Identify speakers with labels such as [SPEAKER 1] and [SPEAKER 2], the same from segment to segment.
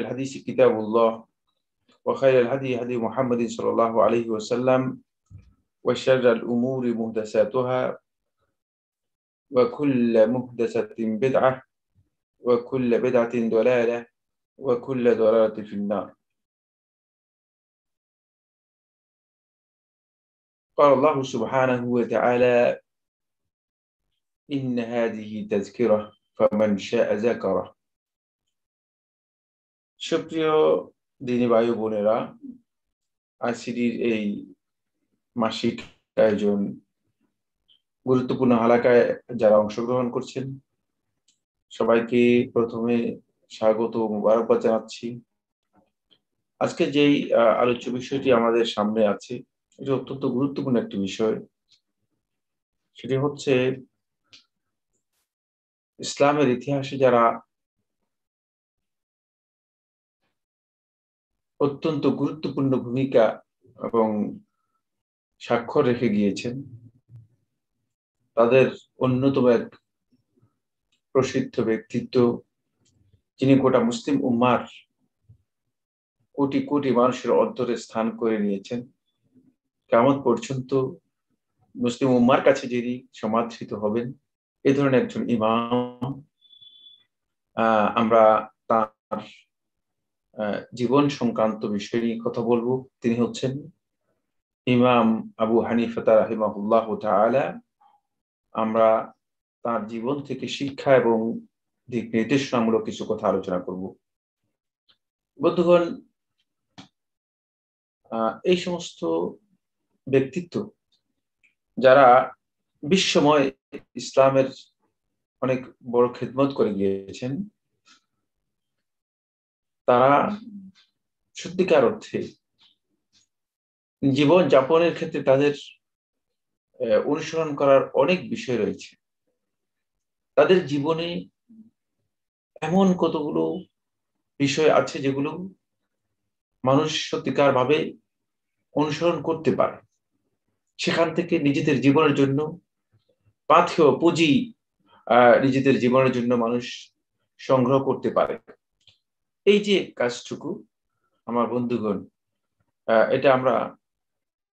[SPEAKER 1] الحديث كتاب الله وخير الهدي هدي محمد صلى الله عليه وسلم وشر الأمور محدثاتها وكل محدثة بدعة وكل بدعة ضلالة وكل ضلالة في النار. قال الله سبحانه وتعالى إن هذه تذكرة فمن شاء ذكره. সুপ্রিয় দিনী ভাই বোনেরা, আইসিডির এই মাসিক আয়োজন গুরুত্বপূর্ণ হালাকায় যারা অংশগ্রহণ করছেন সবাইকে প্রথমে স্বাগত ও মোবারকবাদ জানাচ্ছি। আজকে যেই আলোচ্য বিষয়টি আমাদের সামনে আছে এটি অত্যন্ত গুরুত্বপূর্ণ একটি বিষয়। সেটি হচ্ছে ইসলামের ইতিহাসে যারা অত্যন্ত গুরুত্বপূর্ণ ভূমিকা এবং স্বাক্ষর রেখে গিয়েছেন তাদের অন্যতম এক প্রসিদ্ধ ব্যক্তিত্ব, যিনি গোটা মুসলিম উম্মার কোটি কোটি মানুষের অন্তরে স্থান করে নিয়েছেন। কিয়ামত পর্যন্ত মুসলিম উম্মার কাছে যিনি সমাদৃত হবেন এই ধরনের একজন ইমাম। আমরা তার জীবন সংক্রান্ত বিষয় নিয়ে কথা বলবো। তিনি হচ্ছেন ইমাম আবু হানিফা রাহিমাহুল্লাহ তাআলা। আমরা তার জীবন থেকে শিক্ষা এবং দিক নির্দেশনামূলক কিছু কথা আলোচনা করব। বন্ধুগণ, এই সমস্ত ব্যক্তিত্ব যারা বিশ্বময় ইসলামের অনেক বড় খেদমত করে গিয়েছেন, তারা সত্যিকার অর্থে জীবন যাপনের ক্ষেত্রে তাদের অনুসরণ করার অনেক বিষয় রয়েছে। তাদের জীবনে এমন কতগুলো বিষয় আছে যেগুলো মানুষ সত্যিকার ভাবে অনুসরণ করতে পারে। সেখান থেকে নিজেদের জীবনের জন্য পাথেয় পুঁজি নিজেদের জীবনের জন্য মানুষ সংগ্রহ করতে পারে। এই যে কাজটুকু আমার বন্ধুগণ, এটা আমরা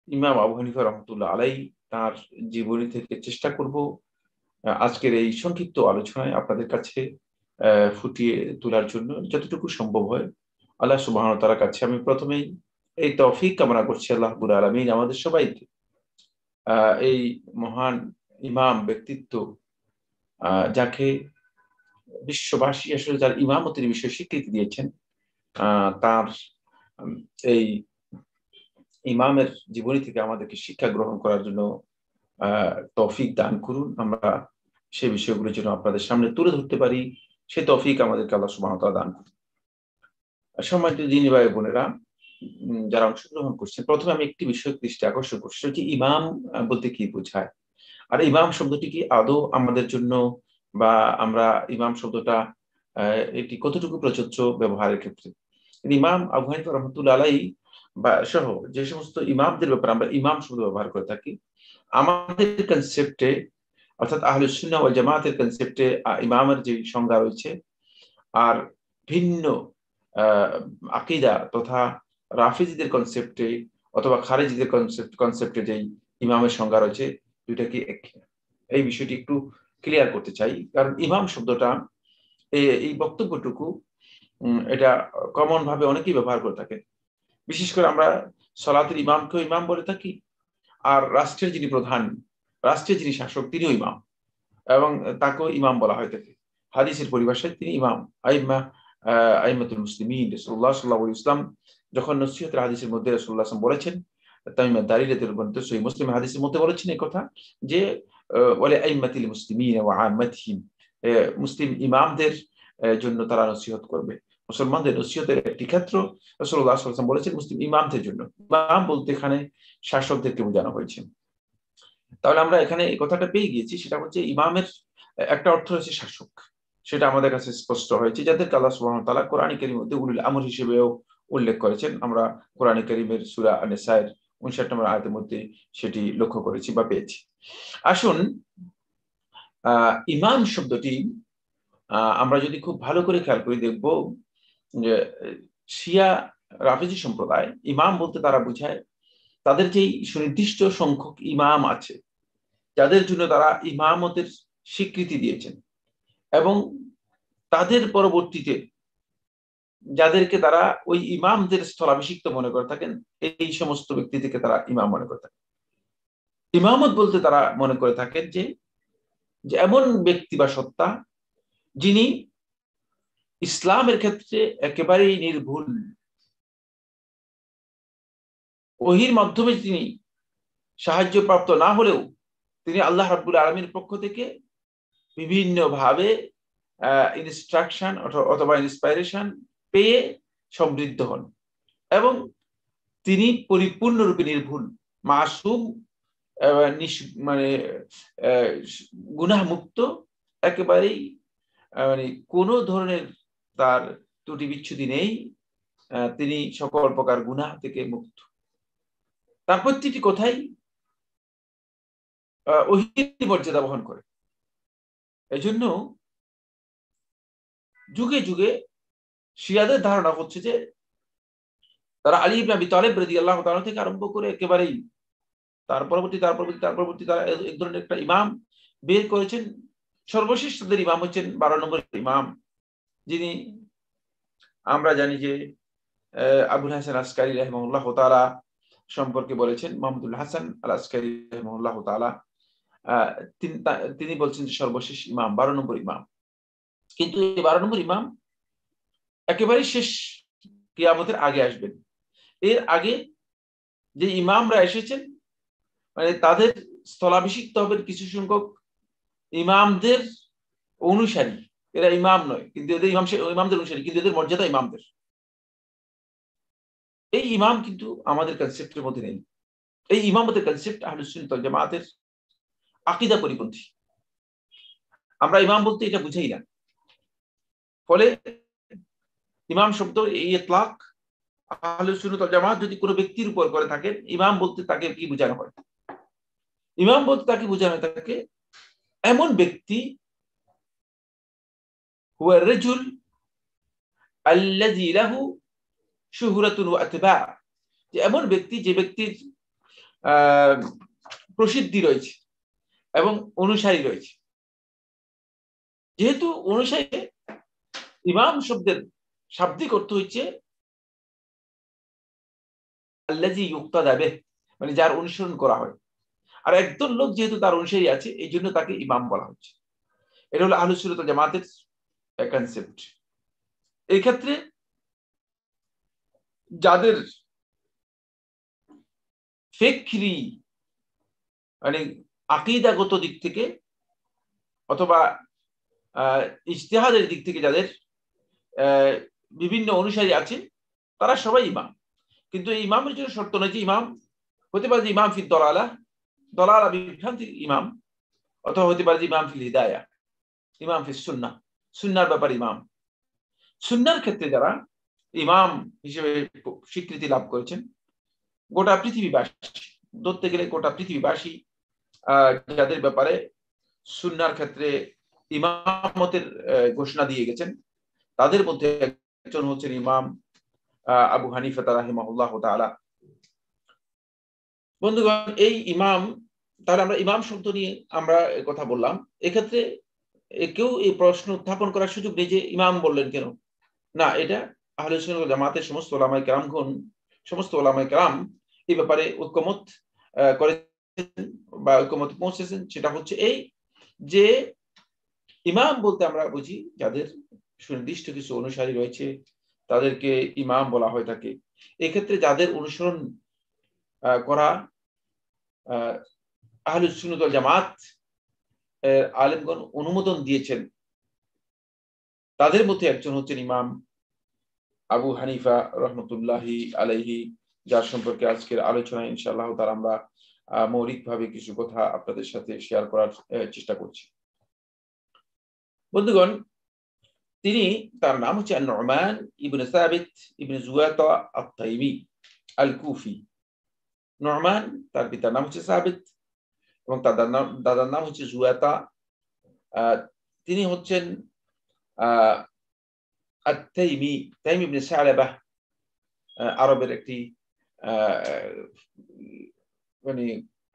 [SPEAKER 1] ইমাম আবু হানিফা রহমতুল্লাহ আলাই তার জীবনী থেকে চেষ্টা করব আজকের এই সংক্ষিপ্ত আলোচনায় আপনাদের কাছে ফুটিয়ে তোলার জন্য যতটুকু সম্ভব হয়। আল্লাহ সুবহানাহু ওয়া তাআলার কাছে আমি প্রথমেই এই তৌফিক কামনা করছি আল্লাহ রাব্বুল আলামিন আমাদের সবাইকে এই মহান ইমাম ব্যক্তিত্ব, যাকে বিশ্ববাসী আসলে যার ইমামতির বিষয়ে স্বীকৃতি দিয়েছেন, তার এই ইমামের জীবনী থেকে আমাদেরকে শিক্ষা গ্রহণ করার জন্য তৌফিক দান করুন। আমরা সেই বিষয়গুলোর জন্য আপনাদের সামনে তুলে ধরতে পারি, সে তৌফিক আমাদেরকে আল্লাহ সুবহানাহু ওয়া তাআলা দান করুন। সম্মানিত দিনী ভাই বোনেরা যারা অংশগ্রহণ করছেন, প্রথমে আমি একটি বিষয় দৃষ্টি আকর্ষণ করছি, যে ইমাম বলতে কি বোঝায়, আর ইমাম শব্দটি কি আদৌ আমাদের জন্য, বা আমরা ইমাম শব্দটা এটি কতটুকু প্রযোজ্য ব্যবহারের ক্ষেত্রে। ইমাম আবু হানিফা রহমতুল্লাহ আলাই বা সহ যে সমস্ত ইমামদের ব্যাপারে আমরা ইমাম শব্দ ব্যবহার করে থাকি, আমাদের কনসেপ্টে অর্থাৎ আহলুস সুন্নাহ ওয়াল জামাতের কনসেপ্টে ইমামের যে সংজ্ঞা রয়েছে আর ভিন্ন আকীদা তথা রাফিজিদের কনসেপ্টে অথবা খারিজিদের কনসেপ্টে যেই ইমামের সংজ্ঞা রয়েছে, দুইটা কি এক? এই বিষয়টি একটু ক্লিয়ার করতে চাই, কারণ ইমাম শব্দটা এই বক্তব্যটুকু এটা কমন ভাবে অনেকেই ব্যবহার করে থাকে। বিশেষ করে আমরা সালাতের ইমামকেও ইমাম বলে থাকি, আর রাষ্ট্রের যিনি প্রধান, রাষ্ট্রের যিনি শাসক তিনিও ইমাম, এবং তাকেও ইমাম বলা হয় থাকে। হাদিসের পরিভাষায় তিনি ইমাম, আইম্মাতুল মুসলিমিন। রাসূলুল্লাহ সাল্লাল্লাহু আলাইহি ওয়াসাল্লাম যখন নসিহতের হাদিসের মধ্যে রাসূলুল্লাহ সাল্লাল্লাহু আলাইহি ওয়াসাল্লাম বলেছেন, তামিম আদ-দারির বর্ণিত সহিহ মুসলিম হাদিসের মধ্যে বলেছেন এই কথা, যে ওয়ালি আইম্মাতিল মুসলিমিন ওয়া আম্মাতিহিম, মুসলিম ইমামদের জন্য তারা নসিহত করবে। মুসলমানদের নসিহতের একটি ক্ষেত্র রাসূলুল্লাহ সাল্লাল্লাহু আলাইহি ওয়াসাল্লাম বলেছেন মুসলিম ইমামদের জন্য। ইমাম বলতে এখানে শাসকদেরকে বোঝানো হয়েছে। তাহলে আমরা এখানে এই কথাটা পেয়ে গিয়েছি, সেটা হচ্ছে ইমামের একটা অর্থ হচ্ছে শাসক, সেটা আমাদের কাছে স্পষ্ট হয়েছে, যাদেরকে আল্লাহ সুবহানাহু ওয়া তাআলা কোরআন কারীমের মধ্যে উলুল আমর হিসেবেও উল্লেখ করেছেন। আমরা কোরআন কারীমের সূরা আন-নিসার 59 নম্বর আয়াতের মধ্যে সেটি লক্ষ্য করেছি বা পেয়েছি। আসুন, ইমাম শব্দটি আমরা যদি খুব ভালো করে খেয়াল করে দেখব, যে শিয়া রাফিজি সম্প্রদায় ইমাম বলতে তারা বুঝায় তাদের যেই সুনির্দিষ্ট সংখ্যক ইমাম আছে যাদের জন্য তারা ইমামতের স্বীকৃতি দিয়েছেন এবং তাদের পরবর্তীতে যাদেরকে তারা ওই ইমামদের স্থলাভিষিক্ত মনে করে থাকেন এই সমস্ত ব্যক্তি থেকে তারা ইমাম মনে করে থাকেন। ইমামত বলতে তারা মনে করে থাকেন যে এমন ব্যক্তি বা সত্তা যিনি ইসলামের ক্ষেত্রে একেবারেই নির্ভুল, ওহির মাধ্যমে তিনি সাহায্যপ্রাপ্ত না হলেও তিনি আল্লাহ রাব্বুল আলামিনের পক্ষ থেকে বিভিন্ন ভাবে ইনস্ট্রাকশন অথবা ইন্সপাইরেশন পেয়ে সমৃদ্ধ হন এবং তিনি পরিপূর্ণরূপে নির্ভুল, মাসুম, মানে গুনাহ মুক্ত, একেবারেই মানে কোনো ধরনের তার ত্রুটি বিচ্ছুতি নেই, তিনি সকল প্রকার গুনাহ থেকে মুক্ত। তার প্রতিটি কথাই ওহীর মর্যাদা বহন করে। এজন্য যুগে যুগে শিয়াদের ধারণা হচ্ছে যে তারা আলী ইবনে আবি তালেব রাদিয়াল্লাহু তাআলা থেকে আরম্ভ করে একেবারেই তার পরবর্তী তারা এক ধরনের একটা ইমাম বের করেছেন। সর্বশেষ তাদের ইমাম হচ্ছেন 12 নম্বর ইমাম, যিনি আমরা জানি যে আবুল হাসান আসকারী রাহিমাহুল্লাহ তাআলা সম্পর্কে বলেছেন, মাহমুদুল হাসান আল আসকারী রাহিমাহুল্লাহ তাআলা তিনি বলছেন যে সর্বশেষ ইমাম 12 নম্বর ইমাম। কিন্তু এই 12 নম্বর ইমাম একেবারে শেষ কিয়ামতের আগে আসবেন। এর আগে যে ইমামরা এসেছেন মানে তাদের স্থলাভিষিক্ত হবেন কিছু সংখ্যক ইমামদের অনুসারী, এরা ইমাম নয় কিন্তু এদের ইমামদের অনুসারী, কিন্তু এদের মর্যাদা ইমামদের। এই ইমাম কিন্তু আমাদের কনসেপ্টের মধ্যে নেই। এই ইমামতের কনসেপ্ট আহলুস সুন্নাত ওয়াল জামাতের আকীদা পরিপন্থী। আমরা ইমাম বলতে এটা বুঝাই না। ফলে ইমাম শব্দ এই ইতলাক আহলুস সুন্নাত ওয়াল জামাত যদি কোনো ব্যক্তির উপর করে থাকেন, ইমাম বলতে তাকে কি বোঝানো হয়? ইমাম বলতে তাকে বোঝানো হয় তাকে এমন ব্যক্তি হুয়া রাজুল আল্লাযী লাহু শুহরাতুন ওয়া আতবা, যে এমন ব্যক্তি যে ব্যক্তির প্রসিদ্ধি রয়েছে এবং অনুসারী রয়েছে। যেহেতু অনুসারী, ইমাম শব্দের শাব্দিক অর্থ হচ্ছে আল্লাযী ইউক্তাদা বিহি, মানে যার অনুসরণ করা হয়। আর একজন লোক যেহেতু তার অনুসারী আছে এই জন্য তাকে ইমাম বলা হচ্ছে। এটা হলো আহলুস সুন্নাত ওয়াল জামাতের কনসেপ্ট। এই ক্ষেত্রে যাদের ফিকরি মানে আকীদাগত দিক থেকে অথবা ইজতিহাদের দিক থেকে যাদের বিভিন্ন অনুসারী আছে তারা সবাই ইমাম। কিন্তু এই ইমামের জন্য শর্ত নয় যে ইমাম হতে পারে যে ইমাম ফিদ দলালা বিভ্রান্তির ইমাম, অথবা হতে পারে যে ইমাম ফিল হিদায়া, ইমাম ফিস সুন্নাহ, সুন্নাহর ব্যাপারে ইমাম। সুন্নাহর ক্ষেত্রে যারা ইমাম হিসেবে স্বীকৃতি লাভ করেছেন গোটা পৃথিবীবাসী, ধরতে গেলে গোটা পৃথিবীবাসী যাদের ব্যাপারে সুন্নাহর ক্ষেত্রে ইমামতের ঘোষণা দিয়ে গেছেন, তাদের মধ্যে একজন হচ্ছেন ইমাম আবু হানিফা রাহিমাহুল্লাহ তাআলা। বন্ধুগণ, এই ইমাম, তাহলে আমরা ইমাম শব্দ নিয়ে আমরা কথা বললাম। এক্ষেত্রে কেউ এই প্রশ্ন উত্থাপন করার সুযোগ নেই যে ইমাম বললেন কেন। না, এটা আহলে সুন্নাত ওয়াল জামাতের সমস্ত উলামায়ে কেরাম এই ব্যাপারে ঐকমত করেছেন বা ঐকমত পৌঁছেছেন। সেটা হচ্ছে এই যে ইমাম বলতে আমরা বুঝি যাদের সুনির্দিষ্ট কিছু অনুসারী রয়েছে তাদেরকে ইমাম বলা হয়ে থাকে। এক্ষেত্রে যাদের অনুসরণ করা আহলুস সুন্নাত ওয়াল জামাত আলেমগণ অনুমোদন দিয়েছেন, তাদের মধ্যে একজন হচ্ছেন ইমাম আবু হানিফা রহমতুল্লাহি আলাইহি, যার সম্পর্কে আজকের আলোচনায় ইনশাআল্লাহ তাআলা আমরা মৌলিকভাবে কিছু কথা আপনাদের সাথে শেয়ার করার চেষ্টা করছি। বন্ধুগণ, তার নাম হচ্ছে নু'মান ইবনে সাবিত ইবনে জুয়াতা আত-তাইমি আল-কুফি। নু'মান, তার পিতার নাম হচ্ছে সাবিত এবং তার দাদার নাম হচ্ছে জুয়াতা। তিনি হচ্ছেন আত-তাইমি, তাইম ইবনে সালাবাহ আরবের একটি মানে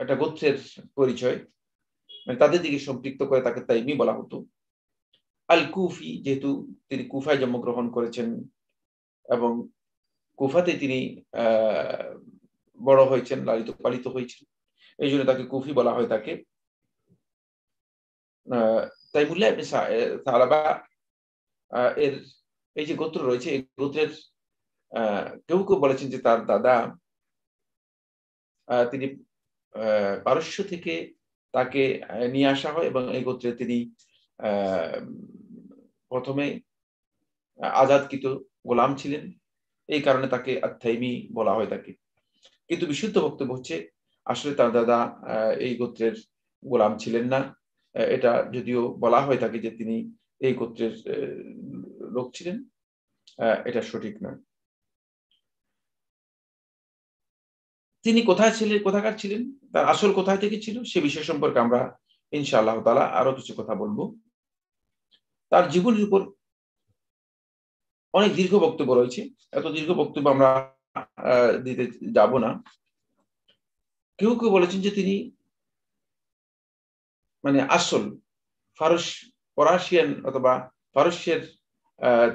[SPEAKER 1] একটা গোত্রের পরিচয়, মানে তাদের দিকে সম্পৃক্ত করে তাকে তাইমি বলা হতো। আল কুফি, যেহেতু তিনি কুফায় জন্মগ্রহণ করেছেন এবং কুফাতে তিনি বড় হয়েছেন, লালিত পালিত হয়েছেন, এই জন্য তাকে কুফি বলা হয়। তাকে তাইমুল্লাহ ইবনে সালাবা এর এই যে গোত্র রয়েছে, এই গোত্রের কেউ কেউ বলেছেন যে তার দাদা তিনি পারস্য থেকে তাকে নিয়ে আসা হয় এবং এই গোত্রে তিনি প্রথমে আজাদকৃত গোলাম ছিলেন, এই কারণে তাকে আত-তাইমি বলা হয় তাকে। কিন্তু বিশুদ্ধ বক্তব্য হচ্ছে আসলে তার দাদা এই গোত্রের গোলাম ছিলেন না। এটা যদিও বলা হয় তাকে যে তিনি এই গোত্রের লোক ছিলেন, এটা সঠিক নয়। তিনি কোথায় ছিলেন, কোথাকার ছিলেন, তার আসল কোথায় থেকে ছিল, সে বিষয় সম্পর্কে আমরা ইনশাআল্লাহ তাআলা আরো কিছু কথা বলবো। তার জীবনের উপর অনেক দীর্ঘ বক্তব্য রয়েছে, এত দীর্ঘ বক্তব্য আমরা দিতে যাব না। কেউ কেউ বলেছেন যে তিনি মানে আসল ফরাসিয়ান অথবা পারস্যের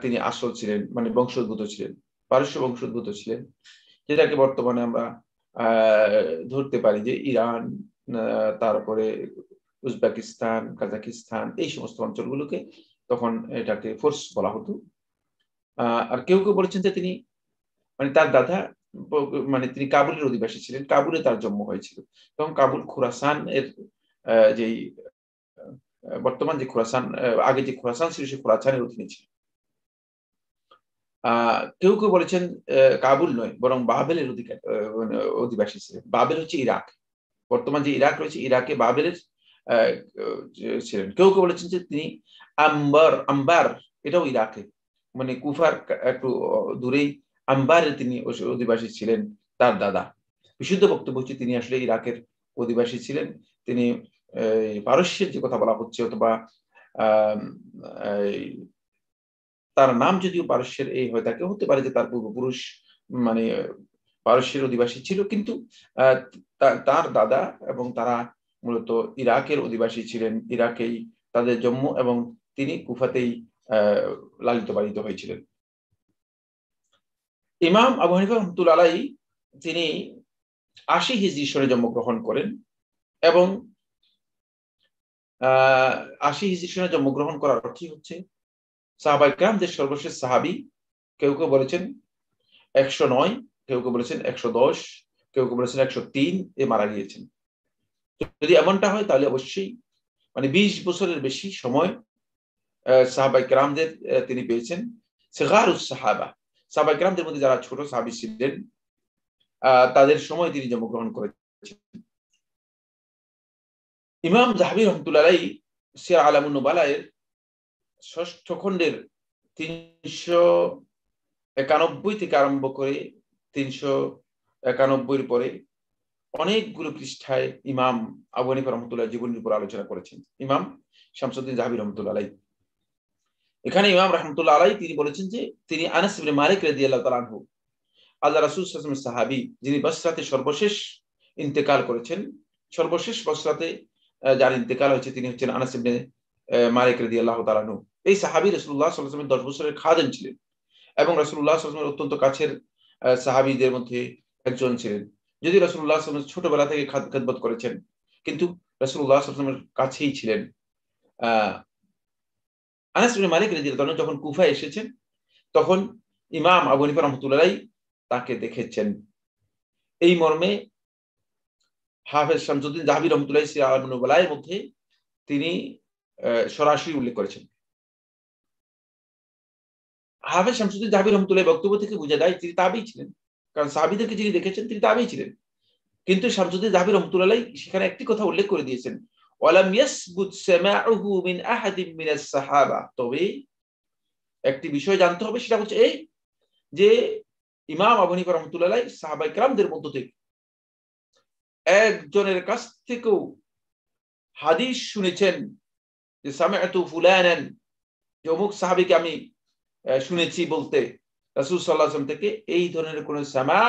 [SPEAKER 1] তিনি আসল ছিলেন, মানে বংশোদ্ভূত ছিলেন, পারস্য বংশোদ্ভূত ছিলেন, যেটাকে বর্তমানে আমরা ধরতে পারি যে ইরান, তারপরে উজবেকিস্তান, কাজাকিস্তান, এই সমস্ত অঞ্চলগুলোকে তখন এটাকে ফোর্স বলা হতো। আর কেউ কেউ বলেছেন যে তিনি মানে তার দাদা মানে তিনি কাবুলের অধিবাসী ছিলেন, কাবুলে তার জন্ম হয়েছিল। তখন কাবুল খোরাসান এর যেই বর্তমান যে খোরাসান, আগে যে খোরাসান ছিল সে খোরাসানের অধীনে ছিল। কেউ কেউ বলেছেন কাবুল নয়, বরং বাবেলের অধিবাসী ছিলেন। বাবেল হচ্ছে ইরাক, বর্তমান যে ইরাক রয়েছে, ইরাকে বাবেলের ছিলেন। কেউ কেউ বলেছেন যে তিনি আম্বার, এটাও ইরাকে, মানে কুফার একটু দূরেই আম্বারের তিনি অধিবাসী ছিলেন তার দাদা। বিশুদ্ধ বক্তব্য হচ্ছে তিনি আসলে ইরাকের অধিবাসী ছিলেন। তিনি পারস্যের যে কথা বলা হচ্ছে, অথবা তার নাম যদিও পারস্যের এই হয়ে থাকে, হতে পারে যে তার পূর্বপুরুষ মানে পারস্যের অধিবাসী ছিল, কিন্তু তার দাদা এবং তারা মূলত ইরাকের অধিবাসী ছিলেন, ইরাকেই তাদের জন্ম এবং তিনি কুফাতেই লালিত পালিত হয়েছিলেন। ইমাম আবু হানিফা রাহমাতুল্লাহ আলাইহি তিনি ৮০ হিজরি সনে জন্মগ্রহণ করেন এবং ৮০ হিজরি সনে জন্মগ্রহণ করার অর্থ হচ্ছে সাহাবায়ে কেরামদের সর্বশেষ সাহাবী। কেউ কেউ বলেছেন ১০৯, কেউ কেউ বলেছেন ১১০, কেউ কেউ বলেছেন ১০৩ এ মারা গিয়েছেন। যদি এমনটা হয় তাহলে অবশ্যই মানে ২০ বছরের বেশি সময় সাহাবায়ে কেরামদের তিনি পেয়েছেন। সিগারুস সাহাবা, সাহাবায়ে কেরামদের মধ্যে যারা ছোট সাহাবী ছিলেন তাদের সময় তিনি জন্মগ্রহণ করেছেন। ইমাম যাহাবী রাহমাতুল্লাহ আলাইহি সিয়ার আলামুন নুবালা এর ৬ষ্ঠ খণ্ডের ৩৯১ থেকে আরম্ভ করে ৩৯১ এর পরে অনেকগুলো পৃষ্ঠায় ইমাম আবু হানিফা রাহমাতুল্লাহ জীবনের উপর আলোচনা করেছেন ইমাম শামসুদ্দিন যাহাবী রাহমাতুল্লাহ আলাইহি। এখানে ইমাম রাহমাতুল্লাহ আলাইহি তিনি বলেছেন যে তিনি আনাস ইবনে মালিক রাদিয়াল্লাহু তাআলা আনহু, আল্লাহ রাসূল সাল্লাল্লাহু আলাইহি ওয়াসাল্লাম সাহাবী, যিনি বসরাতে সর্বশেষ ইন্তেকাল করেছেন, সর্বশেষ বসরাতে যার ইন্তেকাল হয়েছে তিনি হচ্ছেন আনাস ইবনে মালিক রাদিয়াল্লাহু তাআলা আনহু। এই সাহাবী রাসূলুল্লাহ সাল্লাল্লাহু আলাইহি ওয়াসাল্লামের ১০ বছরের খাদেম ছিলেন এবং রাসূলুল্লাহ সাল্লাল্লাহু আলাইহি ওয়াসাল্লামের অত্যন্ত কাছের সাহাবীদের মধ্যে একজন ছিলেন। যদি রাসূলুল্লাহ সাল্লাল্লাহু আলাইহি ওয়াসাল্লাম ছোটবেলা থেকে খেদমত করেছেন, কিন্তু রাসূলুল্লাহ সাল্লাল্লাহু আলাইহি ওয়াসাল্লামের কাছেই ছিলেন। আনাস ইবনে মালিক রাদিয়াল্লাহু তাআলা যখন কুফায় এসেছেন, তখন ইমাম আবু হানিফা রাহমাতুল্লাহ আলাইহি তাকে দেখেছেন। এই মর্মে হাফেজ শামসুদ্দিন যাহাবী রাহমাতুল্লাহি সিরাত আলামুন নুবালা এর মধ্যে তিনি সরাসরি উল্লেখ করেছেন। হাফেজ শামসুদ্দিন যাহাবী রাহমাতুল্লাহি বক্তব্য থেকে বোঝা যায় তিনি তাবেঈ ছিলেন। কারণ সাহাবীদেরকে যিনি দেখেছেন তিনি তাবেঈ ছিলেন। কিন্তু শামসুদ্দিন যাহাবী রাহমাতুল্লাহ আলাইহি সেখানে একটি কথা উল্লেখ করে দিয়েছেন, ওয়ালাম ইয়াসবুত সামাউহু মিন আহাদিন মিনাস সাহাবা। তবে একটি বিষয় জানতে হবে, সেটা হচ্ছে এই যে ইমাম আবু হানিফা রাহমাতুল্লাহ আলাইহি সাহাবায়ে কেরামদের মধ্য থেকে একজনের কাছ থেকেও হাদিস শুনেছেন যে সামিআতু ফুলানান, যে অমুক সাহাবীকে আমি শুনেছি বলতে রাসূল সাল্লাল্লাহু আলাইহি ওয়াসাল্লাম থেকে এই ধরনের কোন সামা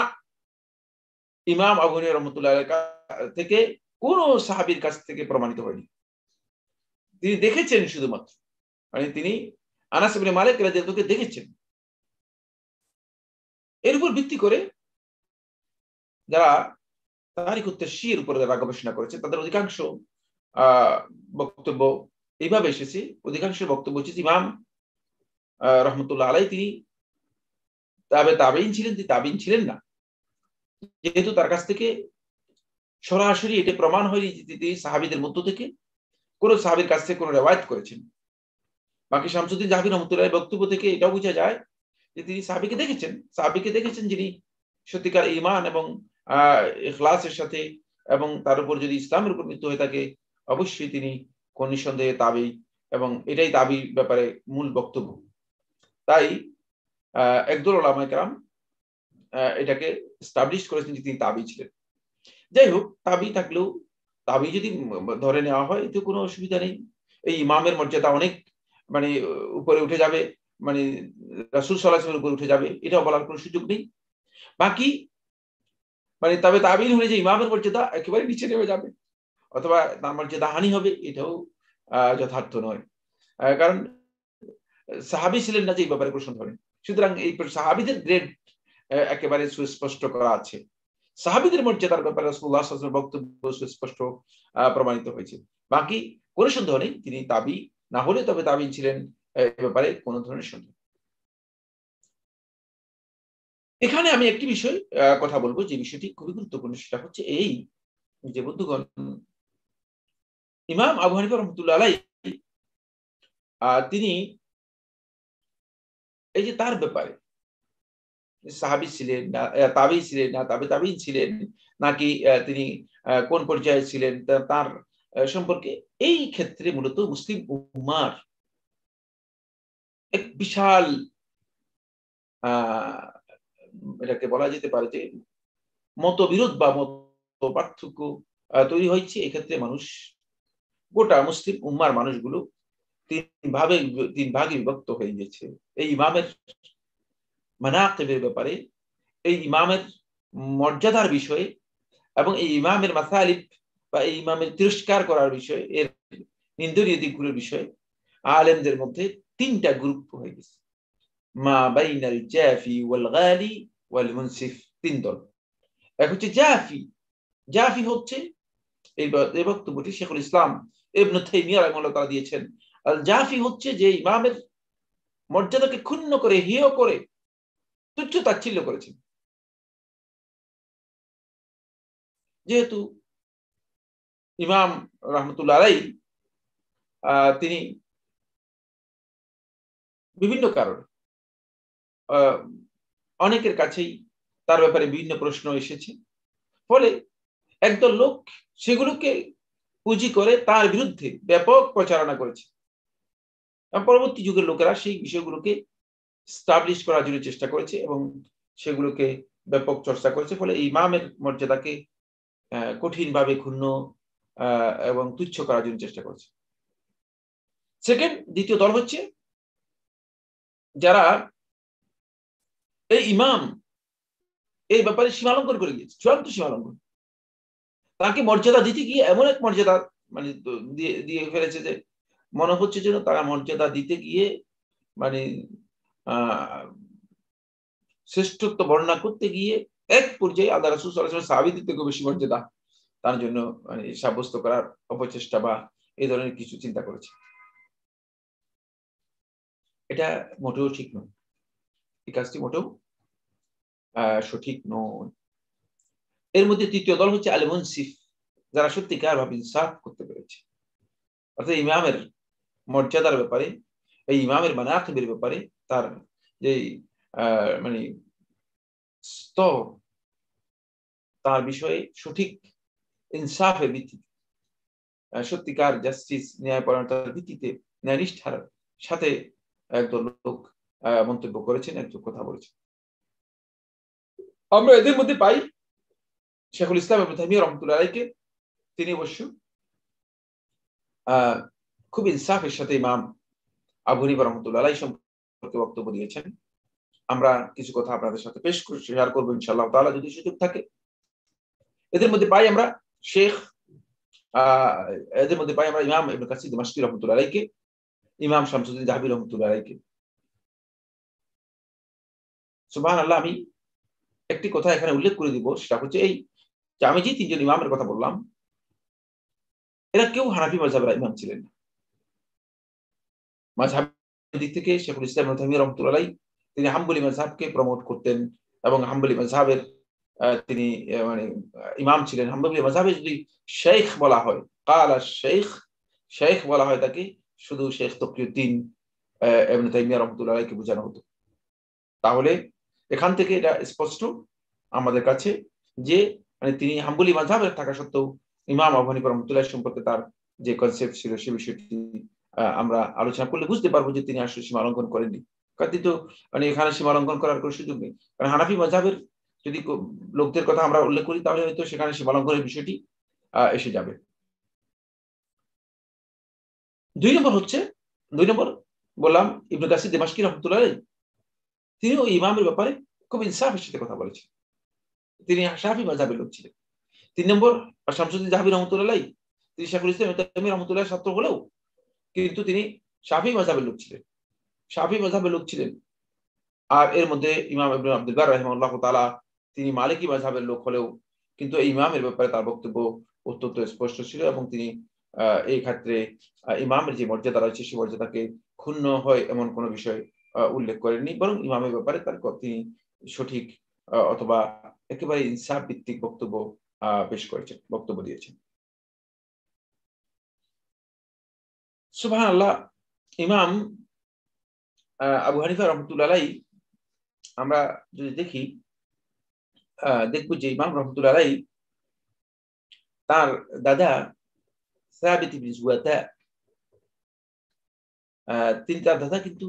[SPEAKER 1] ইমাম আবু হানিফা রাহমাতুল্লাহ থেকে কোন সাহাবীর কাছ থেকে প্রমাণিত হয়নি। তিনি দেখেছেন শুধুমাত্র, মানে তিনি আনাস ইবনে মালিক রাদিয়াল্লাহু আনহু দেখেছেন। এর উপর ভিত্তি করে যারা তারিখ তাশরির উপরে যারা গবেষণা করেছে তাদের অধিকাংশ বক্তব্য এইভাবে এসেছে, অধিকাংশ বক্তব্য হচ্ছে ইমাম রহমতুল্লাহ আলাইহি তিনি তাবেঈন ছিলেন, তিনি তাবেঈন ছিলেন না, যেহেতু তার কাছ থেকে সরাসরি এটা প্রমাণ হয়নি যে তিনি সাহাবীদের মধ্য থেকে কোন সাহাবীর কাছ থেকে কোন রিওয়ায়াত করেছেন। বাকি শামসুদ্দিন জাহাবী রহমতুল্লাহ বক্তব্য থেকে এটাও বোঝা যায় যে তিনি সাহাবীকে দেখেছেন যিনি সত্যিকার ঈমান এবং ইখলাসের সাথে, এবং তার উপর যদি ইসলামের উপর মৃত্যু হয়ে থাকে অবশ্যই তিনি কোন নিঃসন্দেহে তাবেঈ, এবং এটাই তাবেঈর ব্যাপারে মূল বক্তব্য। তাই একদল উলামায়ে কেরাম এটাকে এস্টাবলিশ করেছেন যে তিনি তাবেঈ ছিলেন। যাই হোক, তাবেঈ থাকলেও তাবেঈ যদি ধরে নেওয়া হয় এতে কোনো অসুবিধা নেই। এই ইমামের মর্যাদা অনেক মানে উপরে উঠে যাবে, মানে রাসূল সাল্লাল্লাহু আলাইহি ওয়াসাল্লামের উপরে উঠে যাবে, এটা বলার কোনো সুযোগ নেই। বাকি মানে তবে তাবেঈন হলে যে ইমামের মর্যাদা একেবারে নিচে নেমে যাবে অথবা তার মর্যাদা হানি হবে, এটাও যথার্থ নয়। কারণ সাহাবী ছিলেন না যে এই ব্যাপারে প্রশ্ন ধরেন। সুতরাং এই সাহাবীদের গ্রেড একেবারে সুস্পষ্ট করা আছে। সাহাবীদের মর্যাদার ব্যাপারে রাসূলুল্লাহ সাল্লাল্লাহু আলাইহি ওয়াসাল্লামের বক্তব্য সুস্পষ্ট প্রমাণিত হয়েছে। বাকি কোনো সন্দেহ নেই তিনি তাবেঈ না হলে তবে তাবেঈন ছিলেন, এই ব্যাপারে কোনো ধরনের সন্দেহ। এখানে আমি একটি বিষয় কথা বলবো যে বিষয়টি খুবই গুরুত্বপূর্ণ, সেটা হচ্ছে এই যে বন্ধুগণ, ইমাম আবু হানিফা রাহমাতুল্লাহ আলাইহি তিনি এই যে তার ব্যাপারে সাহাবী ছিলেন না তাবেঈ ছিলেন না তাবেঈন ছিলেন নাকি তিনি কোন পর্যায়ে ছিলেন তার সম্পর্কে এই ক্ষেত্রে মূলত মুসলিম উম্মাহর এক বিশাল এটাকে বলা যেতে পারে যে মতবিরোধ বা মত পার্থক্য তৈরি হয়েছে। এক্ষেত্রে মানুষ গোটা মুসলিম উম্মার মানুষগুলো তিন ভাগে বিভক্ত হয়ে গেছে এই ইমামের মানাকিবের ব্যাপারে, এই ইমামের মর্যাদার বিষয়ে, এবং এই ইমামের মাসালিব বা এই ইমামের তিরস্কার করার বিষয়ে, এর নিন্দনীয় দিকগুলোর বিষয়ে আলেমদের মধ্যে তিনটা গ্রুপ হয়ে গেছে। মা বাইনাল জাফি ওয়াল গালি ওয়াল মুনসিফ, তিন দল। এক হচ্ছে জাফি হচ্ছে এই বক্তব্যটি শেখুল ইসলাম ইবনে তাইমিয়া রাহিমাহুল্লাহ তাআলা দিয়েছেন। আল জাফি হচ্ছে যে ইমামের মর্যাদাকে ক্ষুণ্ণ করে, হেয় করে, তুচ্ছ তাচ্ছিল্য করেছেন। যেহেতু ইমাম রাহমাতুল্লাহ আলাইহি তিনি বিভিন্ন কারণে অনেকের কাছেই তার ব্যাপারে বিভিন্ন প্রশ্ন এসেছে, ফলে একদল লোক সেগুলোকে পুঁজি করে তার বিরুদ্ধে ব্যাপক প্রচারণা করেছে। পরবর্তী যুগের লোকেরা সেই বিষয়গুলোকে স্টাবলিশ করার জন্য চেষ্টা করেছে এবং সেগুলোকে ব্যাপক চর্চা করেছে, ফলে ইমামের মর্যাদাকে কঠিনভাবে ক্ষুণ্ণ এবং তুচ্ছ করার জন্য চেষ্টা করেছে। দ্বিতীয় দল হচ্ছে যারা এই ইমাম এই ব্যাপারে সীমালঙ্ঘন করে গিয়েছে, চূড়ান্ত সীমালঙ্ঘন। তাকে মর্যাদা দিতে গিয়ে এমন এক মর্যাদা মানে দিয়ে ফেলেছে যে মনে হচ্ছে যেন তারা মর্যাদা দিতে গিয়ে মানে শ্রেষ্ঠত্ব বর্ণনা করতে গিয়ে এক পর্যায়ে আল্লাহ রাসূল সাল্লাল্লাহু আলাইহি ওয়াসাল্লাম সাহাবীদের থেকে বেশি মর্যাদা তার জন্য মানে সাব্যস্ত করার অপচেষ্টা বা এই ধরনের কিছু চিন্তা করেছে। এটা মোটেও ঠিক নয়, এই কাজটি মোটেও সঠিক নয়। এর মধ্যে তৃতীয় দল হচ্ছে আল মুনসিফ, যারা সত্যিকার ভাবে ইনসাফ করতে পেরেছে, অর্থাৎ ইমামের মর্যাদার ব্যাপারে, এই ইমামের মানাকিবের ব্যাপারে তার যে মানে স্তর, তার বিষয়ে সঠিক ইনসাফের ভিত্তিতে, সত্যিকার জাস্টিস ন্যায়পরায়ণতার ভিত্তিতে, ন্যায়নিষ্ঠার সাথে একদল লোক মন্তব্য করেছেন, একদল কথা বলেছেন। আমরা এদের মধ্যে পাই শেখুল ইসলাম ইবনে তাইমিয়া রাহমাতুল্লাহ আলাইহিকে। তিনি অবশ্য খুব ইনসাফের সাথে ইমাম আবু হানিফা রাহমাতুল্লাহ আলাইহি সম্পর্কে বক্তব্য দিয়েছেন। আমরা কিছু কথা আপনাদের সাথে পেশ করে শেয়ার করবো ইনশাআল্লাহ তাআলা যদি সুযোগ থাকে। এদের মধ্যে পাই আমরা শেখ এদের মধ্যে পাই আমরা ইমাম ইবনে কাসির দিমাশকি রাহমাতুল্লাহ আলাইহি, ইমাম শামসুদ্দিন যাহাবী রাহমাতুল্লাহ আলাইহি। সুবহানাল্লাহ, আমি একটি কথা এখানে উল্লেখ করে দিব, সেটা হচ্ছে এই যে আমি যে তিনজন ইমামের কথা বললাম, এরা কেউ হানাফি মাযহাবের ইমাম ছিলেন না। মাযহাবের দিক থেকে শেখুল ইসলাম ইবনে তাইমিয়া রাহমাতুল্লাহ আলাইহি তিনি হাম্বলি মাযহাবকে প্রমোট করতেন এবং হাম্বলি মাযহাবের তিনি মানে ইমাম ছিলেন। হাম্বলি মাযহাবে যদি শেখ বলা হয়, ক্বালা শেখ, শেখ বলা হয় তাকে শুধু শেখ তকিউদ্দিন ইবনে তাইমিয়া রাহমাতুল্লাহ আলাইহিকে বোঝানো হতো। তাহলে এখান থেকে এটা স্পষ্ট আমাদের কাছে যে মানে তিনি হাম্বলি মাযহাবের থাকা সত্ত্বেও ইমাম আবু হানিফা রাহমাতুল্লাহ সম্পর্কে তার যে কনসেপ্ট ছিল সে বিষয়টি আমরা আলোচনা করলে বুঝতে পারবো যে তিনি আসলে সীমা লঙ্ঘন করেননি। কিন্তু মানে এখানে সীমা লঙ্ঘন করার কোনো সুযোগ নেই, কারণ হানাফি মাযহাবের যদি লোকদের কথা আমরা উল্লেখ করি তাহলে হয়তো সেখানে সীমা লঙ্ঘনের বিষয়টি এসে যাবে। 2 নম্বর বললাম ইবনে কাসির দিমাশকি রাহমাতুল্লাহ আলাইহি, তিনি ওই ইমামের ব্যাপারে খুব ইনসাফের সাথে কথা বলেছেন। তিনি শাফি মাযহাবের লোক ছিলেন। 3 নম্বর শামসুদ্দিন যাহাবী রাহমাতুল্লাহ আলাইহি, তিনি শেখুল ইসলাম ইবনে তাইমিয়া রাহমাতুল্লাহ ছাত্র হলেও কিন্তু তিনি শাফি মাযহাবের লোক ছিলেন। শাফি মাযহাবের লোক ছিলেন। আর এর মধ্যে ইমাম ইবনে আব্দুল বার রাহিমাহুল্লাহ তাআলা তিনি মালিকি মাযহাবের লোক হলেও কিন্তু এই ইমামের ব্যাপারে তার বক্তব্য অত্যন্ত স্পষ্ট ছিল এবং তিনি এই ক্ষেত্রে ইমামের যে মর্যাদা রয়েছে সেই মর্যাদাকে ক্ষুণ্ণ হয় এমন কোনো বিষয় উল্লেখ করেননি, বরং ইমামের ব্যাপারে তার তিনি সঠিক অথবা একেবারে ইনসাফ ভিত্তিক বক্তব্য পেশ করেছেন, বক্তব্য দিয়েছেন। সুবহানাল্লাহ, ইমাম আবু হানিফা রাহমাতুল্লাহ আলাইহি আমরা যদি দেখি দেখব যে ইমাম রাহমাতুল্লাহ আলাইহি তার দাদা সাবিত ইবনে জুওয়াতা, তিনি তার দাদা কিন্তু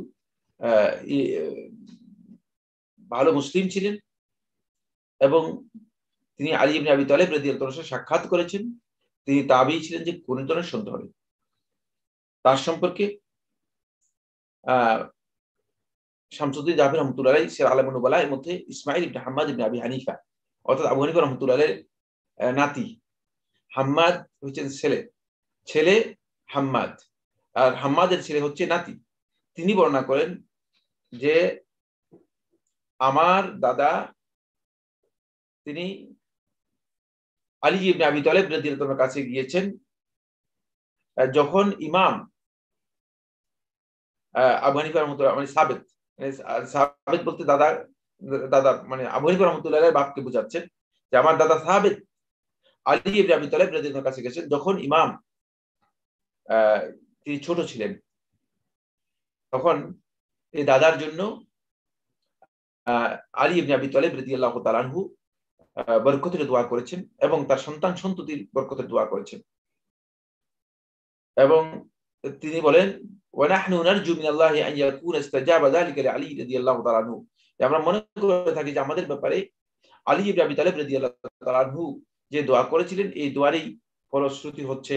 [SPEAKER 1] ভালো মুসলিম ছিলেন এবং তিনি আলী ইবনে আবি তালেব রাদিয়াল্লাহু তাআলার সাথে সাক্ষাৎ করেছেন। তিনি তাবেঈ ছিলেন যে কোন ধরনের সন্দেহ নেই। তার সম্পর্কে শামসুদ্দিন যাহাবী রাহমাতুল্লাহ আলাইহি সিরাত আলামুন নুবালা এর মধ্যে ইসমাঈল ইবনে হাম্মাদ ইবনে আবি হানিফা অর্থাৎ আবু হানিফা রাহমাতুল্লাহ আলাইহির নাতি, হাম্মাদ হচ্ছেন ছেলে হাম্মাদ, আর হাম্মাদের ছেলে হচ্ছে নাতি। তিনি বর্ণনা করেন যে আমার দাদা তিনি আলী ইবনে আবি তালেব রাদিয়াল্লাহু তাআলার কাছে গিয়েছেন যখন ইমাম আবু হানিফা রাহমাতুল্লাহ মানে সাবেত বলতে দাদা মানে আবু হানিফা রাহমাতুল্লাহ আলাইহির বাপকে বোঝাচ্ছেন যে আমার দাদা সাবেত আলী ইবনে আবি তালেব রাদিয়াল্লাহু তাআলার কাছে গেছেন যখন ইমাম তিনি ছোট ছিলেন। তখন এই দাদার জন্য আলী ইবনে আবি তালেব রাদিয়াল্লাহু তাআলা আনহু বরকতের দোয়া করেছেন এবং তার সন্তান সন্ততির বরকতের দোয়া করেছেন। এবং তিনি বলেন ওয়ানাহনু নারজু মিনাল্লাহি আন ইয়াকুনা ইসতাজাবা যালিকা লিআলী রাদিয়াল্লাহু তাআলা আনহু, আমরা মনে করে থাকি যে আমাদের ব্যাপারে আলী ইবনে আবি তালেব রাদিয়াল্লাহু তাআলা আনহু যে দোয়া করেছিলেন এই দোয়ারই ফলশ্রুতি হচ্ছে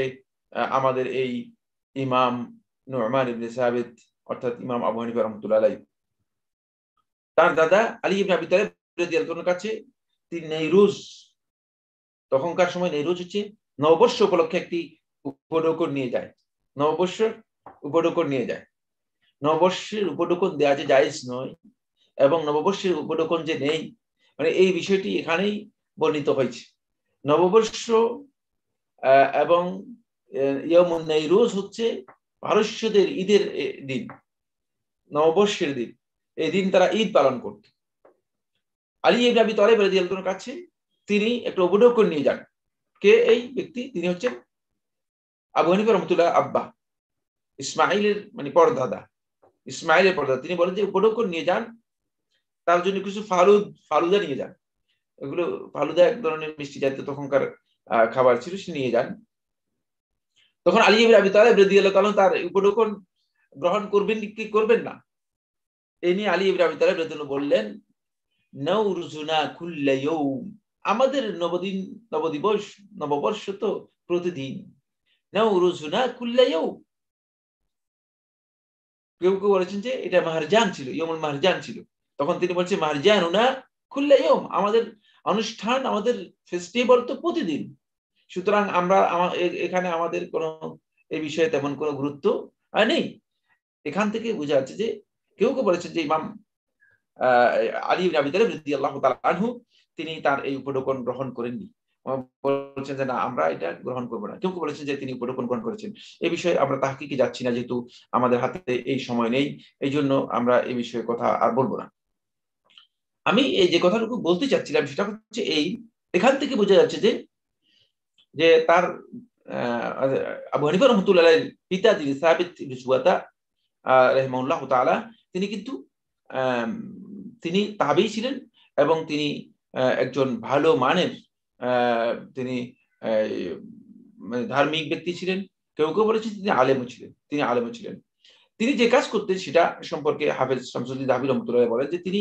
[SPEAKER 1] আমাদের এই ইমাম নু'মান ইবনে সাবিত অর্থাৎ ইমাম আবু হানিফা রাহমাতুল্লাহ আলাইহি। তার দাদা আলী ইবনে আবি তালেব রাদিয়াল্লাহু তাআলার কাছে তিনি নেইরুজ, তখনকার সময় নেইরুজ হচ্ছে নববর্ষ উপলক্ষে একটি উপঢৌকন নিয়ে যায়। নববর্ষের উপঢৌকন নিয়ে যায়। নববর্ষের উপঢৌকন দেওয়া যে জায়েজ নয় এবং নববর্ষের উপঢৌকন যে নেই মানে এই বিষয়টি এখানেই বর্ণিত হয়েছে। নববর্ষ এবং ইয়াউমুন নেইরুজ হচ্ছে পারস্যদের ঈদের দিন, নববর্ষের দিন। এই দিন তারা ঈদ পালন করত। আলী ইবনে আবি তালেব রাদিয়াল্লাহু তাআলার কাছে তিনি একটা উপঢৌকন নিয়ে যান। কে এই ব্যক্তি? তিনি হচ্ছেন আবু হানিফা রাহমাতুল্লাহ আব্বা, ইসমাঈলের মানে পরদাদা, ইসমাঈলের পরদাদা। তিনি বলেন যে উপঢৌকন নিয়ে যান, তার জন্য কিছু ফালুদা নিয়ে যান। এগুলো ফালুদা এক ধরনের মিষ্টি জাতীয় তখনকার খাবার ছিল, সে নিয়ে যান। তখন আলী ইবনে আবি তালেব রাদিয়াল্লাহু তাআলা তার উপঢৌকন গ্রহণ করবেন কি করবেন না এই নিয়ে আলী ইবনে আবি তালেব রাদিয়াল্লাহু বললেন নাউরুজুনা কুল্লা ইয়াউম, আমাদের নববর্ষ তো প্রতিদিন। নাউরুজুনা কুল্লা ইয়াউম, কেউ কেউ বলেছেন যে এটা মাহারজান ছিল, ইয়মুল মাহারজান ছিল। তখন তিনি বলছেন মাহারজান উনা খুল্লা ইয়ম, আমাদের অনুষ্ঠান, আমাদের ফেস্টিভ্যাল তো প্রতিদিন। সুতরাং আমরা এখানে আমাদের কোনো এই বিষয়ে তেমন কোনো গুরুত্ব নেই। এখান থেকে বোঝা যাচ্ছে যে কেউ কেউ বলেছেন যে ইমাম আলী ইবনে আবি তালিব রাদিয়াল্লাহু তাআলা আনহু তিনি তার এই উপঢৌকন গ্রহণ করেননি, বলছেন যে না আমরা এটা গ্রহণ করবো না। কেউ কেউ বলেছেন যে তিনি উপঢৌকন গ্রহণ করেছেন। এই বিষয়ে আমরা তাহকিকে যাচ্ছি না, যেহেতু আমাদের হাতে এই সময় নেই, এই জন্য আমরা এই বিষয়ে কথা আর বলবো না। আমি এই যে কথাটুকু বলতে চাচ্ছিলাম সেটা হচ্ছে এই, এখান থেকে বোঝা যাচ্ছে যে যে তার আবু হানিফা রাহমাতুল্লাহ আলাইহির পিতা যিনি সাবিত ইবনে সুওয়াদা রাহিমাহুল্লাহ তাআলা, তিনি কিন্তু তিনি তাবেঈ ছিলেন এবং তিনি একজন ভালো মানের তিনি মানে ধার্মিক ব্যক্তি ছিলেন। কেউ কেউ বলেছেন তিনি আলেমও ছিলেন, তিনি আলেমও ছিলেন। তিনি যে কাজ করতেন সেটা সম্পর্কে হাফেজ শামসুদ্দিন দাবি রহমতুল্লাহ বলেন যে তিনি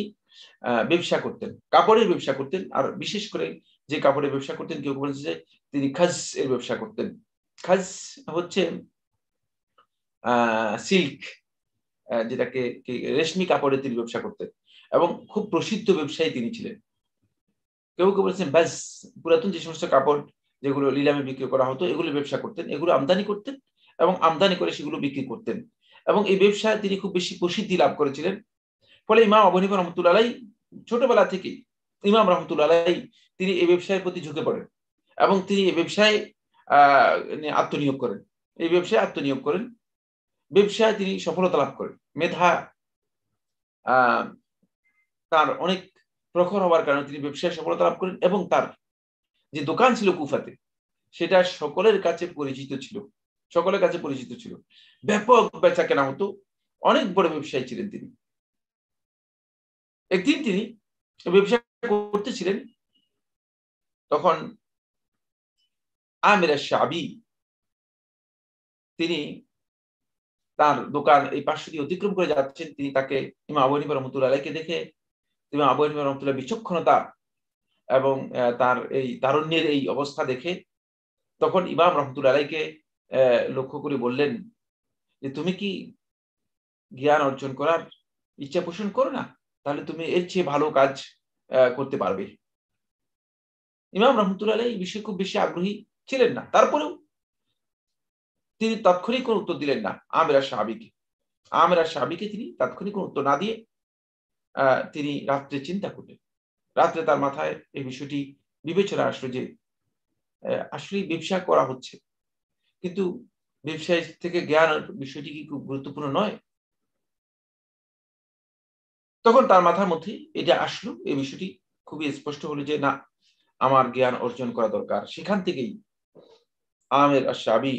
[SPEAKER 1] ব্যবসা করতেন, কাপড়ের ব্যবসা করতেন। আর বিশেষ করে যে কাপড়ের ব্যবসা করতেন, কেউ বলেছে যে তিনি খাজ এর ব্যবসা করতেন। খাজ হচ্ছে সিল্ক, যেটাকে রেশমি কাপড়ের তিনি ব্যবসা করতেন এবং খুব প্রসিদ্ধ ব্যবসায়ী তিনি ছিলেন। কেউ কেউ বলেছেন ব্যাস, পুরাতন যে সমস্ত কাপড় যেগুলো লিলামে বিক্রি করা হতো এগুলো ব্যবসা করতেন, এগুলো আমদানি করতেন এবং আমদানি করে সেগুলো বিক্রি করতেন এবং এই ব্যবসায় তিনি খুব বেশি প্রসিদ্ধি লাভ করেছিলেন। ফলে ইমাম আবু হানিফা রহমতুল্লাহ আলাইহি ছোটবেলা থেকে ইমাম রহমতুল্লাহ আলাইহি তিনি এই ব্যবসায়ের প্রতি ঝুঁকে পড়েন এবং তিনি এই ব্যবসায় আত্মনিয়োগ করেন, এই ব্যবসায় আত্মনিয়োগ করেন। ব্যবসায় তিনি সফলতা লাভ করেন। মেধা তার অনেক প্রখর হওয়ার কারণে তিনি ব্যবসায় সফলতা লাভ করেন এবং তার যে দোকান ছিল কুফাতে সেটা সকলের কাছে পরিচিত ছিল, সকলের কাছে পরিচিত ছিল, ব্যাপক বেচা কেনা হতো, অনেক বড় ব্যবসায়ী ছিলেন তিনি। একদিন তিনি ব্যবসা করতেছিলেন, তখন আমির আশ-শাবি তিনি তার দোকান এই পাশ দিয়ে অতিক্রম করে যাচ্ছেন। তিনি তাকে ইমাম আবু হানিফা রাহমাতুল্লাহ আলাইহিকে দেখে ইমাম আবু হানিফা রাহমাতুল্লাহ বিচক্ষণতা এবং তার এই তারুণ্যের এই অবস্থা দেখে তখন ইমাম রহমতুল্লাহ আলাইহিকে লক্ষ্য করে বললেন যে তুমি কি জ্ঞান অর্জন করার ইচ্ছা পোষণ করো না? তাহলে তুমি এর চেয়ে ভালো কাজ করতে পারবে। ইমাম রহমতুল্লাহ আলাইহি এই বিষয়ে খুব বেশি আগ্রহী ছিলেন না, তারপরেও তিনি তাৎক্ষণিক কোনো উত্তর দিলেন না আমির আশ-শাবিকে। আমির আশ-শাবিকে তিনি তাৎক্ষণিক কোনো উত্তর না দিয়ে তিনি রাত্রে চিন্তা করলেন। রাত্রে তার মাথায় এই বিষয়টি বিবেচনা আসলো যে আসলে ব্যবসা করা হচ্ছে, কিন্তু ব্যবসায় থেকে জ্ঞানের বিষয়টি কি খুব গুরুত্বপূর্ণ নয়? তখন তার মাথার মধ্যে এটা আসলো, এই বিষয়টি খুবই স্পষ্ট হলো যে না, আমার জ্ঞান অর্জন করা দরকার। সেখান থেকেই আমির আশ-শাবি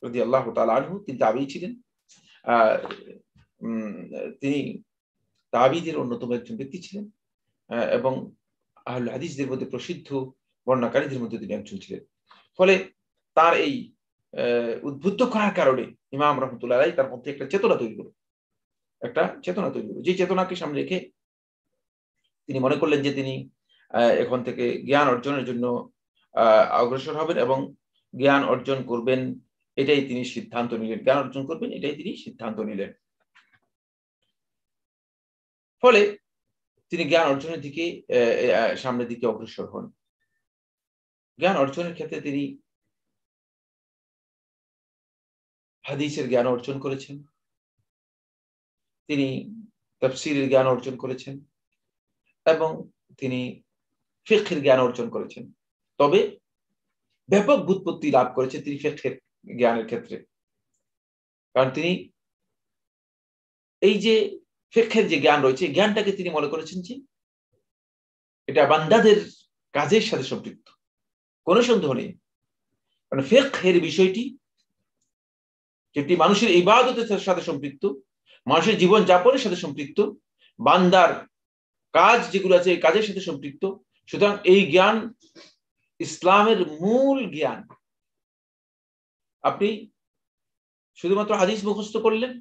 [SPEAKER 1] রাদিয়াল্লাহু তাআলা আনহু, তিনি তাবেঈ ছিলেন। আহ তিনি তাবেঈদের অন্যতম একজন ব্যক্তি ছিলেন এবং আহলে হাদিসদের মধ্যে প্রসিদ্ধ বর্ণনাকারীদের মধ্যে তিনি একজন ছিলেন। ফলে তার এই উদ্বুদ্ধ করার কারণে ইমাম রহমতুল্লাহ আলাইহি তার মধ্যে একটা চেতনা তৈরি হলো, একটা চেতনা তৈরি হলো। যে চেতনাকে সামনে রেখে তিনি মনে করলেন যে তিনি এখন থেকে জ্ঞান অর্জনের জন্য অগ্রসর হবেন এবং জ্ঞান অর্জন করবেন, এটাই তিনি সিদ্ধান্ত নিলেন। জ্ঞান অর্জন করবেন এটাই তিনি সিদ্ধান্ত নিলেন। ফলে তিনি জ্ঞান অর্জনের দিকে সামনের দিকে অগ্রসর হন। জ্ঞান অর্জনের ক্ষেত্রে তিনি হাদিসের জ্ঞান অর্জন করেছেন, তিনি তাফসীরের জ্ঞান অর্জন করেছেন এবং তিনি ফিকহের জ্ঞান অর্জন করেছেন। তবে ব্যাপক ব্যুৎপত্তি লাভ করেছেন তিনি ফিকহের জ্ঞানের ক্ষেত্রে। কারণ তিনি এই যে ফিকহের যে জ্ঞান রয়েছে, জ্ঞানটাকে তিনি মনে করেছেন যে এটা বান্দাদের কাজের সাথে সম্পৃক্ত, কোনো সন্দেহ নেই। কারণ ফিকহের বিষয়টি যেটি মানুষের ইবাদতের সাথে সম্পৃক্ত, মানুষের জীবন যাপনের সাথে সম্পৃক্ত, বান্দার কাজ যেগুলো আছে এই কাজের সাথে সম্পৃক্ত। সুতরাং এই জ্ঞান ইসলামের মূল জ্ঞান। আপনি শুধুমাত্র হাদিস মুখস্থ করলেন,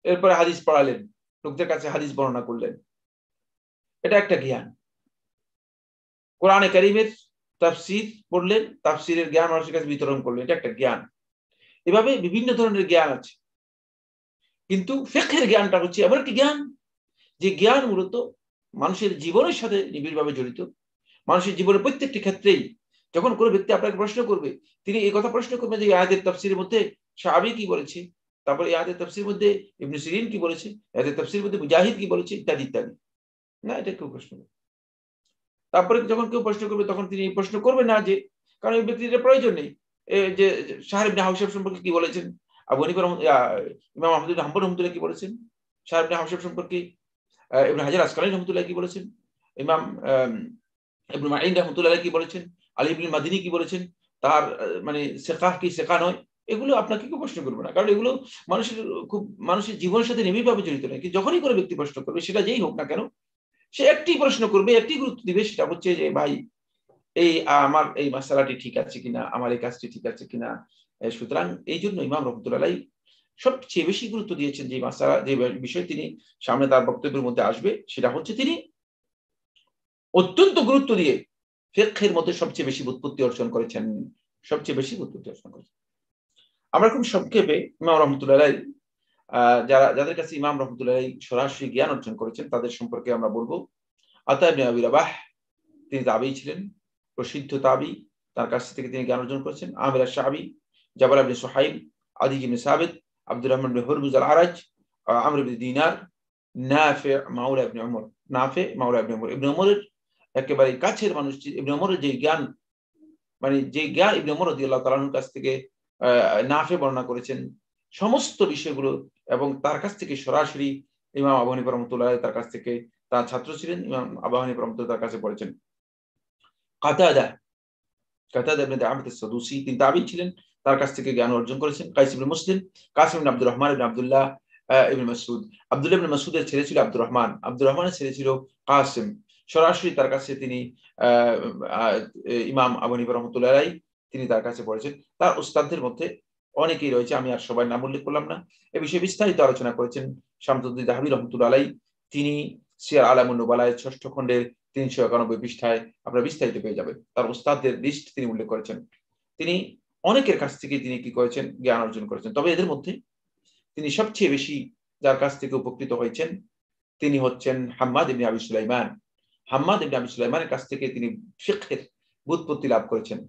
[SPEAKER 1] এরপরে হাদিস পড়ালেন, লোকদের কাছে হাদিস বর্ণনা করলেন, এটা একটা জ্ঞান। কোরআনে কারীমের তাফসীর পড়লেন, তাফসীরের জ্ঞান মানুষের কাছে বিতরণ করলেন, এটা একটা জ্ঞান। এভাবে বিভিন্ন ধরনের জ্ঞান আছে। কিন্তু ফিকহের জ্ঞানটা হচ্ছে এমন একটি জ্ঞান যে জ্ঞান মূলত মানুষের জীবনের সাথে নিবিড়ভাবে জড়িত। মানুষের জীবনের প্রত্যেকটি ক্ষেত্রেই যখন কোনো ব্যক্তি আপনাকে প্রশ্ন করবে, তিনি এই কথা প্রশ্ন করবেন যে আয়াতের তাফসীরের মধ্যে শাআবী কি বলেছে, তারপর এই আয়াতের তাফসীরের মধ্যে ইবনে সিরিন কি বলেছে, আয়াতের তাফসীরের মধ্যে মুজাহিদ কি বলেছে, ইত্যাদি ইত্যাদি। না, এটা কেউ প্রশ্ন করবে। তারপরে যখন কেউ প্রশ্ন করবে তখন তিনি প্রশ্ন করবেন না যে, কারণ এই ব্যক্তির প্রয়োজন নেই যে শাহর ইবনে হাওশাব সম্পর্কে কি বলেছেন, আবু হানিফা ইমাম আহমদ ইবনে হাম্বল রহমতুল্লাহ কি বলেছেন, শাহর ইবনে হাওশাব সম্পর্কে ইবনে হাজার আসকালানী রহমতুল্লাহ কি বলেছেন, ইমাম ইবনে মাঈন রহমতুল্লাহ কি বলেছেন, আলী ইবনে মাদিনী কি বলেছেন, তার মানে সেকাহ কি সেকা নয়, এগুলো আপনাকে কেউ প্রশ্ন করবে না, কারণ এগুলো মানুষের মানুষের জীবনের সাথে নিবিড়ভাবে জড়িত নয়। কিন্তু যখনই কোনো ব্যক্তি প্রশ্ন করবে, সেটা যেই হোক না কেন, সে একটি প্রশ্ন করবে, একটি গুরুত্ব দিবে, সেটা হচ্ছে যে ভাই এই আমার এই মাসালাটি ঠিক আছে কিনা, আমার এই কাজটি ঠিক আছে কিনা। সুতরাং এই জন্য ইমাম রহমতুল্লাহ আলাইহি সবচেয়ে বেশি গুরুত্ব দিয়েছেন যে মাসালা, যে বিষয় তিনি সামনে তার বক্তব্যের মধ্যে আসবে, সেটা হচ্ছে তিনি অত্যন্ত গুরুত্ব দিয়ে ফিকহের মধ্যে সবচেয়ে বেশি ব্যুৎপত্তি অর্জন করেছেন, সবচেয়ে বেশি ব্যুৎপত্তি অর্জন করেছেন। আমরা খুব সংক্ষেপে ইমাম রহমতুল্লাহ আলাইহি যাদের কাছে ইমাম রহমতুল্লাহ আলাইহি সরাসরি জ্ঞান অর্জন করেছেন তাদের সম্পর্কে আমরা বলবো। আতা ইবনে আবি রাবাহ, তিনি তাবী ছিলেন, প্রসিদ্ধ তাবী, তার কাছ থেকে তিনি জ্ঞান অর্জন করেছেন। আমির আশ-শাবি, জাবাল ইবনে সুহাইল, আদি ইবনে সাবিত, আব্দুর রহমান ইবনে হুরমুজ আল-আরাজ, আমর ইবনে দিনার, নাফি মাওলা ইবনে উমর, নাফি মাওলা ইবনে উমর। ইবনে উমরের একেবারে কাছের মানুষ। ইবনে উমরের যে জ্ঞান, মানে যে জ্ঞান ইবনে উমর রাদিয়াল্লাহু তাআলা আনহুর কাছ থেকে নাফি বর্ণনা করেছেন সমস্ত বিষয়গুলো, এবং তার কাছ থেকে সরাসরি ইমাম আবু হানিফা রাহমাতুল্লাহ আলাইহি তার কাছ থেকে তার ছাত্র ছিলেন, ইমাম আবু হানিফা রাহমাতুল্লাহ তার কাছে পড়েছেন। কাতাদা ইবনে দাআমাত আস-সাদুসি, তিনি তাবী ছিলেন, তার কাছ থেকে জ্ঞান অর্জন করেছেন। কাইস ইবনে মুসলিম, কাসিম ইবনে আব্দুর রহমান ইবনে আব্দুল্লাহ ইবনে মাসউদ, আব্দুল্লাহ ইবনে মাসউদের ছেলে ছিল আব্দুর রহমান, আব্দুর রহমানের ছেলে ছিল কাসিম। সরাসরি তার কাছে তিনি ইমাম আবু হানিফা রাহমাতুল্লাহ আলাইহি তিনি তার কাছে পড়েছেন। তার উস্তাদদের মধ্যে অনেকেই রয়েছে, আমি আর সবার নাম উল্লেখ করলাম না। এ বিষয়ে বিস্তারিত আলোচনা করেছেন শামসুদ্দিন যাহাবী রহমাতুল্লাহ আলাইহি। তিনি সিয়ার আলামুন নুবালায় ৬ষ্ঠ খণ্ডের ৩৯১ পৃষ্ঠায় আপনারা বিস্তারিত পেয়ে যাবেন। তার উস্তাদদের লিস্ট তিনি উল্লেখ করেছেন। তিনি অনেকের কাছ থেকে তিনি কি করেছেন, জ্ঞান অর্জন করেছেন। তবে এদের মধ্যে তিনি সবচেয়ে বেশি যার কাছ থেকে উপকৃত হয়েছেন তিনি হচ্ছেন হাম্মাদ ইবনে আবি সুলাইমান। হাম্মাদ ইবনে আবি সুলাইমানের কাছ থেকে তিনি ফিকহের ব্যুৎপত্তি লাভ করেছেন।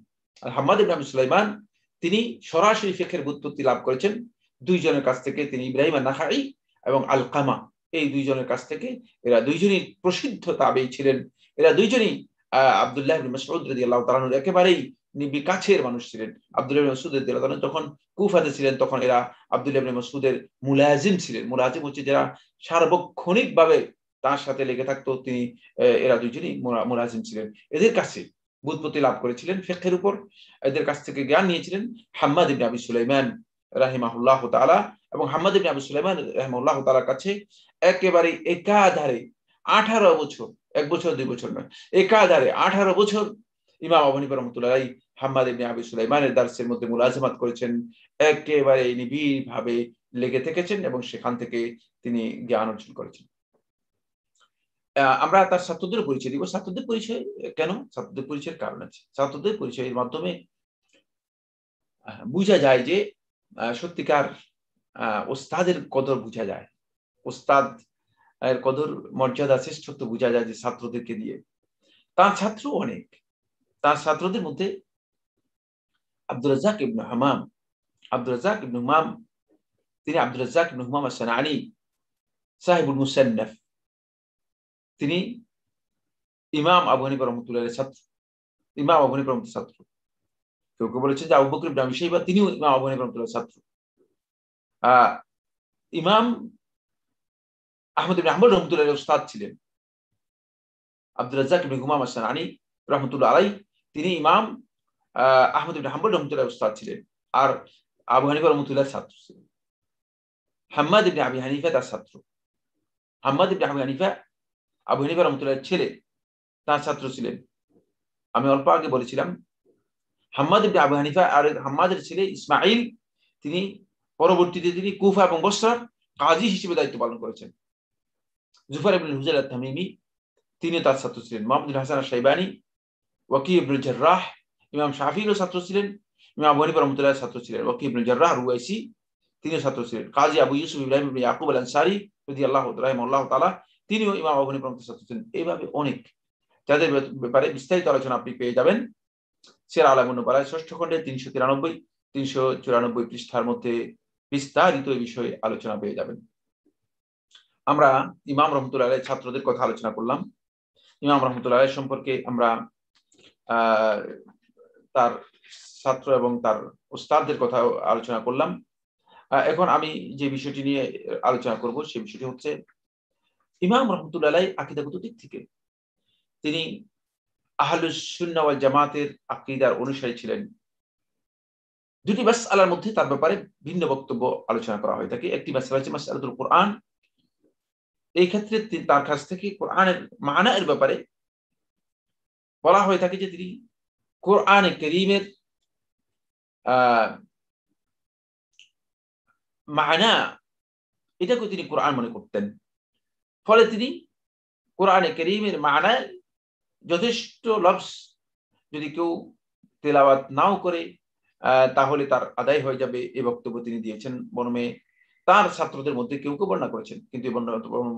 [SPEAKER 1] আর হাম্মাদ ইবনে আবি সুলাইমান তিনি সরাসরি ফিকহের ব্যুৎপত্তি লাভ করেছেন দুইজনের কাছ থেকে। তিনি ইব্রাহিম আন-নাখাঈ এবং আলকামা, এই দুইজনের কাছ থেকে। এরা দুইজনই প্রসিদ্ধ তাবেঈ ছিলেন। এরা দুইজনই আব্দুল্লাহ ইবনে মাসউদ রাদিয়াল্লাহু তাআলা আনহু একেবারেই কাছের মানুষ ছিলেন। আব্দুল্লাহ ইবনে মাসউদ রাদিয়াল্লাহু তাআলা যখন কুফাতে ছিলেন তখন এরা আব্দুল্লাহ ইবনে মাসউদের মুলাজিম ছিলেন। মুলাজিম হচ্ছে যারা সার্বক্ষণিকভাবে তার সাথে লেগে থাকতো, তিনি এরা দুইজনই মুলাজিম ছিলেন। এদের কাছে ব্যুৎপত্তি লাভ করেছিলেন ফিকহের উপর। এদের কাছ থেকে জ্ঞান নিয়েছিলেন হাম্মাদ ইবনে আবি সুলাইমান রাহিমাহুল্লাহ তাআলা। এবং হাম্মাদ ইবনে আবি সুলাইমান রাহিমাহুল্লাহ তাআলার কাছে একেবারে একাধারে 18 বছর, 1 বছর 2 বছর নয়, একাধারে 18 বছর ইমাম আবু হানিফা রাহমাতুল্লাহ আলাইহি হাম্মাদ ইবনে আবি সুলাইমানের দার্সের মধ্যে মুলাজামাত করেছেন, একেবারে নিবিড়ভাবে লেগে থেকেছেন এবং সেখান থেকে তিনি জ্ঞান অর্জন করেছেন। আমরা তার ছাত্রদের পরিচয় দিব। ছাত্রদের পরিচয় কেন? ছাত্রদের পরিচয়ের কারণ আছে। ছাত্রদের পরিচয়ের মাধ্যমে বুঝা যায় যে সত্যিকার ওস্তাদের কদর বুঝা যায়। ওস্তাদ এর কদর, মর্যাদা, শ্রেষ্ঠত্ব বুঝা যায় যে ছাত্রদেরকে দিয়ে। তার ছাত্র অনেক। তার ছাত্রদের মধ্যে আব্দুর রাজ্জাক ইবনে হাম্মাম, আব্দুর রাজ্জাক ইবনে হাম্মাম, তিনি আব্দুর রাজ্জাক ইবনে হাম্মাম আস-সানাআনী সাহিবুল মুসান্নাফ, তিনি ইমাম আবু হানিফা রাহমাতুল্লাহ আলাইহির ছাত্র। ইমাম আবু হানিফা রাহমাতুল্লাহ ছাত্র। কেউ কেউ বলেছে যে আবু বকর ইবনে আবি শাইবা তিনিও ইমাম আবু হানিফা রাহমাতুল্লাহ ছাত্র। ইমাম আহমদ ইবনে হাম্বল রাহমাতুল্লাহ আলাইহির উস্তাদ ছিলেন আব্দুর রাজ্জাক ইবনে হাম্মাম আস-সানাআনী রাহমাতুল্লাহ আলাইহি। তিনি ইমাম আহমদ ইবনে হাম্বল রাহমাতুল্লাহ আলাইহির উস্তাদ ছিলেন আর আবু হানিফা রাহমাতুল্লাহর ছাত্র ছিলেন। হাম্মাদ ইবনে আবি হানিফা তার ছাত্র। হাম্মাদ ইবনে আবি হানিফা আবু হানিফা রাহমাতুল্লাহর ছেলে, তার ছাত্র ছিলেন। আমি অল্প আগে বলেছিলাম হাম্মাদ ইবনে আবু হানিফা আর হাম্মাদের ছেলে ইসমাঈল, তিনি পরবর্তীতে তিনি কুফা এবং বসরার কাজী হিসেবে দায়িত্ব পালন করেছেন। জুফার ইবনে হুজাইল আত-তামিমি, তিনি তার ছাত্র ছিলেন। মুহাম্মদ বিন হাসান আশ-শাইবানী, ওয়াকি ইবনে জাররাহ, ইমাম শাফিঈরও ছাত্র ছিলেন, ইমাম আবু হানিফা রাহমাতুল্লাহর ছাত্র ছিলেন। ওয়াকি ইবনে জাররাহ রুয়াইসি, তিনিও ছাত্র ছিলেন। কাজী আবু ইউসুফ ইব্রাহিম ইবনে ইয়াকুব আল আনসারী রাদিয়াল্লাহু তাআলা তিনিও ইমাম আবু হানিফার মতো ছাত্র ছিলেন। এইভাবে অনেক, যাদের ব্যাপারে বিস্তারিত আলোচনা আপনি পেয়ে যাবেন সিরাত আলামুন নুবালার ৬ষ্ঠ খণ্ডে ৩৯৩ ৩৯৪ পৃষ্ঠার মধ্যে বিস্তারিত এই বিষয়ে আলোচনা পেয়ে যাবেন। আমরা ইমাম রহমতুল্লাহ আলাইহির ছাত্রদের কথা আলোচনা করলাম। ইমাম রহমতুল্লাহ আলাইহি সম্পর্কে আমরা তার ছাত্র এবং তার উস্তাদদের কথা আলোচনা করলাম। এখন আমি যে বিষয়টি নিয়ে আলোচনা করব সেই বিষয়টি হচ্ছে ইমাম রহমতুল্লাহ আলাইহি আকীদাগত দিক থেকে তিনি আহলুস সুন্নাহ ওয়াল জামাতের আকীদার অনুসারী ছিলেন। দুটি মাসআলার মধ্যে তার ব্যাপারে ভিন্ন বক্তব্য আলোচনা করা হয়ে থাকে। একটি মাসআলা হচ্ছে মাসআলাতুল কোরআন। এই ক্ষেত্রে তার কাছ থেকে কোরআনের মানা এর ব্যাপারে বলা হয়ে থাকে যে তিনি কোরআনে কারীমের মানা এটাকে তিনি কোরআন মনে করতেন। ফলে তিনি কোরআনে কারীমের মানায় যথেষ্ট লফজ যদি কেউ তেলাওয়াত নাও করে তাহলে তার আদায় হয়ে যাবে, এই বক্তব্য তিনি দিয়েছেন। বর্ণমে তার ছাত্রদের মধ্যে কেউ কেউ বর্ণনা করেছেন, কিন্তু এই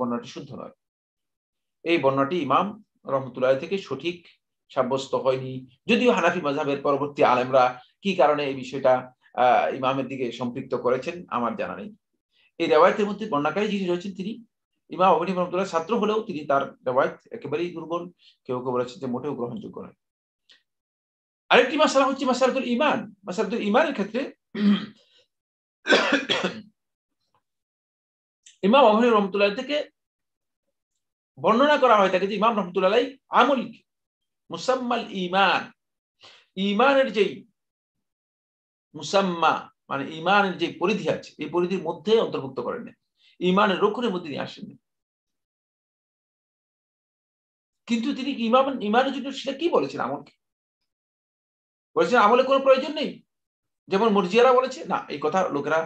[SPEAKER 1] বর্ণনাটি শুদ্ধ নয়। এই বর্ণনাটি ইমাম রহমতুল্লাহ থেকে সঠিক সাব্যস্ত হয়নি, যদিও হানাফি মাযহাবের পরবর্তী আলেমরা কি কারণে এই বিষয়টা ইমামের দিকে সম্পৃক্ত করেছেন আমার জানা নেই। এই রিওয়ায়াতের মধ্যে বর্ণনাকারী যিনি রয়েছেন তিনি ইমাম আবু হানিফা রাহমাতুল্লাহ ছাত্র হলেও তিনি তার রিওয়ায়াত একেবারেই দুর্বল, কেউ কেউ বলেছেন যে মোটেও গ্রহণযোগ্য নয়। আরেকটি মাসআলা হচ্ছে মাসআলাতুল ঈমান। মাসআলাতুল ঈমানের ক্ষেত্রে ইমাম আবু হানিফা রাহমাতুল্লাহ থেকে বর্ণনা করা হয় থাকে যে ইমাম রহমতুল্লাহ আলাইহি আমল মুসাম্মাল ঈমান, ঈমানের যেই মুসাম্মা মানে ঈমানের যে পরিধি আছে এই পরিধির মধ্যে অন্তর্ভুক্ত করেন না, ঈমানের রক্ষণের মধ্যে নিয়ে আসেন। কিন্তু তিনি ঈমানের জন্য সেটা কি বলেছেন? আমলকে বলেছেন আমলের কোনো প্রয়োজন নেই, যেমন মুরজিয়ারা বলেছে। না, এই কথা লোকেরা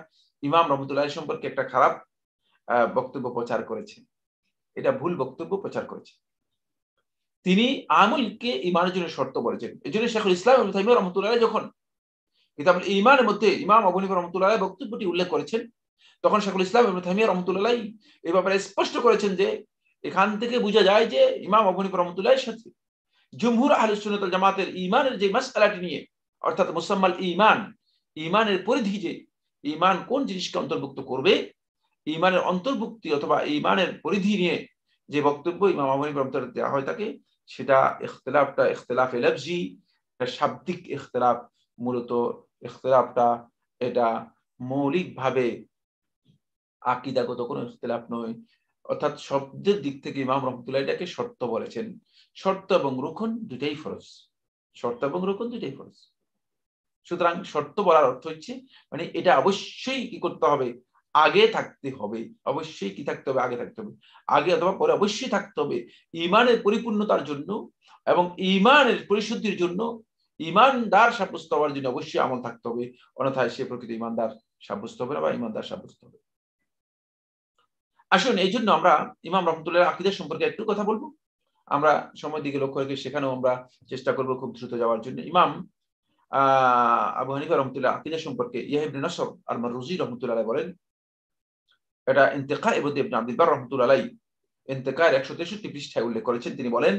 [SPEAKER 1] ইমাম রহমতুল্লাহ সম্পর্কে একটা খারাপ বক্তব্য প্রচার করেছে, এটা ভুল বক্তব্য প্রচার করেছে। তিনি আমলকে ঈমানের জন্য শর্ত বলেছেন। এজন্য শেখুল ইসলাম ইবনে তাইমিয়া রাহমাতুল্লাহ যখন কিতাবুল ঈমানের মধ্যে ইমাম আবু হানিফা রাহমাতুল্লাহ বক্তব্যটি উল্লেখ করেছেন, তখন শেখুল ইসলাম ইবনে তাইমিয়া রাহমাতুল্লাহ এই ব্যাপারে স্পষ্ট করেছেন যে এখান থেকে বোঝা যায় যে ইমাম আবু হানিফা রাহমাতুল্লাহর সাথে জমহুর আহলুস সুন্নাত ওয়াল জামাতের ঈমানের যে মাসআলাটি নিয়ে, অর্থাৎ মুসাম্মাল ঈমান, ঈমানের পরিধি, যে ঈমান কোন জিনিসকে অন্তর্ভুক্ত করবে, ঈমানের অন্তর্ভুক্তি অথবা ঈমানের পরিধি নিয়ে যে বক্তব্য ইমাম আবু হানিফা রাহমাতুল্লাহ দেওয়া হয় থাকে, সেটা ইখতিলাফে লফজি, শাব্দিক ইখতিলাফ। মূলত ইখতিলাফটা এটা মৌলিকভাবে আকীদাগত কোনো ইখতিলাফ নয়, অর্থাৎ শব্দের দিক থেকে ইমাম রহমতুল্লাহ এটাকে শর্ত বলেছেন। শর্ত এবং রুকন দুটাই ফরজ, শর্ত এবং রুকন দুটাই ফরজ। সুতরাং শর্ত বলার অর্থ হচ্ছে মানে এটা অবশ্যই কি করতে হবে, আগে থাকতে হবে। অবশ্যই কি থাকতে হবে, আগে থাকতে হবে, আগে অথবা পরে অবশ্যই থাকতে হবে ঈমানের পরিপূর্ণতার জন্য এবং ঈমানের পরিশুদ্ধির জন্য। ঈমানদার সাব্যস্ত হওয়ার জন্য অবশ্যই আমল থাকতে হবে, অন্যথায় সে প্রকৃত ঈমানদার সাব্যস্ত হবে না বা ঈমানদার সাব্যস্ত হবে। আসুন, এই জন্য আমরা ইমাম রহমতুল্লাহ আকীদা সম্পর্কে একটু কথা বলবো। আমরা সময় দিকে লক্ষ্য রেখে সেখানেও আমরা চেষ্টা করব খুব দ্রুত যাওয়ার জন্য। ইমাম আবু হানিফা রহমতুল্লাহ আকীদা সম্পর্কে ইয়াহইয়া ইবনে নসর আল মাররুজি রহমতুল্লাহ আলাইহি বলেন, এটা ইন্তেকা ইবনে আব্দুল বার রহমতুল্লাহ আলাইহি ইন্তেকার 163 পৃষ্ঠায় উল্লেখ করেছেন। তিনি বলেন,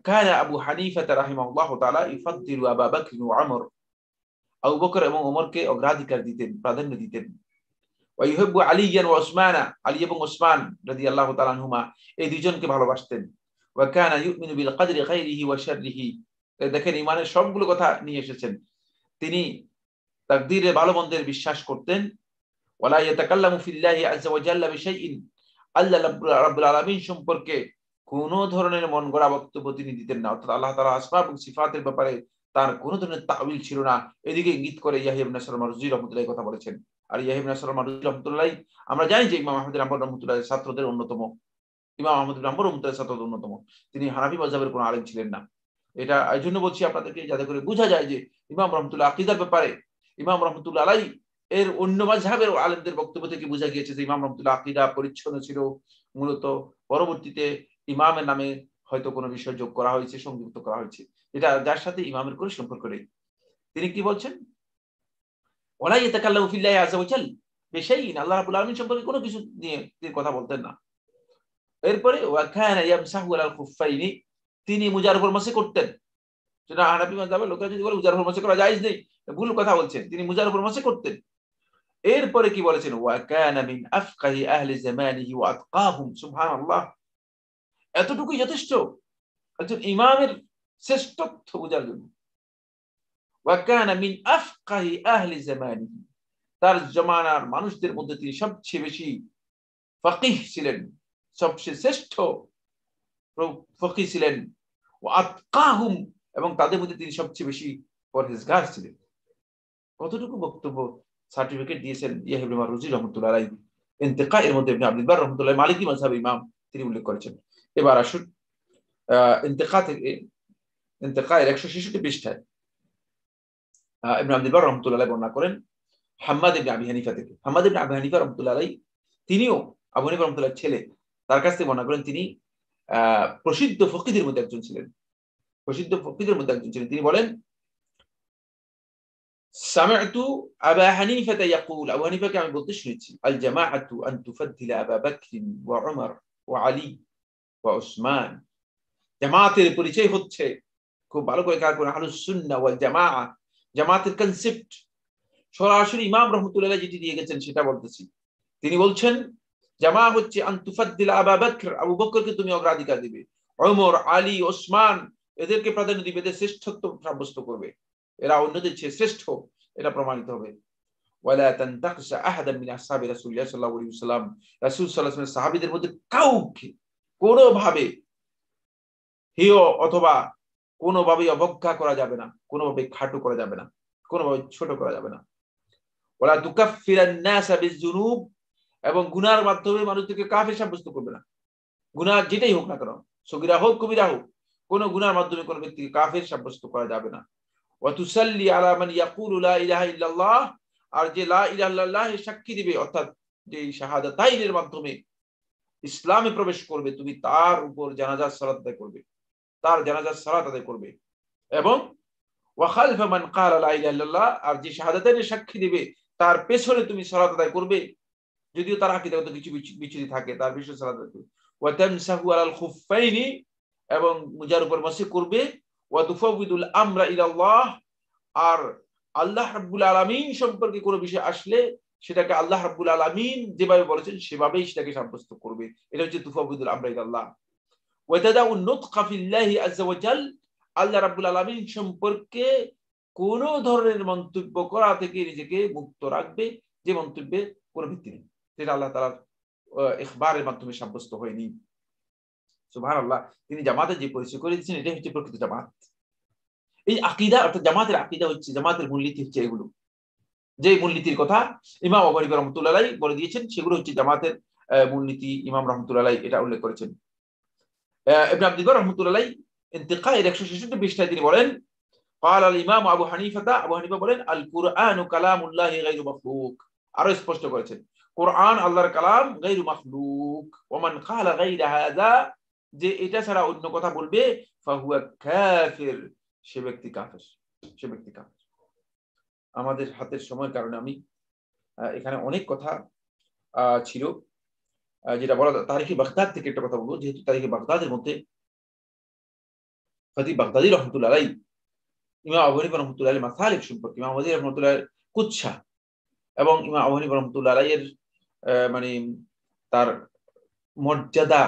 [SPEAKER 1] কানা আবু হানিফা রাহিমাহুল্লাহু তাআলা ইফাদ্দিলু আবু বকর ওয়া উমর, আবু বকর এবং ওমরকে অগ্রাধিকার দিতেন, প্রাধান্য দিতেন। ওয়া ইউহিব্বু আলিয়ান ওয়া উসমানা, আলী এবং ওসমান রাদিয়াল্লাহু তাআলা আনহুমা, এই দুইজনকে ভালোবাসতেন। ওয়া কানা ইউমিনু বিল কদরি খাইরিহি ওয়া শাররিহি, দেখেন ঈমানের সবগুলো কথা নিয়ে এসেছেন। তিনি তাকদীরে ভালো মন্দের বিশ্বাস করতেন। ওয়ালা ইয়াতাকাল্লামু ফিল্লাহি আযজা ওয়া জাল্লা বিশাইইন, আল্লাহ রাব্বুল আলামিন সম্পর্কে কোন ধরনের মন গড়া বক্তব্য তিনি দিতেন না, অর্থাৎ আল্লাহ তাআলা আসমা এবং সিফাতের ব্যাপারে তার কোন ধরনের তাওয়িল ছিল না। এদিকে ইঙ্গিত করে ইয়াহইয়া ইবনে নসর মাররুজি রাহমাতুল্লাহ কথা বলেছেন। আর ইয়াহইয়া ইবনে নসর মাররুজি রাহমাতুল্লাহ আমরা জানি যে ইমাম আহমদ রাহমাতুল্লাহ রাহমাতুল্লাহ ছাত্রদের অন্যতম, ইমাম আহমদ রাহমাতুল্লাহ রাহমাতুল্লাহ ছাত্রদের অন্যতম। তিনি হানাফি মাযহাবের কোন আলেম ছিলেন না। এটা এই জন্য বলছি আপনাদেরকে, যাতে করে বোঝা যায় যে ইমাম রহমতুল্লাহ আকীদার ব্যাপারে ইমাম রহমতুল্লাহ আলাইহি এর অন্য মাযহাবের আলেমদের বক্তব্য থেকে বোঝা গিয়েছে যে ইমাম রহমতুল্লাহ আকীদা পরিচ্ছন্ন ছিল। মূলত পরবর্তীতে ইমামের নামে হয়তো কোনো বিষয় যোগ করা হয়েছে, সংযুক্ত করা হয়েছে, এটা যার সাথে ইমামের কোনো সম্পর্ক নেই। তিনি কি বলছেন, ওয়ালা ইয়াতাকাল্লামু ফিল্লাহি আযজা ওয়া জাল বিশাইইন, আল্লাহ রাব্বুল আলামিন সম্পর্কে কোনো কিছু নিয়ে তিনি কথা বলতেন না। এরপরে ওয়া কানা ইয়ামসাহু আলাল খুফাইনি, তিনি মুজার উপর মসে করতেন। সেটা হানাফি মাযহাবের লোকেরা যদি বলে মুজার উপর মসে করা জায়েজ নেই, ভুল কথা বলছেন, তিনি মুজার উপর মসে করতেন। এরপরে কি বলেছেন, ওয়া কানা মিন আফকাহি আহলি জামানিহি ওয়া আতকাহুম, সুবহানাল্লাহ, এতটুকুই যথেষ্ট একজন ইমামের শ্রেষ্ঠত্ব বোঝার জন্য। ওয়া কানা মিন আফকাহি আহলি জামানিহি, তার জমানার মানুষদের মধ্যে তিনি সবচেয়ে বেশি ফাকিহ ছিলেন, সবচেয়ে শ্রেষ্ঠ ফকিহ ছিলেন। ওয়া আতকাহুম, এবং তাদের মধ্যে তিনি সবচেয়ে বেশি পরহেজগার ছিলেন। কতটুকু বক্তব্য সার্টিফিকেট দিয়েছেন ইয়াহইয়া ইবনে মারুজি রাহমাতুল্লাহ আলাইহি। ইন্তিকা এর মধ্যে ইবনে আব্দুল বার রাহমাতুল্লাহ মালিকি মাযহাবের ইমাম, তিনি উল্লেখ করেছেন। এবার আসুন ইন্তিকা থেকে, ইন্তিকা এর 166 পৃষ্ঠায় ইবনে আব্দুল বার রাহমাতুল্লাহ আলাইহি বর্ণনা করেন হাম্মাদ ইবনে আবি হানিফা থেকে। হাম্মাদ ইবনে আবি হানিফা রাহমাতুল্লাহ আলাইহি, তিনিও আবু হানিফা রাহমাতুল্লাহর ছেলে, তার কাছ থেকে বর্ণনা করেন তিনি প্রসিদ্ধ ফকিহদের মধ্যে একজন ছিলেন, প্রসিদ্ধ ফকিহদের মধ্যে একজন ছিলেন। তিনি বলেন, সামি'তু আবা হানিফা ইয়াকুল, আবু হানিফাকে আমি বলতে শুনেছি, আল জামাআতু আন তুফাদ্দিলা আবা বকর ওয়া উমর ওয়া আলী ওয়া উসমান, জামাতের পরিচয় হচ্ছে, খুব ভালো করে খেয়াল করুন, আহলুস সুন্নাহ ওয়াল জামাআহ, জামাতের কনসেপ্ট সরাসরি ইমাম রাহমাতুল্লাহ আলাইহি যেটি দিয়ে গেছেন সেটা বলতেছি। তিনি বলছেন জামা হচ্ছে আন তুফাদ্দিলা আবা বকর, আবু বকরকে তুমি অগ্রাধিকার দিবে, ওমর, আলী, ওসমান, এদেরকে প্রাধান্য দিবে, এদের শ্রেষ্ঠত্ব সাব্যস্ত করবে, এরা অন্যদের চেয়ে শ্রেষ্ঠ, এটা প্রমাণিত হবে। ওয়ালা তানতাকসা আহাদান মিন আসহাবি রাসূলিল্লাহ সাল্লাল্লাহু আলাইহি ওয়াসাল্লাম, রাসূল সাল্লাল্লাহু আলাইহি ওয়াসাল্লাম সাহাবীদের মধ্যে কাউকে কোনোভাবে হেয় অথবা কোনোভাবে অবজ্ঞা করা যাবে না, কোনোভাবে খাটো করা যাবে না, কোনোভাবে ছোট করা যাবে না। ওয়ালা তুকাফফিরান নাসা বিযুনুব, এবং গুনার মাধ্যমে মানুষদেরকে কাফের সাব্যস্ত করবে না। গুনাহ যেটাই হোক না কেন, সগীরা হোক কবিরা হোক, কোন গুনার মাধ্যমে কোন ব্যক্তিকে কাফের সাব্যস্ত করা যাবে না। ওয়া তুসাল্লি আলা মান ইয়াকুলু লা ইলাহা ইল্লাল্লাহ, আর যে লা ইলাহা ইল্লাল্লাহ এর সাক্ষী দিবে, অর্থাৎ যে শাহাদাতাইনের মাধ্যমে ইসলামে প্রবেশ করবে, তুমি তার উপর জানাজার সালাত আদায় করবে, তার জানাজার সালাত আদায় করবে। এবং ওয়া খালফা মান ক্বালা লা ইলাহা ইল্লাল্লাহ, আর যে শাহাদাতাইনের সাক্ষী দিবে তার পেছনে তুমি সালাত আদায় করবে, যদিও তার আকীদাগত কিছু বিচ্যুতি থাকে, তার বিষয়ে সালাত আদায় করবে। ওয়া তামসাহু আলাল খুফাইনি, এবং মুজার উপর মসে করবে। ওয়া তুফাউবিদুল আমরা ইলাল্লাহ, আর আল্লাহ রাব্বুল আলামিন সম্পর্কে কোনো বিষয় আসলে সেটাকে আল্লাহ রাব্বুল আলামিন যেভাবে বলেছেন সেভাবেই সেটাকে সাব্যস্ত করবে। এটা হচ্ছে তুফাউবিদুল আমরা ইলাল্লাহ। ওয়া তাদাউন নুতকা ফিল্লাহি আযজা ওয়া জাল, আল্লাহ রাব্বুল আলামিন সম্পর্কে কোন ধরনের মন্তব্য করা থেকে নিজেকে মুক্ত রাখবে, যে মন্তব্যে কোনো ভিত্তি নেই, যেটা আল্লাহ তাআলার ইখবারের মাধ্যমে সাব্যস্ত হয়নি। সুবহানাল্লাহ, তিনি জামাতের যে পরিচয় করে দিয়েছেন এটাই হচ্ছে প্রকৃত জামাত। এই আকীদা, অর্থাৎ জামাতের আকীদা হচ্ছে, জামাতের মূলনীতি হচ্ছে এগুলো, যে মূলনীতির কথা ইমাম আবু হানিফা রাহমাতুল্লাহ আলাইহি বলে দিয়েছেন, সেগুলো হচ্ছে জামাতের মূলনীতি। ইমাম রাহমাতুল্লাহ আলাইহি এটা উল্লেখ করেছেন। ইবনে আব্দুল বার রাহমাতুল্লাহ আলাইহি ইন্তিকা এর 166 পৃষ্ঠায় তিনি বলেন, قال الامام আবু হানিফা বলেন, আল কুরআনু কালামুল্লাহি গায়রু মাখলুক, আরো স্পষ্ট করেছেন কোরআন আল্লাহর কালাম, গায়রু মাখলুক। ওমান ক্বালা গায়রা হাযা, যে এটা ছাড়া অন্য কথা বলবে, ফাহুয়া কাফির, সে ব্যক্তি কাফের, সে ব্যক্তি কাফের। আমাদের হাতের সময়ের কারণে আমি এখানে অনেক কথা ছিল যেটা বলা, তারিখে বাগদাদ থেকে একটা কথা বলবো, যেহেতু তারিখে বাগদাদের মধ্যে খতিব বাগদাদি রাহমাতুল্লাহ আলাইহি ইমাম আবু হানিফা রাহমাতুল্লাহ আলাইহি মাসালিক সম্পর্কে, ইমাম আবু হানিফা রাহমাতুল্লাহ আলাইহি কুচ্ছা, এবং ইমাম আবু হানিফা রাহমাতুল্লাহ আলাইহি মানে তার মর্যাদা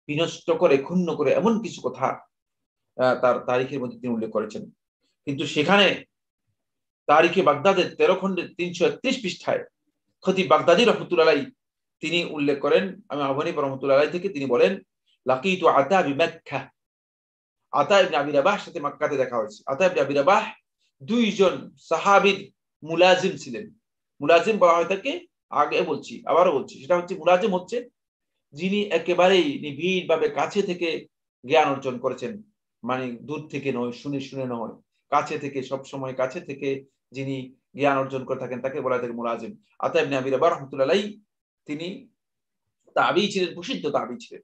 [SPEAKER 1] বিনষ্ট করে, ক্ষুণ্ণ করে এমন কিছু কথা তার তারিখের মধ্যে তিনি উল্লেখ করেছেন। কিন্তু সেখানে তারিখে বাগদাদের 13 খণ্ডের 331 পৃষ্ঠায় খতিব বাগদাদি রাহমাতুল্লাহ আলাইহি তিনি উল্লেখ করেন, আমি আবু হানিফা রাহমাতুল্লাহ আলাইহি থেকে তিনি বলেন, লাকিতু আতা বিমাক্কা, আতা ইবনে আবি রাবাহ সাথে মক্কাতে দেখা হয়েছে। আতা ইবনে আবি রাবাহ দুইজন সাহাবীর মুলাজিম ছিলেন। মুলাজিম বলা হয় তাকে, আগে বলছি আবারও বলছি, সেটা হচ্ছে মুলাজিম হচ্ছে যিনি একেবারেই নিবিড় ভাবে কাছে থেকে জ্ঞান অর্জন করেছেন, মানে দূর থেকে নয়, শুনে শুনে নয়, কাছে থেকে, সব সময় কাছে থেকে যিনি জ্ঞান অর্জন করে থাকেন তাকে বলা হয় মুলাজিম। আতা ইবনে আবি রাবাহ রাহমাতুল্লাহ আলাইহি তিনি তাবী ছিলেন, প্রসিদ্ধ তাবী ছিলেন।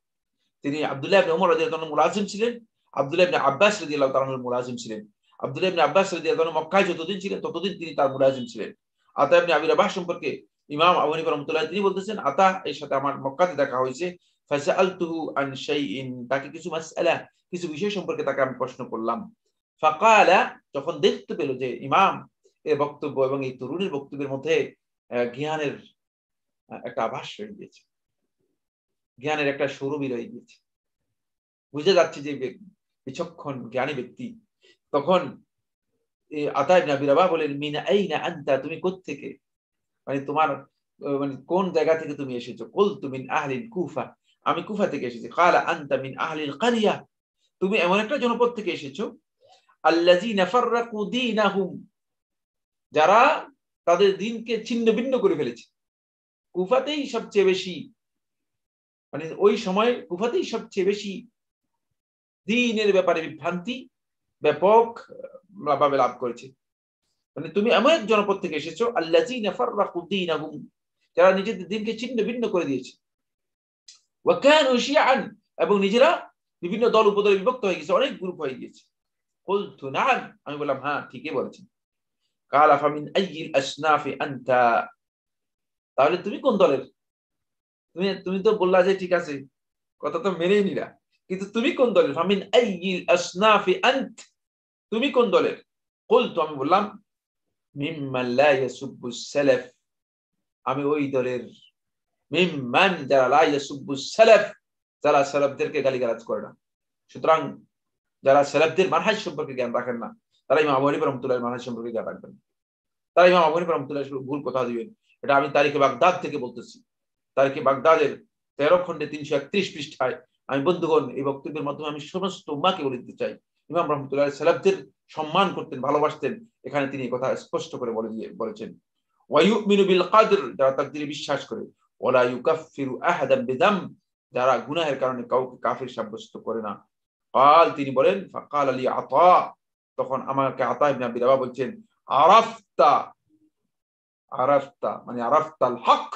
[SPEAKER 1] তিনি আব্দুল্লাহ ইবনে ওমর রাদিয়াল্লাহু আনহু মুলাজিম ছিলেন, আব্দুল্লাহ ইবনে আব্বাস রাদিয়াল্লাহু তাআলা মুলাজিম ছিলেন। আব্দুল্লাহ ইবনে আব্বাস রাদিয়াল্লাহু আনহু মক্কায় যতদিন ছিলেন ততদিন তিনি তার মুলাজিম ছিলেন। আতা ইবনে আবি রাবাহ সম্পর্কে ইমাম আবু হানিফা রাহমাতুল্লাহ তিনি বলতেছেন, আতা এর সাথে আমার মক্কাতে দেখা হয়েছে, ফাসআলতুহু আন শাইইন, তাকে কিছু মাসআলা, কিছু বিষয় সম্পর্কে তাকে আমি প্রশ্ন করলাম। ফাকালা, যখন দেখতে পেল যে ইমাম এর বক্তব্য এবং এই তরুণের বক্তব্যের মধ্যে জ্ঞানের একটা আভাস রয়ে গিয়েছে, জ্ঞানের একটা সৌরভী রয়ে গিয়েছে, বুঝে যাচ্ছে যে বিচক্ষণ জ্ঞানী ব্যক্তি। তখন আতা ইবনে আবি রাবাহ বলেন, মিন আইনা আনতা, তুমি কোত্থেকে, মানে তোমার মানে কোন জায়গা থেকে তুমি এসেছো? কুলতু মিন আহলিল কুফা, আমি কুফা থেকে এসেছি। ক্বালা আনতা মিন আহলিল ক্বারিয়া, তুমি এমন একটা জনপদ থেকে এসেছো, আল্লাযীনা ফাররাকু দীনাহুম, যারা তাদের দ্বীনকে ছিন্ন ভিন্ন করে ফেলেছে। কুফাতেই সবচেয়ে বেশি, মানে ওই সময় কুফাতেই সবচেয়ে বেশি দ্বীনের ব্যাপারে বিভ্রান্তি ব্যাপক ভাবে লাভ করেছে। মানে তুমি এমন এক জনপদ থেকে এসেছো, আল্লাযীনা ফাররাকু দীনাহুম, যারা নিজেদের দ্বীনকে ছিন্ন ভিন্ন করে দিয়েছে, ওয়া কানু শিয়াআন, এবং নিজেরা বিভিন্ন দল উপদলে বিভক্ত হয়ে গেছে, অনেক গ্রুপ হয়ে গিয়েছে। কুলতু না'ম, আমি বললাম হ্যাঁ ঠিকই বলেছেন। ক্বালা ফামিন আইয়িল আসনাফি আনতা, তাহলে তুমি কোন দলের? তুমি তো বললা যে ঠিক আছে, কথা তো মেনেই নিলা, কিন্তু তুমি কোন দলের? ফামিন আইয়িল আসনাফি আনত, তুমি কোন দলের? কুলতু, আমি বললাম মিম্মান লা ইয়াসুব্বুস সালাফ, আমি ওই দলের, মিম্মান, যারা লা ইয়াসুব্বুস সালাফ, যারা সালাফদেরকে গালিগালাজ করে না। সুতরাং যারা সালাফদের মানহাজ সম্পর্কে জ্ঞান রাখেন না, তারা ইমাম আবু হানিফা রাহমাতুল্লাহির মানহাজ সম্পর্কে জ্ঞান রাখবেন, তারা ইমাম আবু হানিফা রাহমাতুল্লাহির ভুল কথা দিবেন। এটা আমি তারিখে বাগদাদ থেকে বলতেছি, তারিখে বাগদাদের 13 খণ্ডে 331 পৃষ্ঠায়। আমি বন্ধুগণ, এই বক্তব্যের মাধ্যমে আমি সমস্ত উম্মাহকে বলে দিতে চাই, ইমাম রাহমাতুল্লাহ সালাফদের সম্মান করতেন, ভালোবাসতেন। এখানে তিনি এই কথা স্পষ্ট করে বলেছেন, ওয়া ইউমিনু বিল কদর, যারা তাকদীরে বিশ্বাস করে, ওয়ালা ইউকাফিরু আহাদান বিযাম, যারা গুনাহের কারণে কাউকে কাফির সাব্যস্ত করে না। قال, তিনি বলেন, ফাকাল লি আতা, তখন আমাকে আতা ইবনে আবি রাবাহ বলছেন, আরাফতা, আরাফতা মানে আরাফতাল হক,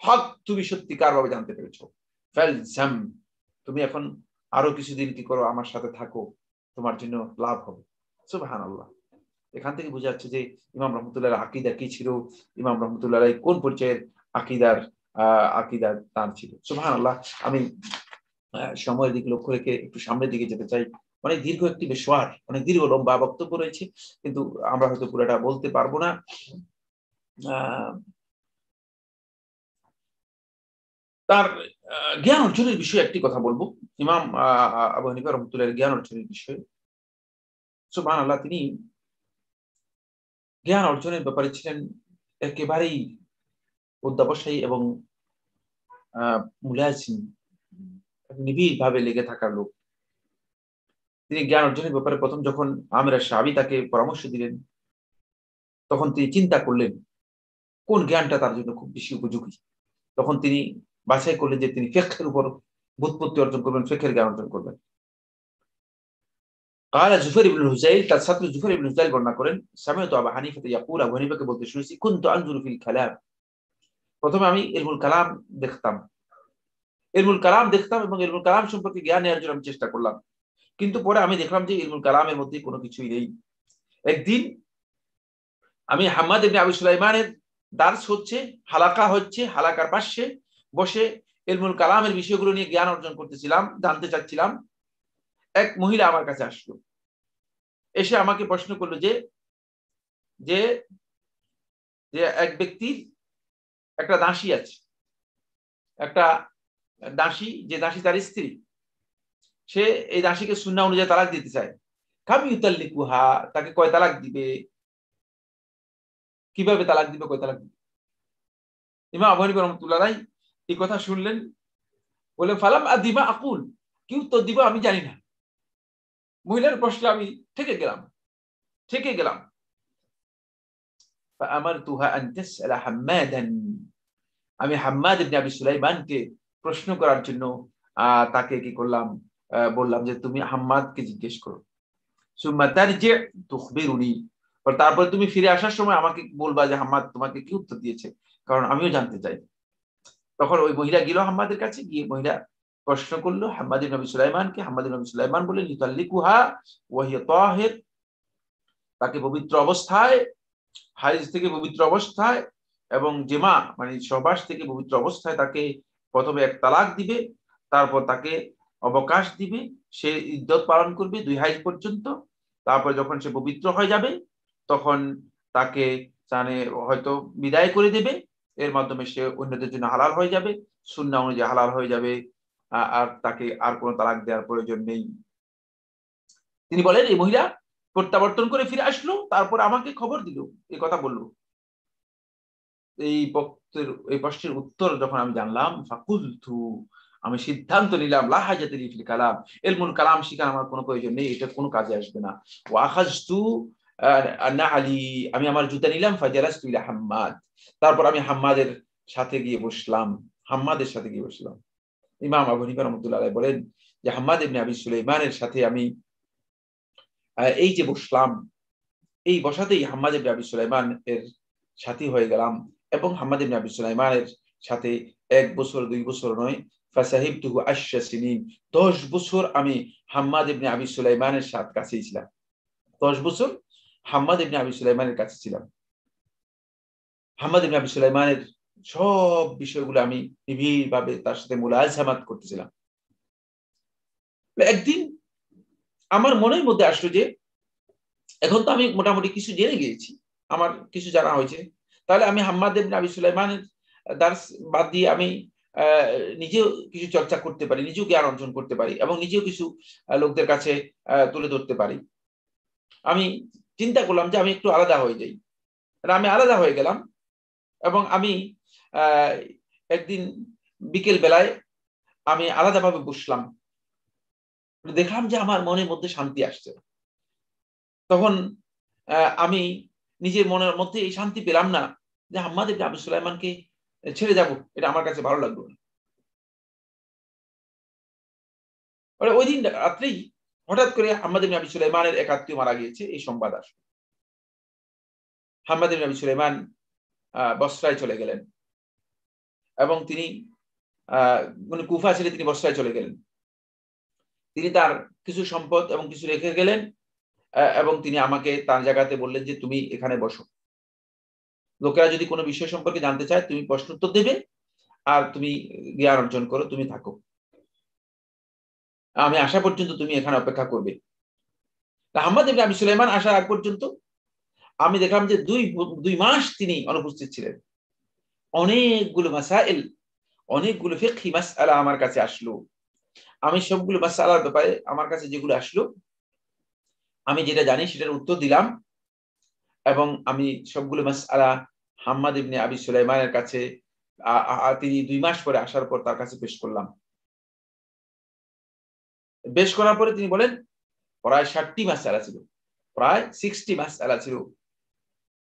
[SPEAKER 1] হক তুমি সত্যিকার ভাবে জানতে পেরেছো। ফালজাম, তুমি এখন আরো কিছুদিন কি করো, আমার সাথে থাকো, তোমার জন্য লাভ হবে। সুবহানাল্লাহ। এখান থেকে বোঝা যাচ্ছে যে ইমাম রহমতুল্লাহর আকীদা কি ছিল, ইমাম রহমতুল্লাহ কোন পর্যায়ের আকীদা তার ছিল। সুবহানাল্লাহ। আমি সময়ের দিকে লক্ষ্য রেখে একটু সামনের দিকে যেতে চাই। অনেক দীর্ঘ একটি মেশওয়ার, অনেক দীর্ঘ লম্বা বক্তব্য রয়েছে, কিন্তু আমরা হয়তো পুরোটা বলতে পারবো না। তার জ্ঞান অর্জনের বিষয়ে একটি কথা বলবো। ইমাম আবু হানিফা রাহমাতুল্লাহর জ্ঞান অর্জনের বিষয়ে, সুবহানাল্লাহ, তিনি জ্ঞান অর্জনের ব্যাপারে ছিলেন একেবারেই অধ্যবসায়ী এবং মুলাজিম, নিবিড় ভাবে লেগে থাকার লোক। তিনি জ্ঞান অর্জনের ব্যাপারে প্রথম যখন আমির শাবি তাকে পরামর্শ দিলেন, তখন তিনি চিন্তা করলেন কোন জ্ঞানটা তার জন্য খুব বেশি উপযোগী। তখন তিনি বাছাই করলেন যে তিনি ফিকহের উপর বুৎপত্তি অর্জন করবেন, ফিকহের জ্ঞান অর্জন করবেন। قال زفير بن الهزيل, তার ছাত্র জুফার ইবনে হুযাইল বর্ণনা করেন, সামি'তু আবু হানিফা ইয়াকুল, আবু হানিফাকে বলতে শুনেছি, কুনতু আনজুরু ফিল কালাম, প্রথমে আমি ইলমুল কালাম দেখতাম, এবং ইলমুল কালাম সম্পর্কে জ্ঞান নেওয়ার জন্য আমি চেষ্টা করলাম, কিন্তু পরে আমি দেখলাম যে ইলমুল কালামের মধ্যে কোনো কিছুই নেই। একদিন আমি হাম্মাদ ইবনে আবি সুলাইমানের দার্স হচ্ছে, হালাকা হচ্ছে, হালাকার পাশে বসে ইলমুল কালামের বিষয়গুলো নিয়ে জ্ঞান অর্জন করতেছিলাম, জানতে চাচ্ছিলাম। এক মহিলা আমার কাছে আসলো, এসে আমাকে প্রশ্ন করলো যে যে যে এক ব্যক্তির একটা দাসী আছে, একটা দাসী, যে দাসী তার স্ত্রী, সে এই দাসীকে সুন্নাহ অনুযায়ী তালাক দিতে চায়। কাম ইউতাল্লিকুহা, তাকে কয় তালাক দিবে, কিভাবে তালাক দিবে, কয় তালাক দিবে। ইমাম আবু হানিফা রাহমাতুল্লাহ আলাইহি এই কথা শুনলেন, বলে ফালাম আদিমা আকুল, কি উত্তর দিব আমি জানি না। মহিলার প্রশ্নে আমি থেকে গেলাম। فأمرتها أن تسأل حمادا, আমি হাম্মাদ ইবনে আবি সুলাইমানকে প্রশ্ন করার জন্য তাকে কি করলাম, বললাম যে তুমি হাম্মাদকে জিজ্ঞেস করো। সুম্মা তারজি তুখবিরুনি, তারপর তুমি ফিরে আসার সময় আমাকে বলবা যে হাম্মাদ তোমাকে কি উত্তর দিয়েছে, কারণ আমিও জানতে চাই। তখন ওই মহিলা গেল হাম্মাদের কাছে, গিয়ে মহিলা প্রশ্ন করলো হাম্মাদ ইবনে আবি সুলাইমানকে। হাম্মাদ ইবনে আবি সুলাইমান বললেন, ইউতাল্লিকুহা ওয়া হিয়া তাহির, তাকে পবিত্র অবস্থায়, হাইজ থেকে পবিত্র অবস্থায় এবং জেমা মানে সহবাস থেকে পবিত্র অবস্থায় তাকে প্রথমে এক তালাক দিবে, তারপর তাকে অবকাশ দিবে, সে ইদ্যত পালন করবে 2 হাইজ পর্যন্ত। তারপর যখন সে পবিত্র হয়ে যাবে তখন তাকে মানে হয়তো বিদায় করে দেবে, এর মাধ্যমে সে অন্যদের জন্য হালাল হয়ে যাবে, সুন্নাহ অনুযায়ী হালাল হয়ে যাবে, আর তাকে আর কোনো তালাক দেওয়ার প্রয়োজন নেই। তিনি বলেন এই মহিলা প্রত্যাবর্তন করে ফিরে আসলো, তারপর আমাকে খবর দিল, এই কথা বললো। এই প্রশ্নের উত্তর যখন আমি জানলাম, ফাকুলতু, আমি সিদ্ধান্ত নিলাম, লা হাজাতা লি ফিল কালাম, ইলমুল কালাম শিখার আমার কোনো প্রয়োজন নেই, এটা কোনো কাজে আসবে না। ওয়া আখাযতু নাআলি, আমি আমার জুতা নিলাম, ফাজালাস্তু ইলা হাম্মাদ, তারপর আমি হাম্মাদের সাথে গিয়ে বসলাম, হাম্মাদের সাথে গিয়ে বসলাম। ইমাম আবু হানিফা রাহমাতুল্লাহ আলাইহি বলেন যে হাম্মাদ ইবনে আবি সুলাইমানের সাথে আমি এই যে বসলাম, এই বসাতেই হাম্মাদ ইবনে আবি সুলাইমান এর সাথী হয়ে গেলাম, এবং হাম্মাদ ইবনে আবি সুলাইমানের সাথে 1 বছর 2 বছর নয়, ফাসাহিবতুহু 10 সিনিন, 10 বছর আমি হাম্মাদ ইবনে আবি সুলাইমানের সাথে কাছেই ছিলাম, 10 বছর হাম্মাদ ইবনে আবি সুলাইমানের কাছে ছিলাম। হাম্মাদ ইবনে আবি সুলাইমানের সব বিষয়গুলো আমি নিবিড়ভাবে তার সাথে মুলাজামাত করতেছিলাম। একদিন আমার মনের মধ্যে আসলো যে এখন তো আমি মোটামুটি কিছু জেনে গিয়েছি, আমার কিছু জানা হয়েছে, তাহলে আমি হাম্মাদ ইবনে আবি সুলাইমানের দার্স বাদ দিয়ে আমি নিজেও কিছু চর্চা করতে পারি, নিজেও জ্ঞান অর্জন করতে পারি এবং নিজেও কিছু লোকদের কাছে তুলে ধরতে পারি। আমি চিন্তা করলাম যে আমি একটু আলাদা হয়ে যাই, আমি আলাদা হয়ে গেলাম এবং আমি একদিন বিকেল বেলায় আমি আলাদাভাবে বসলাম, দেখলাম যে আমার মনের মধ্যে শান্তি আসছে। তখন আমি নিজের মনের মধ্যে এই শান্তি পেলাম না যে হাম্মাদ ইবনে আবি সুলাইমানকে ছেড়ে যাব, এটা আমার কাছে ভালো লাগলো না। ওই দিন রাত্রেই হঠাৎ করে হাম্মাদ ইবনে আবি সুলাইমানের এক আত্মীয় মারা গিয়েছে, এই সংবাদ আসলো। হাম্মাদ ইবনে আবি সুলাইমান বসরায় চলে গেলেন এবং তিনি কুফা ছেড়ে তিনি বসরায় চলে গেলেন। তিনি তার কিছু সম্পদ এবং কিছু রেখে গেলেন এবং তিনি আমাকে তার জায়গাতে বললেন যে তুমি এখানে বসো, লোকেরা যদি কোনো বিষয় সম্পর্কে জানতে চায় তুমি প্রশ্ন উত্তর দেবে আর তুমি জ্ঞান অর্জন করো, তুমি থাকো, আমি আসা পর্যন্ত তুমি এখানে অপেক্ষা করবে। হাম্মাদ ইবনে আবি সুলাইমান আসার আগ পর্যন্ত আমি দেখলাম যে 2 মাস তিনি অনুপস্থিত ছিলেন। অনেকগুলো মাসাইল, অনেকগুলো ফিকহি মাসআলা আমার কাছে আসলো। আমি সবগুলো মাসআলার ব্যাপারে আমার কাছে যেগুলো আসলো আমি যেটা জানি সেটার উত্তর দিলাম এবং আমি সবগুলো মাসআলা হাম্মাদ ইবনে আবি সুলাইমানের কাছে তিনি 2 মাস পরে আসার পর তার কাছে পেশ করলাম। পেশ করার পরে তিনি বলেন প্রায় 60টি মাসআলা ছিল, প্রায় 60টি মাসআলা ছিল।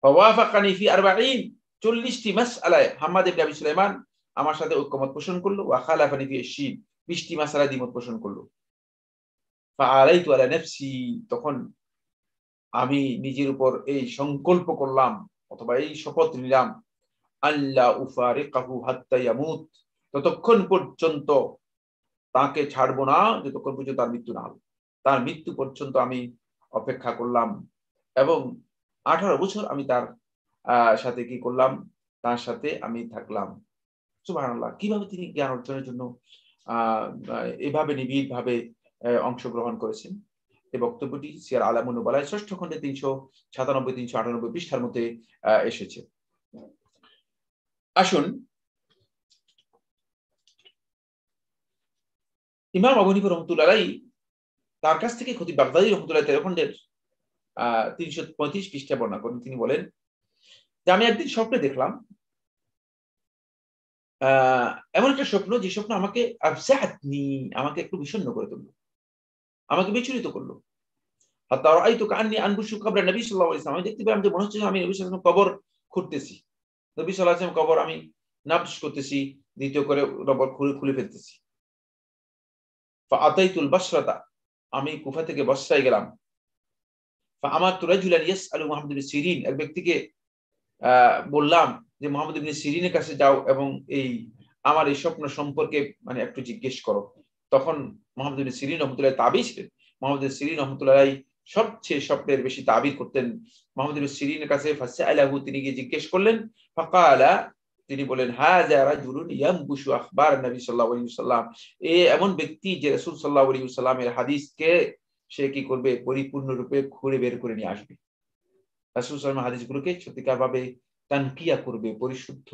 [SPEAKER 1] ফাওয়াফাকানি ফি 40টি মাসআলায় হাম্মাদ ইবনে আবি সুলাইমান আমার সাথে ঐকমত পোষণ করলো, ওয়া খালাফানি ফি 20টি মাসআলায় দ্বিমত পোষণ করলো। ফাআলাইতু আলা নাফসি, তখন আমি নিজের উপর এই সংকল্প করলাম অথবা এই শপথ নিলাম, আল্লাহ উফারিকাহু হাত্তা ইয়ামুত, ততক্ষণ পর্যন্ত তাকে ছাড়বো না যতক্ষণ পর্যন্ত তার মৃত্যু না হবে। তার মৃত্যু পর্যন্ত আমি অপেক্ষা করলাম এবং 18 বছর আমি তার সাথে কি করলাম, তার সাথে আমি থাকলাম। সুবহানাল্লাহ, কিভাবে তিনি জ্ঞান অর্জনের জন্য এভাবে নিবিড়ভাবে অংশগ্রহণ করেছেন। এই বক্তব্যটি সিয়ার আলামুন নুবালায় 6ষ্ঠ খণ্ডে 397-398 পৃষ্ঠার মধ্যে এসেছে। আসুন ইমাম আবু হানিফা রাহমাতুল্লাহ আলাইহি তার কাছ থেকে খতিব বাগদাদী রাহমাতুল্লাহ 13 খণ্ডের 335 পৃষ্ঠা বর্ণনা করেন। তিনি বলেন যে আমি একদিন স্বপ্নে দেখলাম, এমন একটা স্বপ্ন যে স্বপ্ন আমাকে আফজাআতনি, আমাকে একটু বিষণ্ণ করে তুললো, আমাকে বিচলিত করলো। হাত্তা রাআইতু কাআন্নী আনবুশু কবর নবী সাল্লাল্লাহু আলাইহি ওয়াসাল্লাম, আমি দেখতে পেলাম যে মনে হচ্ছে আমি নবী সাল্লাল্লাহু আলাইহি ওয়াসাল্লাম কবর খুঁড়তেছি, নবী সাল্লাল্লাহু আলাইহি ওয়াসাল্লাম কবর আমি নাবশ করতেছি, দ্বিতীয় করে কবর খুলে ফেলতেছি। ফাআতাইতুল বাসরাতা, আমি কুফা থেকে বসরায় গেলাম। ফাআমারতু রাজুলান ইয়াসআলু মুহাম্মদ ইবনে সিরিন, এক ব্যক্তিকে বললাম যে মুহাম্মদ ইবনে সিরিনের কাছে যাও এবং এই আমার এই স্বপ্ন সম্পর্কে মানে একটু জিজ্ঞেস করো। তখন মুহাম্মদ ইবনে সিরিন রাহমাতুল্লাহ তাবেঈ ছিলেন। মুহাম্মদ ইবনে সিরিন রাহমাতুল্লাহ সবচেয়ে স্বপ্নের বেশি তাবির করতেন। মুহাম্মদ ইবনে সিরিনের কাছে ফাসআলাহু, তিনি গিয়ে জিজ্ঞেস করলেন, ফাকালা, তিনি বলেন, হাযা রাজুলুন ইয়ামবুশু আখবার নবী সাল্লাল্লাহু আলাইহি ওয়াসাল্লাম, এমন ব্যক্তি যে রাসূল সাল্লাল্লাহু আলাইহি ওয়াসাল্লামের হাদিসকে সে কি করবে, পরিপূর্ণরূপে খুঁড়ে বের করে নিয়ে আসবে। রাসূল সাল্লাল্লাহু আলাইহি ওয়াসাল্লামের হাদিসগুলোকে সত্যিকারভাবে তানকিয়া করবে, পরিশুদ্ধ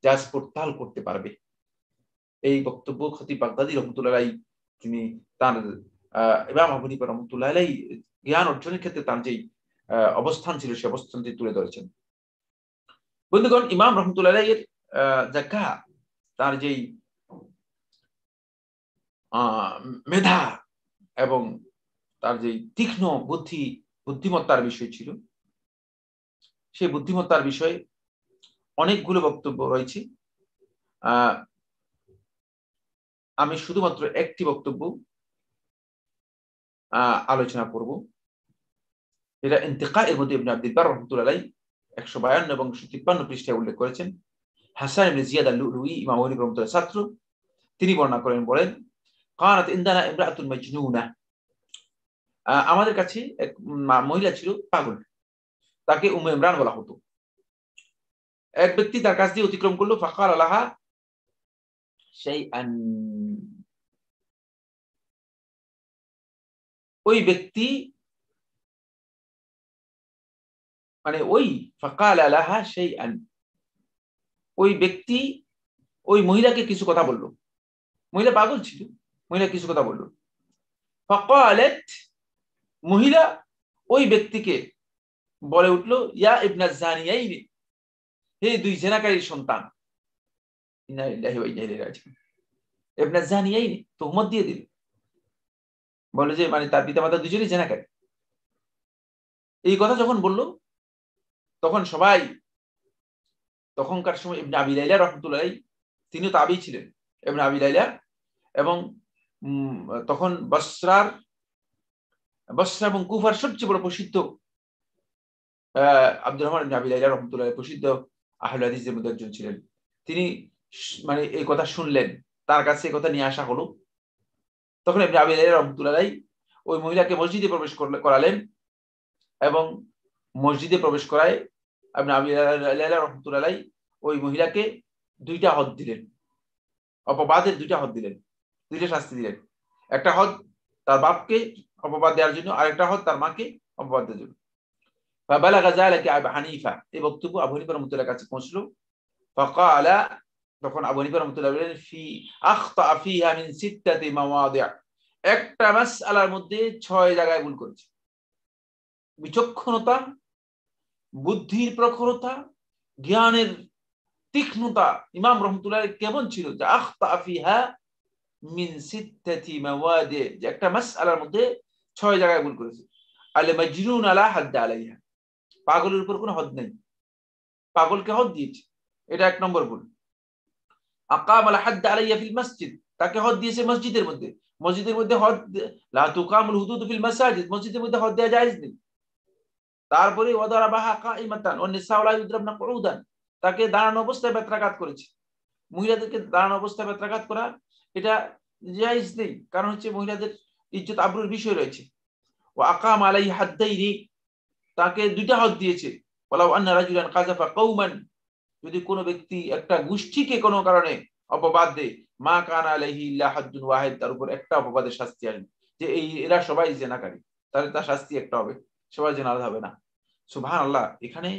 [SPEAKER 1] যাচ পড়তাল করতে পারবে। এই বক্তব্য খতিব বাগদাদী রহমতুল্লাহ আলাইহি তিনি তার ইমাম আবু হানিফা রহমতুল্লাহ আলাইহি জ্ঞান অর্জনের ক্ষেত্রে তার যেই অবস্থান ছিল সেই অবস্থানটি তুলে ধরেছেন। বন্ধুগণ, ইমাম রহমতুল্লাহ আলাইহির যাকা, তার যেই মেধা এবং তার যেই তীক্ষ্ণ বুদ্ধিমত্তার বিষয় ছিল, সেই বুদ্ধিমত্তার বিষয়ে অনেকগুলো বক্তব্য রয়েছে। আমি শুধুমাত্র একটি বক্তব্য আলোচনা করব, যেটা ইন্তিকা এর মধ্যে ইবনে আব্দুল বার রাহমাতুল্লাহ আলাইহি 152 এবং 153 পৃষ্ঠায় উল্লেখ করেছেন। হাসান ইবনে জিয়াদ আল-লুলুই, ইমাম আবু হানিফা রাহমাতুল্লাহ ছাত্র, তিনি বর্ণনা করেন, বলেন, কানাত ইনদানা ইমরাআতুন মাজনুনা, আমাদের কাছে এক মহিলা ছিল পাগল, তাকে উম্মে ইমরান বলা হতো। এক ব্যক্তি তার কাছ দিয়ে অতিক্রম করলো, ফাকালা লাহা শাইআন, ওই ব্যক্তি মানে ওই ফাকালা লাহা শাইআন, ওই ব্যক্তি ওই মহিলাকে কিছু কথা বলল। মহিলা পাগল ছিল, মহিলা কিছু কথা বলল। ফাকালাত, মহিলা ওই ব্যক্তিকে বলে উঠলো, ইয়া ইবনা জানিয়াইনি, হে দুই জেনাকারীর সন্তান। ইন্না লিল্লাহি ওয়া ইন্না ইলাইহি রাজিউন। ইবনা জানিয়াইনি, তুহমত দিয়ে দিল, বলে যে মানে তার পিতামাতা দুজনেই জেনাকারী। এই কথা যখন বলল, তখন সবাই, তখনকার সময় ইবনে আবি লাইলা রাহমাতুল্লাহ আলাইহি, তিনিও তাবী ছিলেন, ইবনে আবি লাইলা, এবং তখন বসরা এবং কুফার সবচেয়ে বড় প্রসিদ্ধ আব্দুর রহমান ইবনে আবি লাইলা রাহমাতুল্লাহ আলাইহি প্রসিদ্ধ আহলে হাদিসের মধ্যে একজন ছিলেন। তিনি মানে এই কথা শুনলেন, তার কাছে এই কথা নিয়ে আসা হলো। তখন ইবনে আবি লাইলা রাহমাতুল্লাহ আলাইহি ওই মহিলাকে মসজিদে প্রবেশ করালেন, এবং মসজিদে প্রবেশ করায় ইবনে আবি লাইলা রাহমাতুল্লাহ আলাইহি ওই মহিলাকে দুইটা হদ দিলেন, অপবাদের দুইটা হদ দিলেন, দুইটা শাস্তি দিলেন। একটা হদ তার বাপকে অপবাদ দেওয়ার জন্য, আরেকটা হদ তার মাকে অপবাদ দেওয়ার জন্য। ফাবালাগা যালিকা আবু হানিফা, এই বক্তব্য আবু হানিফা রাহমাতুল্লাহ কাছে পৌঁছলো। ফাকালা, তখন আবু হানিফা রাহমাতুল্লাহ বলেন, ফি আখতা ফিহা মিন সিত্তাতি মাওয়াদি', একটা মাসআলার মধ্যে 6 জায়গায় ভুল করেছে। বিচক্ষণতা, বুদ্ধির প্রখরতা, জ্ঞানের তীক্ষ্ণতা ইমাম রাহমাতুল্লাহ কেমন ছিল, যে আখতা ফিহা মিন সিত্তাতি মাওয়াদি', যে একটা মাসআলার মধ্যে 6 জায়গায় ভুল করেছে। আল মাজনুন আলা হাদ আলাইহা, পাগলের উপর কোনো হদ নেই, পাগলকে হদ দিয়েছে, এটা এক নম্বর ভুল। আকাম আল হাদ আলাইয়া ফিল মসজিদ, তাকে হদ দিয়েছে মসজিদের মধ্যে। মসজিদের মধ্যে হদ, লা তুকামুল হুদুদ ফিল মাসাজিদ, মসজিদের মধ্যে হদ দেওয়া জায়েজ নেই। তারপরে ওয়াদারাবাহা কাইমাতান ওয়ান নিসাউ লা ইউদরাবনা কুউদান, তাকে দাঁড়ানো অবস্থায় বেত্রাঘাত করেছে। মহিলাদেরকে দাঁড়ানো অবস্থায় বেত্রাঘাত করা এটা জায়েজ নেই, কারণ হচ্ছে মহিলাদের ইজ্জত আবরুর বিষয় রয়েছে। ওয়া আকাম আলাইহি হাদ্দাইনি, তাকে দুইটা হদ দিয়েছে। ওয়ালাউ আন্না রাজুলান কাযাফা কওমান, যদি কোনো ব্যক্তি একটা গোষ্ঠীকে কোনো কারণে অপবাদ দেয়, মা কানা আলাইহি ইল্লা হাদ্দুন ওয়াহিদ, তার উপর একটা অপবাদের শাস্তি আসবে, যে এরা সবাই জেনাকারী, তাহলে তার শাস্তি একটা হবে, সবাই জেনার হবে না। সুবহানাল্লাহ, এখানে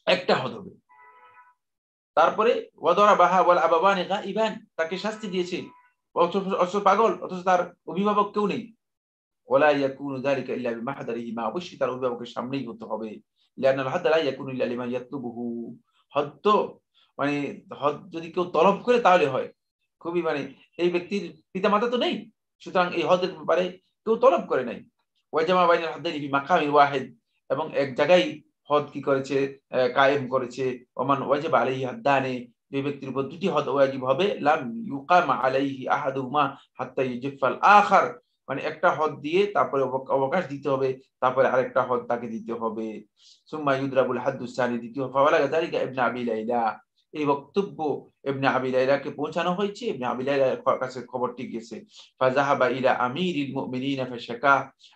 [SPEAKER 1] একটা হদ হবে। তারপরে ওয়াদারাবাহা ওয়াল আবাওয়ানি গাইবান, তাকে শাস্তি দিয়েছে, অথচ পাগল, অথচ তার অভিভাবক কেউ নেই। ওয়ালা ইয়াকুনু যালিকা ইল্লা বিমাহদারিহিমা, অবশ্যই তার অভিভাবকের সামনেই হতে হবে। লিআন্নাল হাদ লা ইয়াকুনু ইল্লা লিমান ইয়াতলুবুহু, হদ তো মানে হদ যদি কেউ তলব করে তাহলে হয়। খুবই মানে এই ব্যক্তির পিতামাতা তো নেই, সুতরাং এই হদের ব্যাপারে কেউ তলব করে নাই। ওয়াজামা বাইনাল হাদাইনি ফি মাকামিন ওয়াহিদ, এবং এক জায়গায় হদ কি করেছে, কায়েম করেছে। ওমান ওয়াজিব আলাইহি হাদ্দানি, যে ব্যক্তির উপর দুটি হদ ওয়াজিব হবে, লাম ইউকাম আলাইহি আহাদুহুমা হাত্তা ইউজিফাল আখার, মানে একটা হদ দিয়ে তারপরে অবকাশ দিতে হবে, তারপরে আরেকটা হদ তাকে দিতে হবে। সুম্মা ইউদরাবুল হাদ্দুস সানি, দ্বিতীয় ফাওয়ালা যালিকা ইবনে আবি লাইলা, এই বক্তব্য ইবনে আবি লাইলাকে পৌঁছানো হয়েছে। ইবনে আবি লাইলার কাছে খবরটি গিয়েছে। ফাযাহাবা ইলা আমিরিল মুমিনিন ফাশাকা,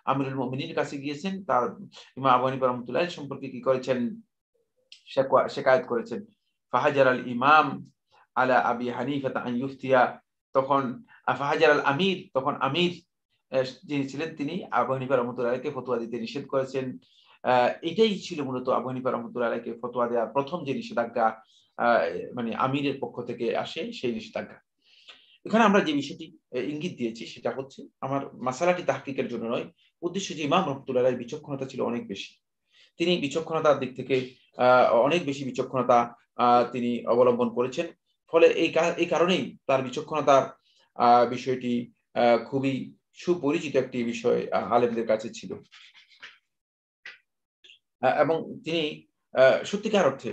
[SPEAKER 1] আমিরুল মুমিনিন কাছে গিয়েছেন, তার ইমাম আবু হানিফা রাহমাতুল্লাহ সম্পর্কে কি করেছেন, শিকায়াত করেছেন। ফাহাজার আল ইমাম আলা আবি হানিফা আন ইফতিয়া, তখন ফাহাজার আল আমির, তখন আমির যিনি ছিলেন তিনি আবু হানিফা রাহমাতুল্লাহকে ফতোয়া দিতে নিষেধ করেছেন। এটাই ছিল মূলত আবু হানিফা রাহমাতুল্লাহকে ফতোয়া দেওয়ার প্রথম যে নিষেধাজ্ঞা, মানে আমিরের পক্ষ থেকে আসে সেই নিষেধাজ্ঞা। এখানে আমরা যে বিষয়টি ইঙ্গিত দিয়েছি সেটা হচ্ছে, আমার মাসালাটি তাহকিকের জন্য নয়, উদ্দেশ্য যে ইমাম রাহমাতুল্লাহর বিচক্ষণতা ছিল অনেক বেশি। তিনি বিচক্ষণতার দিক থেকে অনেক বেশি বিচক্ষণতা তিনি অবলম্বন করেছেন। ফলে এই কারণেই তার বিচক্ষণতার বিষয়টি খুবই সুপরিচিত একটি বিষয় আলেমদের কাছে ছিল, এবং তিনি সত্যিকার অর্থে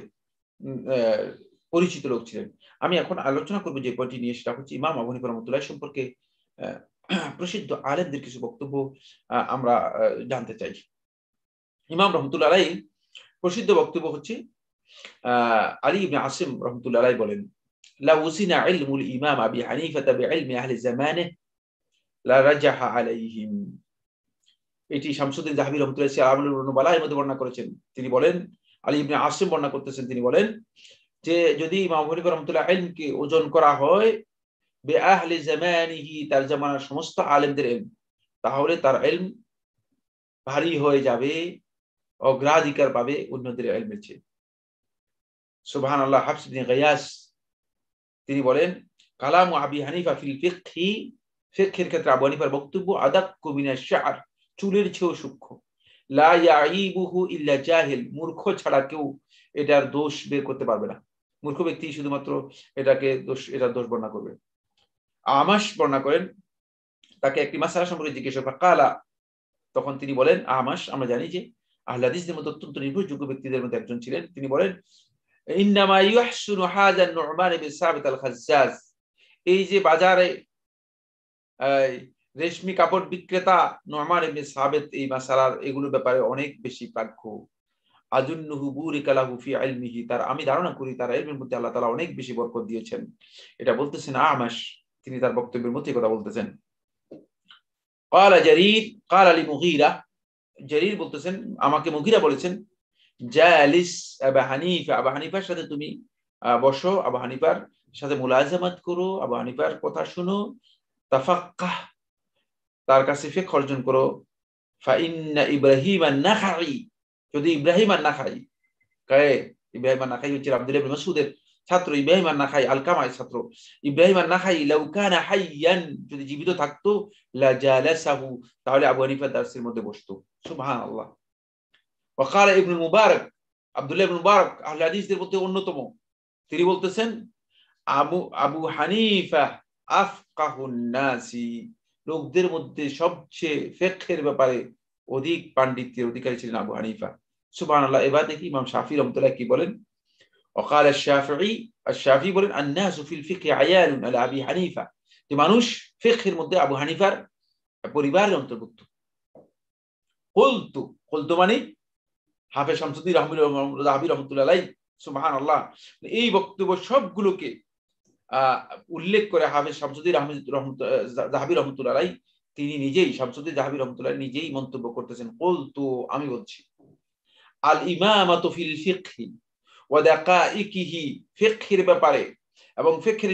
[SPEAKER 1] পরিচিত লোক ছিলেন। আমি এখন আলোচনা করব যে পয়েন্টটি নিয়ে, সেটা হচ্ছে ইমাম আবু হানিফা রাহমাতুল্লাহ সম্পর্কে প্রসিদ্ধ আলেমদের কিছু বক্তব্য আমরা জানতে চাই। ইমাম রাহমাতুল্লাহ আলাইহি প্রসিদ্ধ বক্তব্য হচ্ছে, আলী ইবনে আসিম রাহমাতুল্লাহ আলাইহি বলেন, লা উসিনা ইলমুল ইমাম আবি হানিফা বিইলমি আহলি জামানিহি লা রাজাহা আলাইহিম। এটি শামসুদ্দিন যাহাবী রাহমাতুল্লাহি আলাইহি বালায়ের মধ্যে বর্ণনা করেছেন। তিনি বলেন, আলী ইবনে আসিম বর্ণনা করতেছেন, তিনি বলেন যে যদি ইমাম আবু হানিফা রাহমাতুল্লাহ ইলমকে ওজন করা হয় বিআহলি জামানিহি, তার জামানার সমস্ত আলেমদের ইলম, তাহলে তার ইলম ভারী হয়ে যাবে, অগ্রাধিকার পাবে অন্যদের ইলমের চেয়ে। সুবহানাল্লাহ। হাফস ইবনে গায়াস তিনি বলেন, কালাম আবি হানিফা ফিল ফিকহি, ফিকহের ক্ষেত্রে আবু হানিফার বক্তব্য আদাক্কু মিনাশ শা'r, চুলের চেয়েও সূক্ষ্ম। লা ইয়াইবুহু ইল্লা জাহিল, মূর্খ ছাড়া কেউ এটার দোষ বের করতে পারবে না। মূর্খ ব্যক্তি শুধুমাত্র এটার দোষ বর্ণনা করবে। আমাশ বর্ণনা করেন, তাকে একটি মাসআলা সম্পর্কে জিজ্ঞেস করা, কালা, তখন তিনি বলেন, আমাশ আমরা জানি যে আহলে হাদিসদের মধ্যে অত্যন্ত নির্ভরযোগ্য ব্যক্তিদের মধ্যে একজন ছিলেন। তিনি বলেন, ইন্নামা ইউহসিনু হাযা নু'মান ইবনে সাবিত আল খাজ্জাজ, এই যে বাজারে রেশমি কাপড় বিক্রেতা নু'মান ইবনে সাবিত এই মাসালার এগুলোর ব্যাপারে অনেক বেশি প্রাজ্ঞ। আযুন্নুহু বুরিকা লাহু ফি ইলমিহি, তার আমি ধারণা করি তার ইলমের মধ্যে আল্লাহ তাআলা অনেক বেশি বরকত দিয়েছেন। এটা বলতেছেন আমাশ, তিনি তার বক্তব্যের মধ্যে কথা বলতেছেন। ক্বালা জারীর ক্বালা লি মুগীরা, জারীর বলতেছেন, আমাকে মুগীরা বলেছেন, জালিস আবু হানিফা, আবু হানিফার সাথে তুমি বসো, আবু হানিফার সাথে মুলাজামাত করো, আবু হানিফার কথা শুনো, তাফাক্কাহ, তার কাছে ফিকহ অর্জন করো। ফা ইন্না ইব্রাহিম আন-নাখাই, যদি ইব্রাহিম আন-নাখাই, ইব্রাহিম আন-নাখাই হচ্ছে আব্দুল্লাহ ইবনে মাসউদের ছাত্র, ইব্রাহিম আন-নাখাই আল-কামাই ছাত্র, ইব্রাহিম আন-নাখাই লাউ কানা হাইয়ান, যদি জীবিত থাকতো, লা জালাসাহু, তাহলে আবু হানিফার দার্সের মধ্যে বসতো। সুবহানাল্লাহ। ওয়াকাল ইবনে মুবারক, আব্দুল্লাহ ইবনে মুবারক আহলে হাদিসদের মধ্যে অন্যতম, তিনি বলতেছেন, আবু হানিফা আফকাহুন নাসি, লোকদের মধ্যে সবচেয়ে ফিকহের ব্যাপারে অধিক পাণ্ডিত্যের অধিকারী ছিলেন আবু হানিফা। সুবহানাল্লাহ। এবার দেখি ইমাম শাফি রাহমাতুল্লাহ কি বলেন। ওয়াকাল আশ-শাফিঈ, আশ-শাফি বলেন, আন-নাসু ফিল ফিকহি আয়ালুন আলা আবি হানিফা, যে মানুষ ফিকহের মধ্যে আবু হানিফার পরিবারের অন্তর্ভুক্ত। কুলতু মানে হাফেজ শামসুদ্দিন যাহাবী রাহমাতুল্লাহ আলাইহি, সুবহানাল্লাহ। এই বক্তব্য সবগুলোকে উল্লেখ করে হাফেজ শামসুদ্দিন যাহাবী রাহমাতুল্লাহ আলাইহি, তিনি নিজেই, শামসুদ্দিন যাহাবী রাহমাতুল্লাহ নিজেই মন্তব্য করতেছেন, কুলতু, আমি বলছি, আল ইমামাতু ফিল ফিকহি ওয়া দাকাইকিহি, ফিকহের ব্যাপারে এবং ফিকহের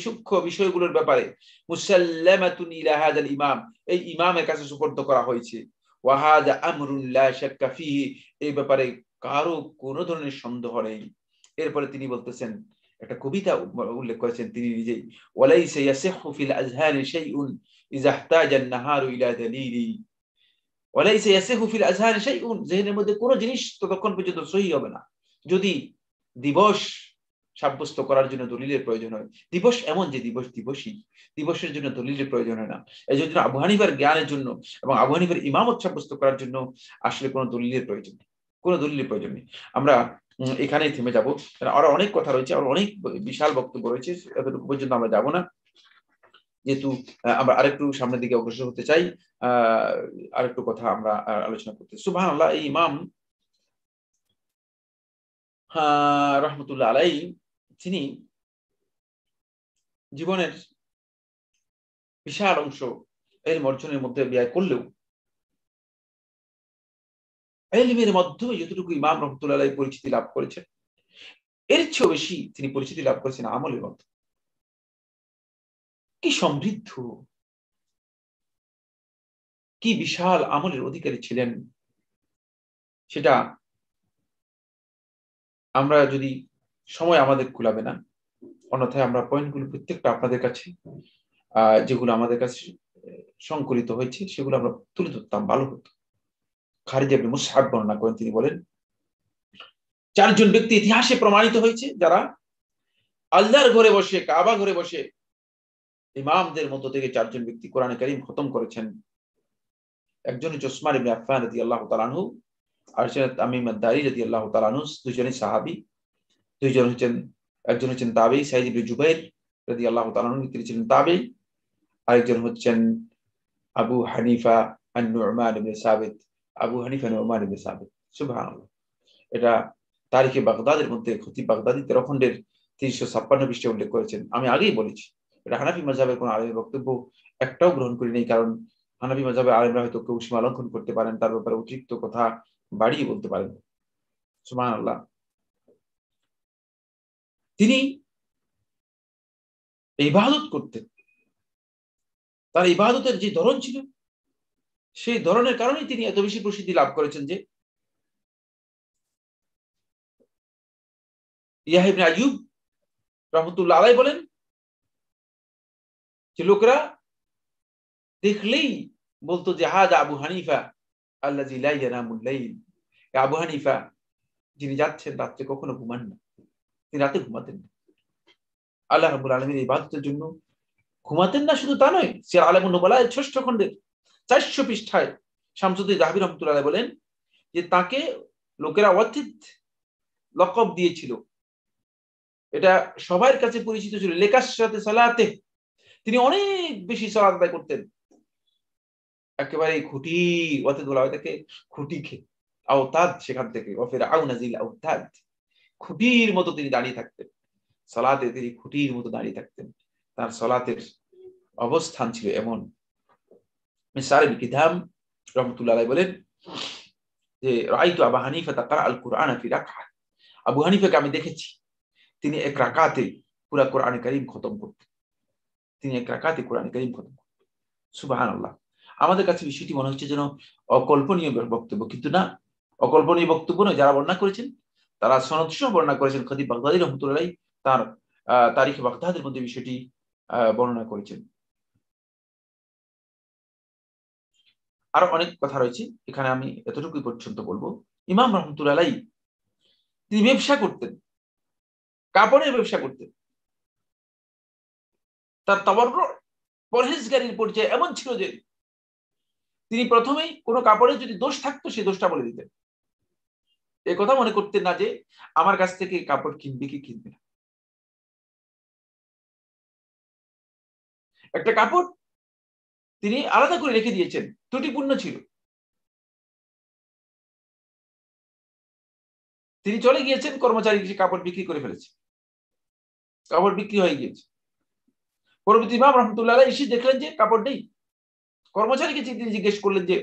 [SPEAKER 1] সূক্ষ্ম বিষয়গুলোর ব্যাপারে, মুসাল্লামাতুন ইলা হাযাল ইমাম, এই ইমামের কাছে সুপর্দ করা হয়েছে। ওয়া হাযা আমরুন লা শাক্কা ফিহি, এই ব্যাপারে কারো কোনো ধরনের সন্দেহ নেই। এরপরে তিনি বলতেছেন, একটা কবিতা উল্লেখ করেছেন তিনি নিজেই, ওয়ালাইসা ইয়াসিহু ফিল আযহানি শাইউন ইযা ইহতাজা আন-নাহারু ইলা দালিলি, ওয়ালাইসা ইয়াসিহু ফিল আযহানি শাইউন, যিহনের মধ্যে কোনো জিনিস ততক্ষণ পর্যন্ত সহি হবে না যদি দিবস সাব্যস্ত করার জন্য দলিলের প্রয়োজন হয়। দিবস এমন যে দিবসই, দিবসের জন্য দলিলের প্রয়োজন হয় না। এই জন্য আবু হানিফার জ্ঞানের জন্য এবং আবু হানিফার ইমামত সাব্যস্ত করার জন্য আসলে কোনো দলিলের প্রয়োজন নেই, কোনো দলিলের প্রয়োজন নেই। আমরা এখানেই থেমে যাব, আরো অনেক কথা রয়েছে, আরো অনেক বিশাল বক্তব্য রয়েছে, এতটুকু পর্যন্ত আমরা যাব না, যেহেতু আমরা আরেকটু সামনের দিকে অগ্রসর হতে চাই। আরেকটু কথা আমরা আলোচনা করতে। সুবহানাল্লাহ। এই ইমাম রাহমাতুল্লাহ আলাইহি তিনি জীবনের বিশাল অংশ ইলম অর্জনের মধ্যে ব্যয় করলেও ইলমের মাধ্যমে যতটুকু ইমাম রহমতুল্লাহ আলাইহি পরিচিতি লাভ করেছেন, এর চেয়েও বেশি তিনি পরিচিতি লাভ করেছেন আমলের মাধ্যমে। কি সমৃদ্ধ, কি বিশাল আমলের অধিকারী ছিলেন, সেটা আমরা যদি সময় আমাদের কুলাবে না, অন্যথায় আমরা পয়েন্টগুলো প্রত্যেকটা আপনাদের কাছে যেগুলো আমাদের কাছে সংকলিত হয়েছে সেগুলো আমরা তুলে ধরতাম, ভালো হতো। খারিজ ইবনে মুসআব বর্ণনা করেন, তিনি বলেন, চারজন ব্যক্তি ইতিহাসে প্রমাণিত হয়েছে যারা আল্লাহর ঘরে বসে, কাবা ঘরে বসে ইমামদের মধ্য থেকে চারজন ব্যক্তি কোরআনে কারীম খতম করেছেন। একজন হচ্ছে উসমান ইবনে আফফান রাদিয়াল্লাহু তাআলা আনহু, আর তামিম আদ-দারি রাদিয়াল্লাহু তাআলা আনহু, দুইজনই সাহাবী। একজন হচ্ছেন তাবেঈ সাঈদ ইবনে জুবাইর রাদিয়াল্লাহু তাআলা আনহু, তিনি ছিলেন তাবেঈ। আরেকজন হচ্ছেন আবু হানিফা আন-নু'মান ইবনে সাবিত, আবু হানিফা নু'মান ইবনে সাবিত। সুবহানাল্লাহ। এটা তারিখে বাগদাদের মধ্যে খতিব বাগদাদি 13 খণ্ডের 356 পৃষ্ঠায় উল্লেখ করেছেন। আমি আগেই বলেছি, এটা হানাফি মাযহাবের কোন আলেমের বক্তব্য একটাও গ্রহণ করি নাই, কারণ হানাফি মাযহাবের আলেমরা হয়তো কেউ সীমা লঙ্ঘন করতে পারেন, তার ব্যাপারে অতিরিক্ত কথা বাড়িয়ে বলতে পারেন। সুবহানাল্লাহ। তিনি ইবাদত করতেন, তার ইবাদতের যে ধরন ছিল, সেই ধরনের কারণেই তিনি এত বেশি প্রসিদ্ধি লাভ করেছেন যে ইয়াহয়া ইবনে আইয়ুব রাহমাতুল্লাহ আলাইহি বলেন যে লোকেরা দেখলেই বলতো যে হাদা আবু হানিফা আল্লাযী লা ইয়ানামুল লাইল, আবু হানিফা যিনি যাচ্ছেন রাতে কখনো ঘুমান না, তিনি রাতে ঘুমাতেন না। আল্লাহ রাব্বুল আলামিনের ইবাদতের জন্য ঘুমাতেন না, শুধু তা নয়, সিরাত আলামুন নুবালার ৬ষ্ঠ খণ্ডের ৪০০ পৃষ্ঠায় শামসুদ্দিন যাহাবী রাহমাতুল্লাহ আলাইহি বলেন যে তাকে লোকেরা ওয়াতিদ লকব দিয়েছিল। এটা সবার কাছে পরিচিত ছিল, লেকার সাথে সালাতে, তিনি অনেক বেশি সালাত আদায় করতেন। একেবারে খুঁটি, ওয়াতিদ বলা হয় তাকে, খুঁটি আওতাদ, সেখান থেকে ওয়াফির আউনাজিল আওতাদ, খুঁটির মতো তিনি দাঁড়িয়ে থাকতেন সালাতে, তিনি খুঁটির মতো দাঁড়িয়ে থাকতেন। তার সালাতের অবস্থান ছিল এমন। মিসআর ইবনে কিদাম রাহমাতুল্লাহ আলাইহি বলেন যে রাআইতু আবু হানিফা তাকরা আল কুরআন ফি রাকআহ, আবু হানিফাকে আমি দেখেছি তিনি এক রাকাতে পুরো কোরআন কারীম খতম করতেন। তিনি এক রাকাতে কোরআন কারীম খতম করতেন। সুবহানাল্লাহ। আমাদের কাছে বিষয়টি মনে হচ্ছে যেন অকল্পনীয় বক্তব্য, কিন্তু না, অকল্পনীয় বক্তব্য নয়। যারা বর্ণনা করেছেন তারা সনদ সহ বর্ণনা করেছেন। খতিব বাগদাদী রাহমাতুল্লাহ আলাইহি তার তারিখে বাগদাদের মধ্যে বিষয়টি বর্ণনা করেছেন। আরো অনেক কথা রয়েছে, এখানে আমি এতটুকুই পর্যন্ত বলবো। ইমাম রহমতুল্লাহ আলাইহি তিনি ব্যবসা করতেন, কাপড়ের ব্যবসা করতেন। তার তাওয়াররু, পরহেজগারির পরিচয় এমন ছিল যে তিনি প্রথমেই কোনো কাপড়ে যদি দোষ থাকতো সেই দোষটা বলে দিতেন। এই কথা মনে করতেন না যে আমার কাছ থেকে কাপড় কিনবে কি কিনবে না। একটা কাপড় তিনি আলাদা করে রেখে দিয়েছেন, ত্রুটিপূর্ণ ছিল, তিনি চলে গিয়েছেন, কর্মচারী সে কাপড় বিক্রি করে ফেলেছে, কাপড় বিক্রি হয়ে গিয়েছে। পরবর্তী ইমাম রহমতুল্লাহ আলাইহি এসে দেখলেন যে কাপড় নেই। কর্মচারীকে তিনি জিজ্ঞেস করলেন যে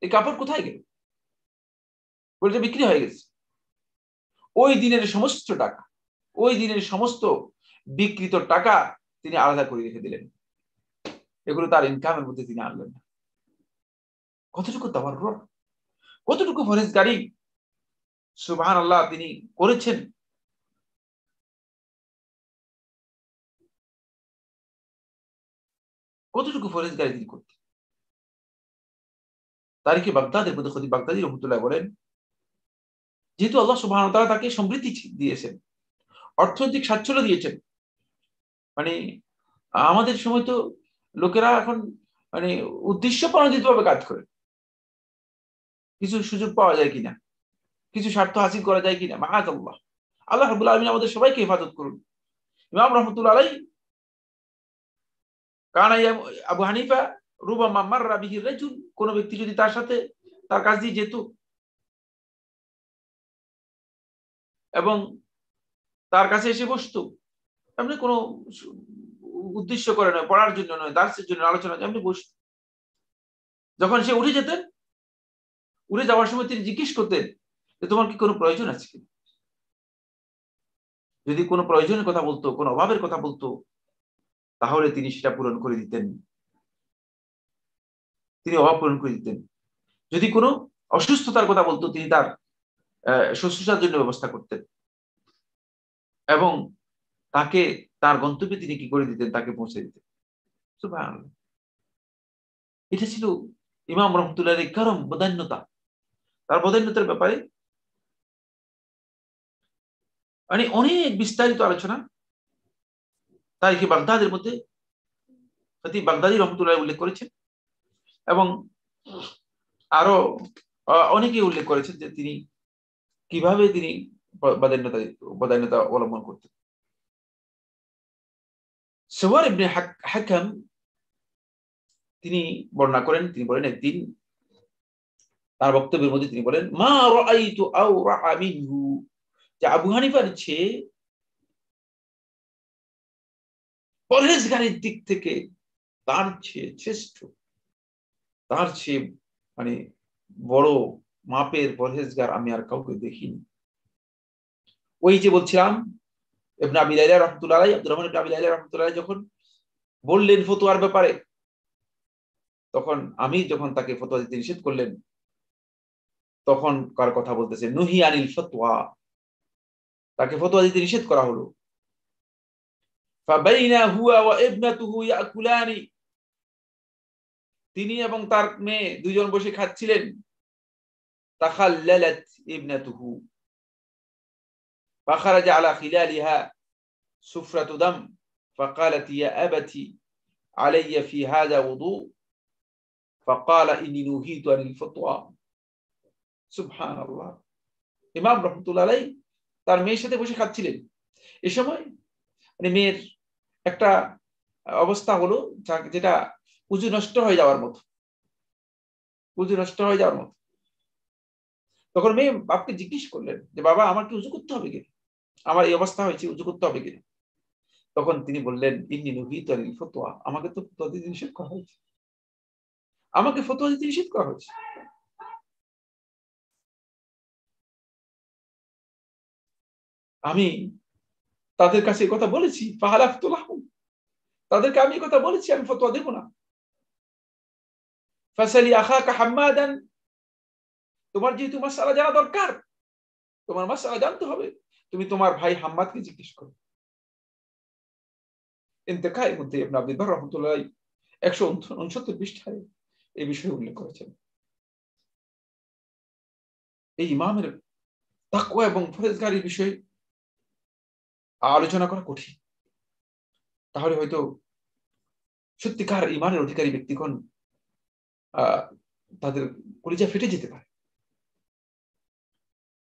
[SPEAKER 1] এই কাপড় কোথায় গেল? বলছে বিক্রি হয়ে গেছে। ওই দিনের সমস্ত টাকা, ওই দিনের সমস্ত বিক্রিত টাকা তিনি আলাদা করে রেখে দিলেন, এগুলো তার ইনকামের মধ্যে তিনি আনলেন না। কতটুকু তাওয়াররু, কতটুকু পরহেজগারি সুবহানাল্লাহ তিনি করেছেন। কতটুকু পরহেজগারি তিনি করতেন। তারিখে বাগদাদের মধ্যে খতিব বাগদাদী রাহমাতুল্লাহ বলেন, যেহেতু আল্লাহ সুবহানাহু ওয়া তাআলা তাকে সমৃদ্ধি দিয়েছেন, অর্থনৈতিক স্বাচ্ছন্দ্য দিয়েছেন, মানে আমাদের সময় তো লোকেরা এখন মানে উদ্দেশ্য প্রণোদিত ভাবে কাজ করে, কিছু সুযোগ পাওয়া যায় কিনা, কিছু স্বার্থ হাসিল করা যায় কিনা, মাআযাল্লাহ। আল্লাহ রাব্বুল আলামিন আমাদের সবাইকে হেফাজত করুন। ইমাম রহমতুল্লাহ আলাইহি কানা আবু হানিফা রুবামা মাররা বিহি রাজুল, কোন ব্যক্তি যদি তার সাথে তার কাছ দিয়ে যেত এবং তার কাছে এসে বসতো, এমনি কোনো উদ্দেশ্য করে নয়, পড়ার জন্য নয়, দার্সের জন্য, আলোচনা, এমনি বসে। যখন সে উঠে যেতেন, উড়ে যাওয়ার সময় তিনি জিজ্ঞেস করতেন যে তোমার কি কোনো প্রয়োজন আছে কি? যদি কোনো প্রয়োজনের কথা বলতো, কোনো অভাবের কথা বলতো, তাহলে তিনি সেটা পূরণ করে দিতেন, তিনি অভাব পূরণ করে দিতেন। যদি কোনো অসুস্থতার কথা বলতো, তিনি তার শুশ্রূষার জন্য ব্যবস্থা করতেন এবং তাকে তার গন্তব্যে তিনি কি করে দিতেন, তাকে পৌঁছে দিতেন। সুবহানাল্লাহ। এটা ছিল ইমাম রহমতুল্লাহ আলাইহির কারম, বদান্যতা। তার বদান্যতার ব্যাপারে মানে অনেক বিস্তারিত আলোচনা তারিখে বাগদাদের মধ্যে খতিব বাগদাদি রহমতুল্লাহ উল্লেখ করেছেন এবং আরো অনেকে উল্লেখ করেছেন যে তিনি কিভাবে তিনি বদান্যতা অবলম্বন করতেন। সুওয়ার ইবনে হাকাম তিনি বর্ণনা করেন, তিনি বলেন একদিন তার বক্তব্যের মধ্যে তিনি বলেন, মা রাআইতু আওরা মিনহু, যে আবু হানিফার চেয়ে পরহেজগারির দিক থেকে তার চেয়ে শ্রেষ্ঠ, তার চেয়ে মানে বড় মাপের পরহেজগার আমি আর কাউকে দেখিনি। ওই যে বলছিলাম ইবনে আবি লাইলা রাহমাতুল্লাহ আলাইহি, আব্দুর রহমান ইবনে আবি লাইলা রাহমাতুল্লাহ আলাইহি যখন বললেন ফতোয়ার ব্যাপারে, তখন আমি যখন তাকে ফতোয়া দিতে নিষেধ করলেন, তখন কার কথা বলতেছে, নুহি আনিল ফতোয়া, তাকে ফতোয়া দিতে নিষেধ করা হলো। ফাবাইনা হুয়া ওয়া ইবনাতুহু ইয়াকুলানি, তিনি এবং তার মেয়ে দুজন বসে খাচ্ছিলেন। তাখাল্লালাত ইবনাতুহু ফাখারাজা আলা খিলালিহা সুফরাতু দাম ফাকালাত ইয়া আবাতি আলাইয়া ফি হাযা ওযু ফাকালা ইন্নী নুহিতু আনিল ফতোয়া। সুবহানাল্লাহ। ইমাম রাহমাতুল্লাহ আলাইহি তার মেয়ের সাথে বসে খাচ্ছিলেন। এই সময় মানে মেয়ের একটা অবস্থা হলো যেটা উযু নষ্ট হয়ে যাওয়ার মতো, উযু নষ্ট হয়ে যাওয়ার মতো। তখন মেয়ে বাপকে জিজ্ঞেস করলেন যে বাবা, আমার কি উযু করতে হবে কিনা, আমার এই অবস্থা হয়েছে, উযু করতে হবে কিনা? তখন তিনি বললেন, ইন্নী নুহিতু আনিল ফতোয়া, আমাকে তো ফতোয়া দিতে নিষেধ করা হয়েছে, আমাকে ফতোয়া দিতে নিষেধ করা হয়েছে। আমি তাদের কাছে কথা বলেছি, ফাহালাফতু লাহুম, তাদেরকে আমি কথা বলেছি আমি ফতোয়া দেব না। ফাসালি আখাকা হাম্মাদান, তোমার যেহেতু মাসআলা জানা দরকার, তোমার মাসআলা জানতে হবে, তুমি তোমার ভাই হাম্মাদকে জিজ্ঞেস করো। ইন্তেকায়ের মধ্যে ইবনে আব্দুল বার রাহমাতুল্লাহ 169 পৃষ্ঠায় এই বিষয়ে উল্লেখ করেছেন। এই ইমামের তাকওয়া এবং পরহেজগারির বিষয়ে আলোচনা করা কঠিন। তাহলে হয়তো সত্যিকার ইমানের অধিকারী ব্যক্তিগণ তাদের কলিজা ফেটে যেতে পারে।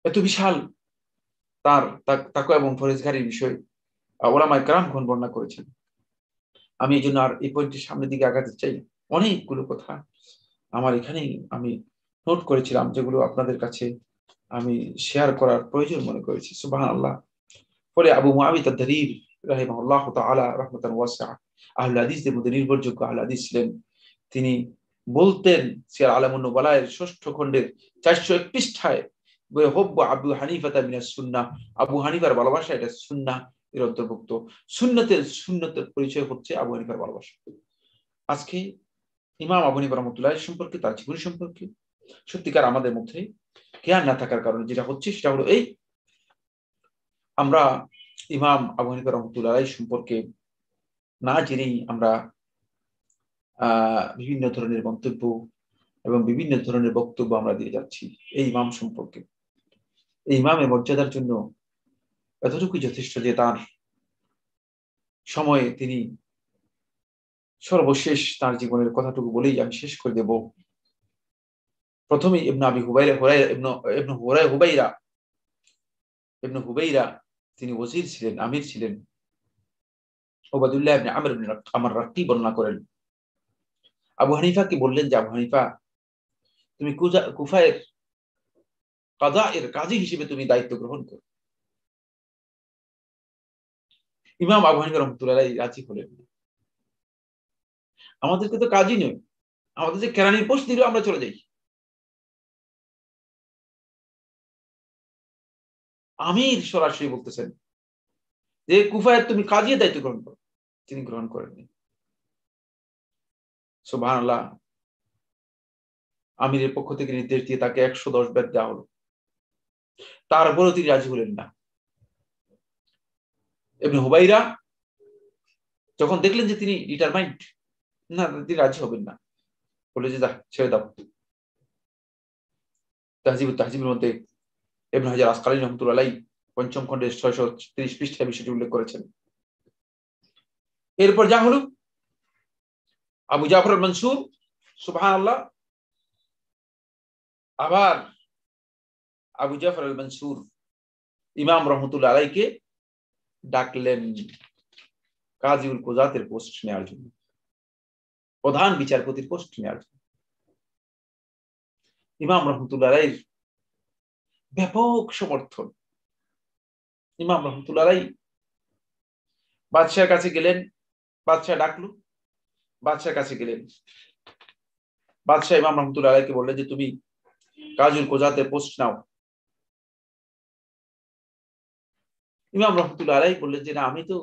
[SPEAKER 1] এত বিশাল তার তাকওয়া এবং পরহেজগারির বিষয়ে উলামায়ে কেরামগণ বর্ণনা করেছেন। আমি এই জন্য আর এই পয়েন্টের সামনের দিকে আগাতে চাই। অনেকগুলো কথা আমার এখানেই আমি নোট করেছিলাম, যেগুলো আপনাদের কাছে আমি শেয়ার করার প্রয়োজন মনে করেছি। সুবহানাল্লাহ। পরে আবু মুআবিয়া আদ-দারির রাহিমাহুল্লাহ তাআলা রাহমাতান ওয়াসিআ, আহলে হাদিসদের মধ্যে নির্ভরযোগ্য আহলে হাদিস ছিলেন। তিনি বলতেন সিয়ার আলামুন নুবালার 6ষ্ঠ খণ্ডের 401 পৃষ্ঠায়, হুব্বু আবু হানিফা মিনাস সুন্নাহ, আবু হানিফার ভালোবাসা এটা সুন্নাহ এর অন্তর্ভুক্ত। সুন্নতের পরিচয় হচ্ছে আবু হানিফার ভালোবাসা। আজকে ইমাম আবু হানিফা রাহমাতুল্লাহ সম্পর্কে, তার জীবনী সম্পর্কে সত্যিকার আমাদের মধ্যে জ্ঞান না থাকার কারণে যেটা হচ্ছে সেটা হলো এই, আমরা ইমাম আবু হানিফা রাহমাতুল্লাহ সম্পর্কে না জেনেই আমরা বিভিন্ন ধরনের মন্তব্য এবং বিভিন্ন ধরনের বক্তব্য আমরা দিয়ে যাচ্ছি এই ইমাম সম্পর্কে। এই ইমামের মর্যাদার জন্য এতটুকুই যথেষ্ট যে তার সময়ে তিনি সর্বশেষ তার জীবনের কথাটুকু বলেই আমি শেষ করে দেব। প্রথমে ইবনে আবি হুবাইরা তিনি ওজির ছিলেন, আমির ছিলেন। ওবাদুল্লাহ ইবনে আমর ইবনে আমর রাক্কি বর্ণনা করেন, আবু হানিফাকে বললেন যে আবু হানিফা, তুমি কুফায়ের কাজা এর কাজী হিসেবে তুমি দায়িত্ব গ্রহণ করো। ইমাম আবু হানিফা রহমতুল্লাহ রাজি হলেন। আমাদেরকে তো কাজই নয়, আমাদের যে কেরানির পোস্ট দিল আমরা চলে যাই। আমির সরাসরি বলতেছেন যে কুফায় তুমি কাজী দায়িত্ব গ্রহণ করো, তিনি গ্রহণ করেননি। সুবহানাল্লাহ। আমিরের পক্ষ থেকে নির্দেশ দিয়ে তাকে 110 বেত দেওয়া হলো, তারপরেও তিনি রাজি হলেন না। ইবনে হুবাইরা যখন দেখলেন যে তিনি ডিটারমাইন্ড, না তিনি রাজি হবেন না, বলে যে যা ছেড়ে দাও। তাহজিবুত-তাহজিবের মধ্যে ইবনে হাজার আসকালানী রাহমাতুল্লাহ আলাইহি পঞ্চম খণ্ডের 630 পৃষ্ঠায় বিষয়টি উল্লেখ করেছেন। এরপর যা হলো, আবু জাফর আল মনসুর, সুবহানাল্লাহ, আবার আবু জাফর আল মনসুর ইমাম রহমতুল্লাহ আলাইকে ডাকলেন কাজীউল কুযাতের পোস্ট নেওয়ার জন্য, প্রধান বিচারপতির পোস্ট নেওয়ার জন্য। ইমাম রহমতুল্লাহ আলাইর ব্যাপক সমর্থন। ইমাম রহমতুল্লাহ আলাই বাদশাহের কাছে গেলেন, বাদশাহ ডাকলো, বাদশাহের কাছে গেলেন, বাদশাহ ইমাম রহমতুল্লাহ আলাইকে বললেন যে তুমি কাজীউল কুযাতের পোস্ট নাও। ইমাম রহমতুল্লাহ আলাই বললেন যে না, আমি তো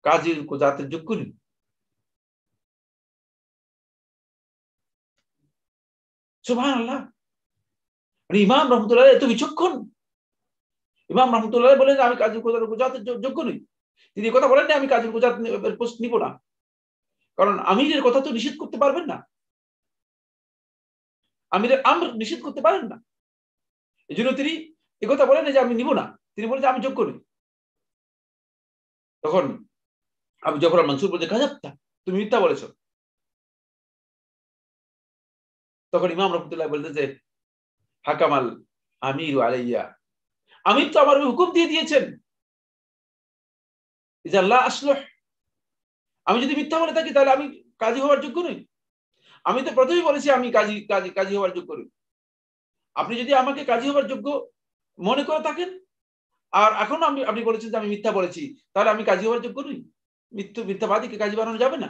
[SPEAKER 1] কাজীউল কুযাতের যোগ্য নই। সুবহানাল্লাহ। মানে ইমাম রহমতুল্লাহ এত বিচক্ষণ। ইমাম রহমতুল্লাহ বলেন আমি কাজীউল কুযাতের যোগ্য নই। তিনি কথা বলেন আমি কাজীউল কুযাতের পোস্ট নিব না, কারণ আমিরের কথা তো নিষেধ করতে পারবেন না, আমিরের আমর নিষেধ করতে পারেন না। এই জন্য তিনি একথা বলেন যে আমি নিব না, তিনি বলেন যে আমি যোগ্য নই। তখন আবু জাফর আল মনসুর বলছে কাযাবতা, তুমি মিথ্যা বলেছো। তখন ইমাম রহমতুল্লাহ বলতে যে হাকামাল আমিরু আলাইয়া, আমির তো আমার হুকুম দিয়ে দিয়েছেন যে আল্লাহ আসলহ, আমি যদি মিথ্যা বলে থাকি তাহলে আমি কাজী হওয়ার যোগ্য নই। আমি তো প্রথমেই বলেছি আমি কাজী কাজী কাজী হওয়ার যোগ্য নই। আপনি যদি আমাকে কাজী হওয়ার যোগ্য মনে করে থাকেন, আর এখন আপনি বলেছেন যে আমি মিথ্যা বলেছি, তাহলে আমি কাজী হওয়ার যোগ্য নই। মিথ্যাবাদীকে কাজী বানানো যাবে না।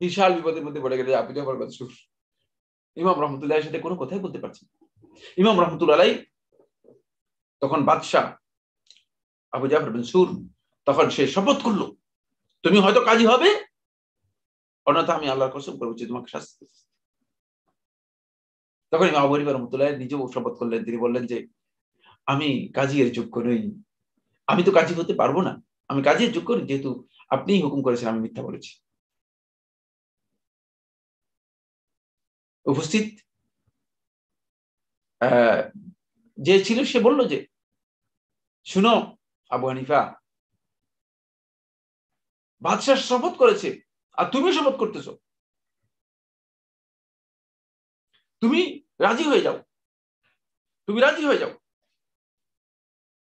[SPEAKER 1] বিশাল বিপদের মধ্যে পড়ে গেলে আবু জাফর মনসুর। ইমাম রহমতুল্লাহের সাথে কোনো কথাই বলতে পারছেন। ইমাম রহমতুল্লাহ আলাই তখন বাদশাহ আবু জাফর মনসুর তখন সে শপথ করলো তুমি হয়তো কাজী হবে, অন্যথা আমি আল্লাহর কসম করে বলছি তোমাকে শাস্তি দেব। তখন ইমাম আবু হানিফা রহমতুল্লাহ নিজেও শপথ করলেন, তিনি বললেন যে আমি কাজী এর যোগ্য নই, আমি তো কাজী হতে পারবো না, আমি কাজী এর যোগ্য নই, যেহেতু আপনিই হুকুম করেছেন আমি মিথ্যা বলেছি। উপস্থিত যে ছিল সে বলল যে শুনো আবু হানিফা, বাদশাহ শপথ করেছে আর তুমি শপথ করতেছো, তুমি রাজি হয়ে যাও, তুমি রাজি হয়ে যাও,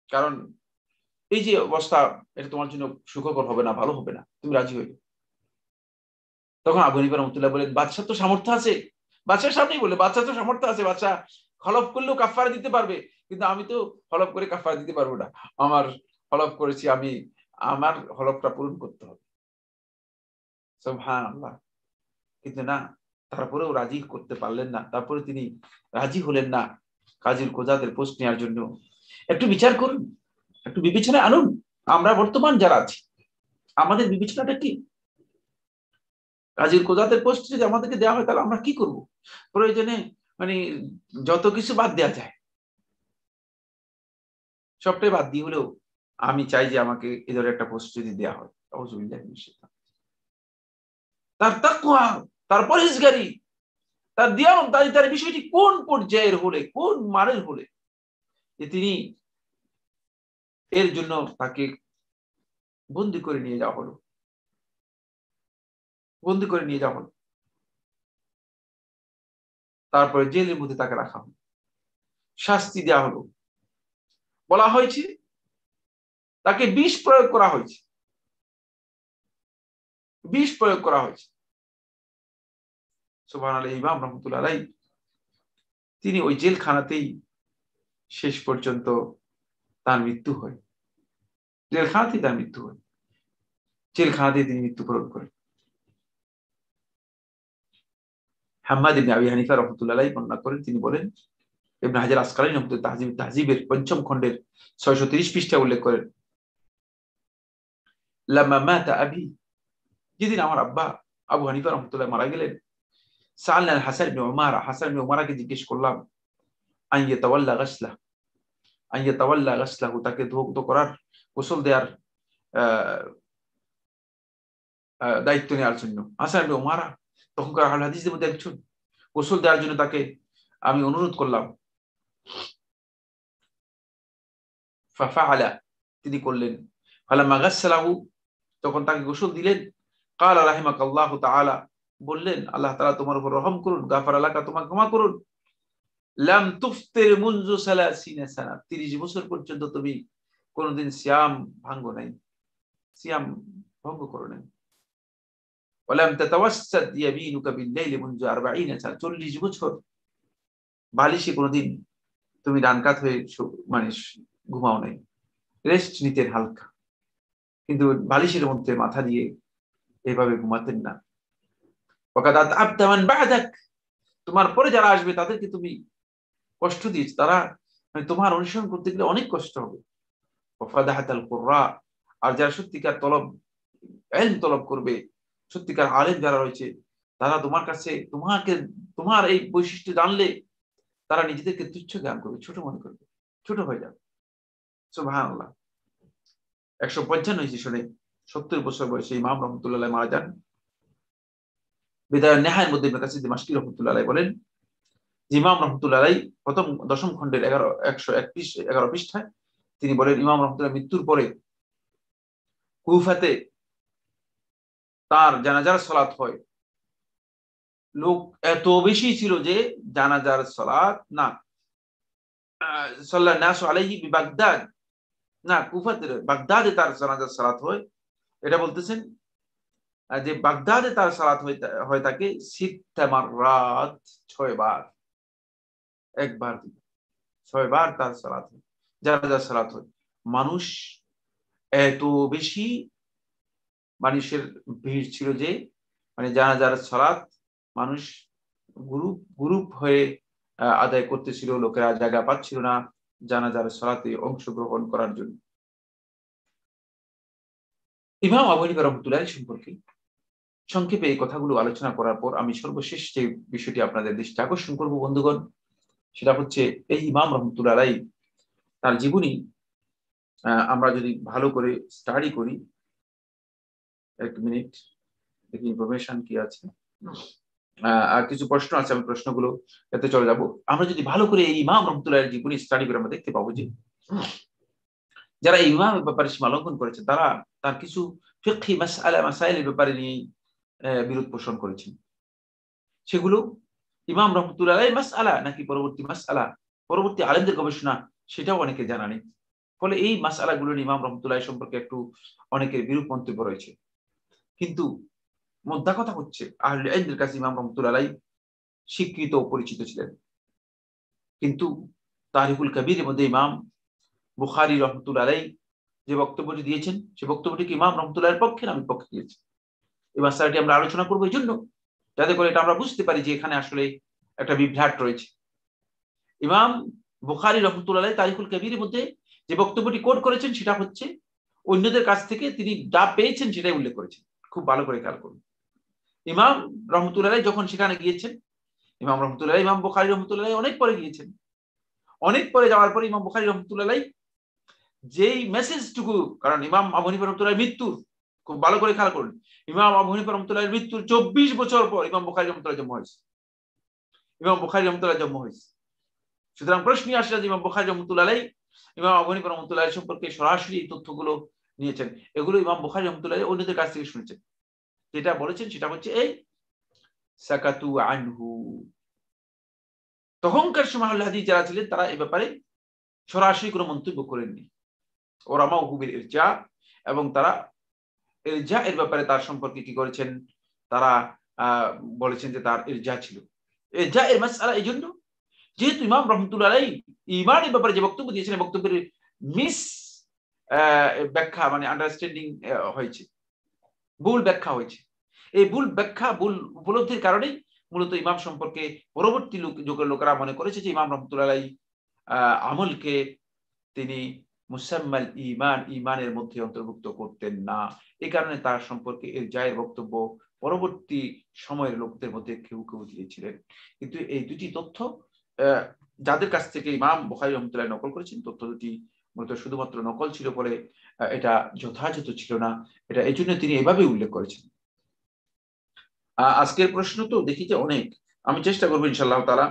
[SPEAKER 1] কারণ এই যে অবস্থা এটা তোমার জন্য সুখকর হবে না, ভালো হবে না, তুমি রাজি হয়ে যাও। তখন আবু হানিফা রহমতুল্লাহ বলেন বাদশাহ তো সামর্থ্য আছে, বাদশার সামনেই বলে বাদশাহ তো সামর্থ্য আছে, বাদশাহ হলফ করলেও কাফারা দিতে পারবে, কিন্তু আমি তো হলফ করে কাফারা দিতে পারবো না, আমার হলফ করেছি, আমি আমার হলফটা পূরণ করতে হবে। সুবহানাল্লাহ। কিন্তু না, তারপরেও রাজি করতে পারলেন না, তারপরে তিনি রাজি হলেন না কাজীর কোজাতের পোস্ট নেওয়ার জন্য। একটু বিচার করুন, একটু বিবেচনায় আনুন, আমরা বর্তমান যারা আছি আমাদের বিবেচনাটা কি? কাজীর কোজাতের পোস্ট যদি আমাদেরকে দেওয়া হয় তাহলে আমরা কি করব? প্রয়োজনে মানে যত কিছু বাদ দেওয়া যায় সবটাই বাদ দিয়ে হলেও আমি চাই যে আমাকে এ ধরনের একটা পোস্ট যদি দেওয়া হয়। তার তাকওয়া, তার পরহেজগারি, তার দিয়ানতদারি, তার বিষয়টি কোন পর্যায়ের হলে, কোন মানের হলে যে তিনি এর জন্য তাকে বন্দী করে নিয়ে যাওয়া হলো, বন্দী করে নিয়ে যাওয়া হলো, তারপরে জেলের মধ্যে তাকে রাখা হলো, শাস্তি দেওয়া হলো, বলা হয়েছে তাকে বিষ প্রয়োগ করা হয়েছে, বিষ প্রয়োগ করা হয়েছে। সুবহানাল্লাহ। ইমাম রহমতুল্লাহ আলাইহি তিনি ওই জেলখানাতেই শেষ পর্যন্ত তার মৃত্যু হয়। জেলখানাতেই তার মৃত্যু হয়, জেলখানাতেই তিনি মৃত্যুবরণ করেন। হাম্মাদ ইবনে আবি হানিফা রাহমাতুল্লাহি আলাইহি বর্ণনা করেন, তিনি বলেন, ইবনে হাজার আসকালানী রাহমাতুল্লাহি তাহজিবের ৫ম খণ্ডের ৬৩০ পৃষ্ঠা উল্লেখ করেন, লাম্মা মাতা আবি, যেদিন আমার আব্বা আবু হানিফা রাহমাতুল্লাহ মারা গেলেন, সাআলনা আল হাসান ইবনে উমারা, হাসান ইবনে উমারাকে জিজ্ঞেস করলাম, আন ইয়াতাওয়াল্লা গাসলা, আন ইয়াতাওয়াল্লা গাসলাহু, তাকে ধৌত করার, গোসল দেওয়ার দায়িত্ব নেওয়ার জন্য। হাসান ইবনে উমারা তখনকার আহলে হাদিসদের মধ্যে একজন, গোসল দেওয়ার জন্য তাকে আমি অনুরোধ করলাম। ফাফাআলা, তিনি করলেন। ফালাম্মা গাসসালাহু, তখন তাকে গোসল দিলেন। ক্বালা রাহিমাকাল্লাহু তাআলা, বললেন আল্লাহ তাআলা তোমার উপর রহম করুন, গাফারা লাকা, তোমাকে ক্ষমা করুন। লাম তুফতির মুনযু ৩০ সানা, ৩০ বছর পর্যন্ত তুমি কোনদিন সিয়াম ভাঙ্গো নাই, সিয়াম ভঙ্গ করো নাই। ওয়ালাম তাতাওয়াসসাদ ইয়ামিনুকা বিল-লাইলি মুনযু ৪০ সানা, ৪০ বছর বালিশে কোনদিন তুমি ডান কাত হয়ে মানে ঘুমাও নাই, রেস্ট নিতেন হালকা, কিন্তু বালিশের মধ্যে মাথা দিয়ে এভাবে ঘুমাতেন না। ওয়াকাদ আতআবতা মান বা'দাক, তোমার পরে যারা আসবে তাদেরকে তুমি কষ্ট দিয়েছ, তারা তোমার অনুসরণ করতে গেলে অনেক কষ্ট হবে। ওয়াফাদাহাতাল কুররা, আর যারা সত্যিকার ইলম তলব করবে, সত্যিকার আলেম যারা রয়েছে, তারা তোমার কাছে তোমার এই বৈশিষ্ট্য জানলে তারা নিজেদেরকে তুচ্ছ জ্ঞান করবে, ছোট মনে করবে, ছোট হয়ে যাবে। সুবহানাল্লাহ। ১৫৫ হিজরি ৭০ বছর বয়সে ইমাম রহমতুল্লাহ আলাইহি মারা যান। বিদায় নেহায়ের মধ্যে ইবনে কাসির দিমাশকি রহমতুল্লাহ আলাইহি বলেন, ইমাম রহমতুল্লাহ আলাইহি প্রথম ১০ম খণ্ডের ১১ পৃষ্ঠায় তিনি বলেন, ইমাম রহমতুল্লাহ মৃত্যুর পরে কুফাতে তার জানাজার সালাত হয়। লোক এত বেশি ছিল যে জানাজার সালাত না, সাল্লাল্লাহু নাসু আলাইহি বিবাগদাদ, না কুফাতে, বাগদাদে তার জানাজার সালাত হয়। এটা বলতেছেন যে বাগদাদে তার সালাত হয় তাকে ৬ মাররাত, ৬ বার, একবার ৬ বার তার সালাত হয়, জানাজার সালাত হয়। মানুষ এত বেশি মানুষের ভিড় ছিল যে মানে জানাজার সালাত মানুষ গ্রুপ গ্রুপ হয়ে আদায় করতেছিল, লোকেরা জায়গা পাচ্ছিল না জানাজার সালাতে অংশগ্রহণ করার জন্য। ইমাম আবু হানিফা রাহমাতুল্লাহ সম্পর্কে সংক্ষেপে এই কথাগুলো আলোচনা করার পর আমি সর্বশেষ যে বিষয়টি আপনাদের দৃষ্টি আকর্ষণ করব বন্ধুগণ, সেটা হচ্ছে এই ইমাম রহমতুল্লাহ আলাইহি তার জীবনী আমরা যদি ভালো করে স্টাডি করি, এক মিনিট দেখি ইনফরমেশন কি আছে, আর কিছু প্রশ্ন আছে, আমি প্রশ্নগুলো এতে চলে যাব। আমরা যদি ভালো করে এই ইমাম রহমতুল্লাহ আলাইহির জীবনী স্টাডি করে আমরা দেখতে পাবো যে যারা এই ইমামের ব্যাপারে সীমা লঙ্ঘন করেছে তারা তার কিছু ফিকহি মাসাইলের ব্যাপারে নিয়ে বিরোধ পোষণ করেছেন। সেগুলো ইমাম রহমতুল্লাহ আলাইহি মাসআলা নাকি পরবর্তী আলেমদের গবেষণা, সেটাও অনেকে জানা নেই। ফলে এই মাসআলাগুলো নিয়ে ইমাম রহমতুল্লাহ সম্পর্কে একটু অনেকের বিরূপ মন্তব্য রয়েছে। কিন্তু মোদ্দা কথা হচ্ছে আহলে ইলমের কাছে ইমাম রহমতুল্লাহ আলাইহি স্বীকৃত ও পরিচিত ছিলেন। কিন্তু তারিখুল কবিরের মধ্যে ইমাম বুখারী রহমতুল্লাহ আলাইহি যে বক্তব্যটি দিয়েছেন, সে বক্তব্যটি ইমাম রহমতুল্লাহের পক্ষে না বিপক্ষে দিয়েছে। এই মাসআলাটি আমরা আলোচনা করবো এই জন্য যাতে করে এটা আমরা বুঝতে পারি যে এখানে আসলে একটা বিভ্রাট রয়েছে। ইমাম বুখারী রহমতুল্লাহ আলাইহি তারিখুল কবিরের মধ্যে যে বক্তব্যটি কোট করেছেন সেটা হচ্ছে অন্যদের কাছ থেকে তিনি যা পেয়েছেন সেটাই উল্লেখ করেছেন। খুব ভালো করে খেয়াল করুন। ইমাম রহমতুল্লাহ আলাইহি যখন সেখানে গিয়েছেন, ইমাম রহমতুল্লাহ আলাইহি ইমাম বুখারী রহমতুল্লাহ আলাইহি অনেক পরে গিয়েছেন। অনেক পরে যাওয়ার পরে ইমাম বুখারী রহমতুল্লাহ আলাইহি যেই মেসেজটুকু, কারণ ইমাম আবু হানিফা রাহমাতুল্লাহ মৃত্যুর, খুব ভালো করে খেয়াল করুন, ইমাম আবু হানিফা রাহমাতুল্লাহ মৃত্যুর ২৪ বছর পর ইমাম বুখারী রাহমাতুল্লাহ জন্ম হয়েছে। ইমাম বুখারী রাহমাতুল্লাহ জন্ম হয়েছে। সুতরাং প্রশ্ন আসে যে ইমাম বুখারী রাহমাতুল্লাহ আলাইহি ইমাম আবু হানিফা রাহমাতুল্লাহ সম্পর্কে সরাসরি এই তথ্যগুলো নিয়েছেন। এগুলো ইমাম বুখারী রাহমাতুল্লাহ অন্যদের কাছ থেকে শুনেছেন। যেটা বলেছেন সেটা হচ্ছে এই সাকাতু আনহু, তখনকার সময় আহলে হাদিস যারা ছিলেন তারা এই ব্যাপারে সরাসরি কোনো মন্তব্য করেননি। ওলামা হুবিল ইরজা, এবং তারা ইরজা এর ব্যাপারে তার সম্পর্কে কি করেছেন, তারা বলেছেন যে তার ইরজা ছিল। ইরজা এর মাসআলা এই জন্য যেহেতু ইমাম রহমতুল্লাহ আলাইহি ঈমানের ব্যাপারে যে বক্তব্য দিয়েছেন, বক্তব্যের মিস ব্যাখ্যা মানে আন্ডারস্ট্যান্ডিং হয়েছে, ভুল ব্যাখ্যা হয়েছে। এই ভুল ব্যাখ্যা, ভুল উপলব্ধির কারণেই মূলত ইমাম সম্পর্কে পরবর্তী যুগের লোকেরা মনে করেছে যে ইমাম রহমতুল্লাহ আলাইহি আমলকে তিনি মুসাম্মাল ঈমান, ঈমানের মধ্যে অন্তর্ভুক্ত করতেন না। এই কারণে তার সম্পর্কে এর জায়ের বক্তব্য পরবর্তী সময়ের লোকদের মধ্যে কেউ কেউ দিয়েছিলেন। কিন্তু এই দুটি তথ্য যাদের কাছ থেকে ইমাম বুখারী রহমতুল্লাহ নকল করেছেন, তথ্য দুটি মূলত শুধুমাত্র নকল ছিল বলে এটা যথাযথ ছিল না। এটা এই জন্য তিনি এভাবে উল্লেখ করেছেন। আজকের প্রশ্ন তো দেখি যে অনেক, আমি চেষ্টা করবো ইনশাআল্লাহ তাআলা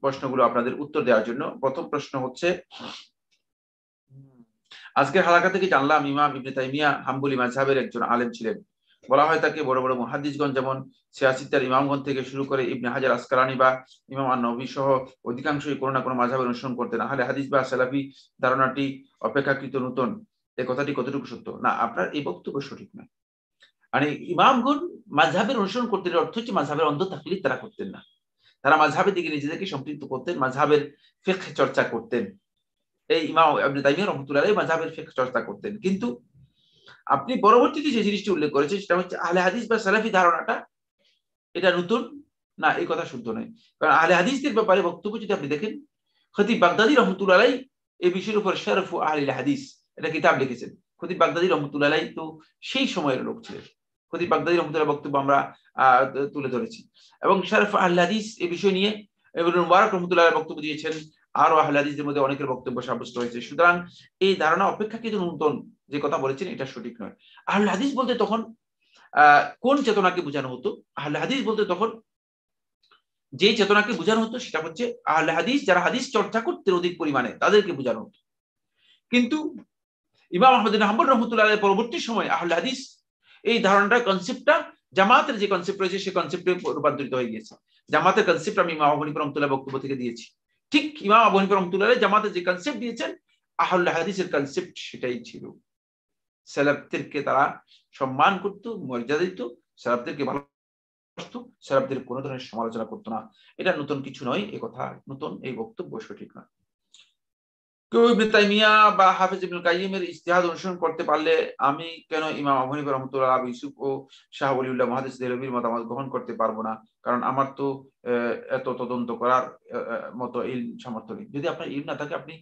[SPEAKER 1] প্রশ্নগুলো আপনাদের উত্তর দেওয়ার জন্য। প্রথম প্রশ্ন হচ্ছে, আজকের হালাকা থেকে জানলাম ইমাম ইবনে তাইমিয়া হাম্বলি মাযহাবের একজন আলেম ছিলেন। বলা হয় তাকে বড় বড় মুহাদ্দিসগণ যেমন সিয়াসিত্তার ইমামগণ থেকে শুরু করে ইবনে হাজার আসকালানি বা ইমাম আন-নববী সহ অধিকাংশই কোনো না কোনো মাযহাবের অনুসরণ করতেন। আহলে হাদিস বা সালাফি ধারণাটি অপেক্ষাকৃত নতুন, এই কথাটি কতটুকু সত্য? না, আপনার এই বক্তব্য সঠিক নয়। মানে ইমামগণ মাযহাবের অনুসরণ করতেন, অর্থ হচ্ছে মাযহাবের অন্ধ তাকলিদ তারা করতেন না। তারা মাযহাবের দিকে নিজেদেরকে সম্পৃক্ত করতেন, মাযহাবের ফিকহ চর্চা করতেন। এই ইমাম ইবনে তাইমিয়া রাহমাতুল্লাহ আলাইহি মাযহাবের ফিকহ চর্চা করতেন। কিন্তু আপনি পরবর্তীতে যে জিনিসটি উল্লেখ করেছেন সেটা হচ্ছে আহলে হাদিস বা সালাফি ধারণাটা এটা নতুন না, এই কথা শুদ্ধ নয়। কারণ আহলে হাদিসদের ব্যাপারে বক্তব্য যদি আপনি দেখেন, খতিব বাগদাদী রাহমাতুল্লাহ আলাইহি এই বিষয়ের উপর শরফু আহলিল হাদিস এটা কিতাব লিখেছেন। খতিব বাগদাদী রাহমাতুল্লাহ আলাইহি তো সেই সময়ের লোক ছিলেন। খতিব বাগদাদী রাহমাতুল্লাহ বক্তব্য আমরা তুলে ধরেছি, এবং শরফ আহলিল হাদিস এই বিষয় নিয়ে ইবনে মুবারক রাহমাতুল্লাহ আলাইহি বক্তব্য দিয়েছেন। আরো আহলে হাদিসদের মধ্যে অনেকের বক্তব্য সাব্যস্ত হয়েছে। সুতরাং এই ধারণা অপেক্ষাকৃত নতুন যে কথা বলেছেন এটা সঠিক নয়। আহলে হাদিস বলতে তখন কোন চেতনাকে বোঝানো হতো? আহলে হাদিস বলতে তখন যে চেতনাকে বোঝানো হতো সেটা হচ্ছে আহলে হাদিস যারা হাদিস চর্চা করতেন অধিক পরিমাণে তাদেরকে বোঝানো হতো। কিন্তু ইমাম আহমদ বিন হাম্বল রাহমাতুল্লাহ আলাইহি পরবর্তী সময়ে আহলে হাদিস এই ধারণাটা, কনসেপ্টটা জামাতের যে কনসেপ্ট রয়েছে সেই কনসেপ্টে রূপান্তরিত হয়ে গিয়েছে। জামাতের কনসেপ্ট আমি ইমাম আবু হানিফা রাহমাতুল্লাহ বক্তব্য থেকে দিয়েছি। ঠিক ইমাম আবু হানিফা রাহমাতুল্লাহ আলাইহি জামাতের যে কনসেপ্ট দিয়েছেন, আহলে হাদিসের কনসেপ্ট সেটাই ছিল। সালাফদেরকে তারা সম্মান করত, মর্যাদা দিত, সালাফদেরকে ভালোবাসতো, সালাফদের কোনো ধরনের সমালোচনা করতো না। এটা নতুন কিছু নয়, এই কথা নতুন, এই বক্তব্য সঠিক নয়। কেউ ইবনে তাইমিয়া বা হাফেজ ইবনুল কাইয়িমের ইজতিহাদ অনুসরণ করতে পারলে আমি কেন ইমাম আবু হানিফা রাহমাতুল্লাহ, আবু ইউসুফ ও শাহ ওলিউল্লাহ মুহাদ্দিস দেহলভীর মতামত গ্রহণ করতে পারবো না? কারণ আমার তো এত তদন্ত করার মতো ইলম সামর্থ্য নেই। যদি আপনার ইলম না থাকে আপনি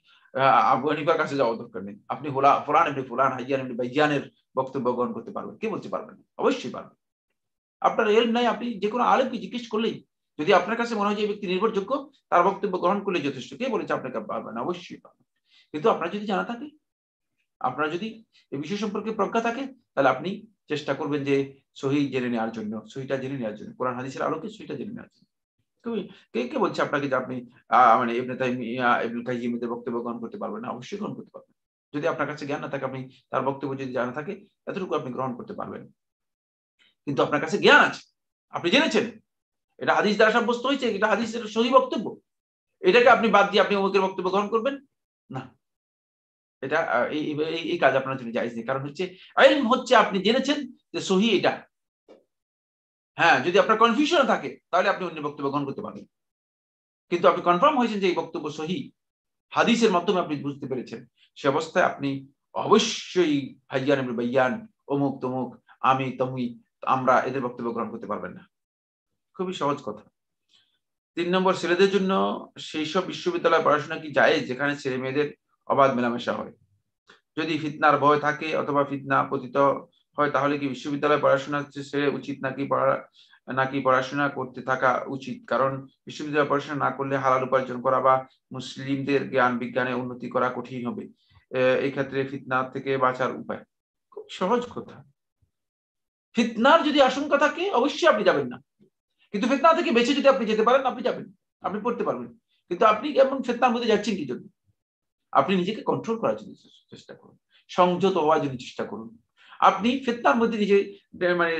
[SPEAKER 1] আবু হানিফার কাছে যাওয়ার দরকার নেই। আপনি ফুলান ইবনে ফুলান, হাইয়ান ইবনে বাইয়ানের বক্তব্য গ্রহণ করতে পারবেন। কে বলতে পারবেন? অবশ্যই পারবেন। আপনার ইলম নাই, আপনি যে কোনো আলেমকে জিজ্ঞেস করলেই, যদি আপনার কাছে মনে হয় যে এই ব্যক্তি নির্ভরযোগ্য, তার বক্তব্য গ্রহণ করলে যথেষ্ট। কে বলেছে আপনাকে পারবেন? অবশ্যই পারবেন। কিন্তু আপনার যদি জানা থাকে, আপনার যদি এই বিষয় সম্পর্কে প্রজ্ঞা থাকে, তাহলে আপনি চেষ্টা করবেন যে সহি জেনে নেওয়ার জন্য, সহিটা জেনে নেওয়ার জন্য, কোরআন হাদিসের আলোকে সহিটা জেনে নেওয়ার জন্য। কে কে বলছে আপনাকে যে আপনি মানে ইবনে তাইমিয়া ইবনুল কাইয়িমের বক্তব্য গ্রহণ করতে পারবেন না? অবশ্যই গ্রহণ করতে পারবেন। যদি আপনার কাছে জ্ঞান না থাকে, আপনি তার বক্তব্য যদি জানা থাকে, এতটুকু আপনি গ্রহণ করতে পারবেন। কিন্তু আপনার কাছে জ্ঞান আছে, আপনি জেনেছেন এটা হাদিস দ্বারা সাব্যস্ত হয়েছে, এটা হাদিসের সহি বক্তব্য, এটাকে আপনি বাদ দিয়ে আপনি অমুকের বক্তব্য গ্রহণ করবেন না। এটা এই কাজ আপনার জন্য জায়েজ নেই। কারণ হচ্ছে ইলম হচ্ছে আপনি জেনেছেন যে সহি এটা। হ্যাঁ, যদি আপনার কনফিউশন থাকে তাহলে আপনি অন্য বক্তব্য গ্রহণ করতে পারবেন। কিন্তু আপনি কনফার্ম হয়েছেন যে এই বক্তব্য সহি, হাদিসের মাধ্যমে আপনি বুঝতে পেরেছেন, সে অবস্থায় আপনি অবশ্যই হাইয়ান ইবনে বাইয়ান, অমুক তমুক, আমি তমুই, আমরা এদের বক্তব্য গ্রহণ করতে পারবেন না। খুবই সহজ কথা। ৩ নম্বর, ছেলেদের জন্য সেই সব বিশ্ববিদ্যালয়ে পড়াশোনা কি জায়েজ যেখানে ছেলে মেয়েদের অবাধ মেলামেশা হয়? যদি ফিতনার ভয় থাকে অথবা ফিতনা পতিত হয়, তাহলে কি বিশ্ববিদ্যালয়ে পড়াশোনা ছেড়ে উচিত নাকি পড়াশোনা করতে থাকা উচিত? কারণ বিশ্ববিদ্যালয়ে পড়াশোনা না করলে হালাল উপার্জন করা বা মুসলিমদের জ্ঞান বিজ্ঞানে উন্নতি করা কঠিন হবে। এই ক্ষেত্রে ফিতনা থেকে বাঁচার উপায়? খুব সহজ কথা। ফিতনার যদি আশঙ্কা থাকে অবশ্যই আপনি যাবেন না, কিন্তু ফিতনা থেকে বেঁচে যদি আপনি যেতে পারেন, আপনি যাবেন, আপনি পড়তে পারবেন। কিন্তু আপনি এমন ফিতনার মধ্যে যাচ্ছেন কি জন্য? আপনি নিজেকে কন্ট্রোল করার জন্য চেষ্টা করুন, সংযত হওয়ার জন্য চেষ্টা করুন। আপনি ফিতনার মধ্যে নিজে মানে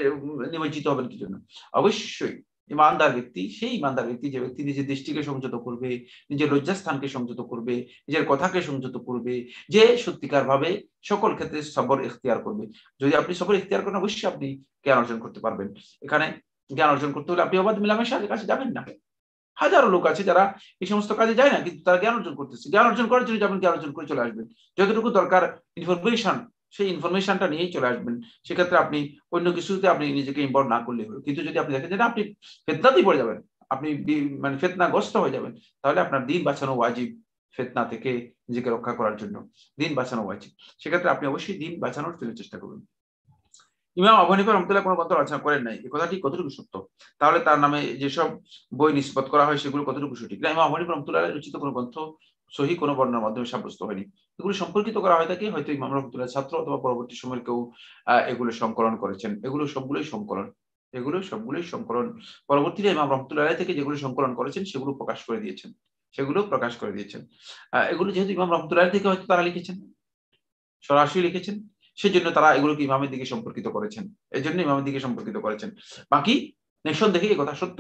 [SPEAKER 1] নিমজ্জিত হবেন কি জন্য? অবশ্যই ইমানদার ব্যক্তি সেই ইমানদার ব্যক্তি যে ব্যক্তি নিজের দৃষ্টিকে সংযত করবে, নিজের লজ্জাস্থানকে সংযত করবে, নিজের কথাকে সংযত করবে, যে সত্যিকার ভাবে সকল ক্ষেত্রে সবর ইখতিয়ার করবে। যদি আপনি সবর ইখতিয়ার করেন, অবশ্যই আপনি জ্ঞান অর্জন করতে পারবেন। এখানে জ্ঞান অর্জন করতে হলে আপনি অবাধ মেলামেশার কাছে যাবেন না। হাজারো লোক আছে যারা এই সমস্ত কাজে যায় না, কিন্তু তারা জ্ঞান অর্জন করতেছে। জ্ঞান অর্জন করার জন্য আপনি জ্ঞান অর্জন করে চলে আসবেন, যতটুকু দরকার ইনফরমেশন, সেই ইনফরমেশনটা নিয়েই চলে আসবেন। সেক্ষেত্রে আপনি অন্য কিছুতে আপনি নিজেকে ইনভলভ না করলে হলো। কিন্তু যদি আপনি দেখেন যে আপনি ফিতনাতেই পড়ে যাবেন, আপনি মানে ফিতনাগ্রস্ত হয়ে যাবেন, তাহলে আপনার দিন বাঁচানো ওয়াজিব। ফিতনা থেকে নিজেকে রক্ষা করার জন্য দিন বাঁচানো ওয়াজিব। সেক্ষেত্রে আপনি অবশ্যই দিন বাঁচানোর জন্য চেষ্টা করবেন। ইমাম আবু হানিফা রাহমাতুল্লাহ কোনো গ্রন্থ রচনা করেন নাই, এই কথাটি কতটুকু সত্য? তাহলে তার নামে যেসব বই নিষ্পত্তি করা হয় সেগুলো কতটুকু সঠিক? না, ইমাম আবু হানিফা রাহমাতুল্লাহ রচিত কোনো গ্রন্থ সহি কোনো বর্ণনার মাধ্যমে সাব্যস্ত হয়নি। এগুলো সম্পর্কিত করা হয় থাকে হয়তো ইমাম রাহমাতুল্লাহ ছাত্র অথবা পরবর্তী সময়ের কেউ এগুলো সংকলন করেছেন। এগুলো সবগুলোই সংকলন, এগুলো সবগুলোই সংকলন। পরবর্তীতে ইমাম রাহমাতুল্লাহ থেকে যেগুলো সংকলন করেছেন সেগুলো প্রকাশ করে দিয়েছেন, সেগুলো প্রকাশ করে দিয়েছেন। এগুলো যেহেতু ইমাম রাহমাতুল্লাহ থেকে হয়তো তারা লিখেছেন, সরাসরি লিখেছেন, সেজন্য তারা এগুলোকে ইমামের দিকে সম্পর্কিত করেছেন, এই জন্য ইমামের দিকে সম্পর্কিত করেছেন। বাকি নিঃসন্দেহে এই কথা সত্য,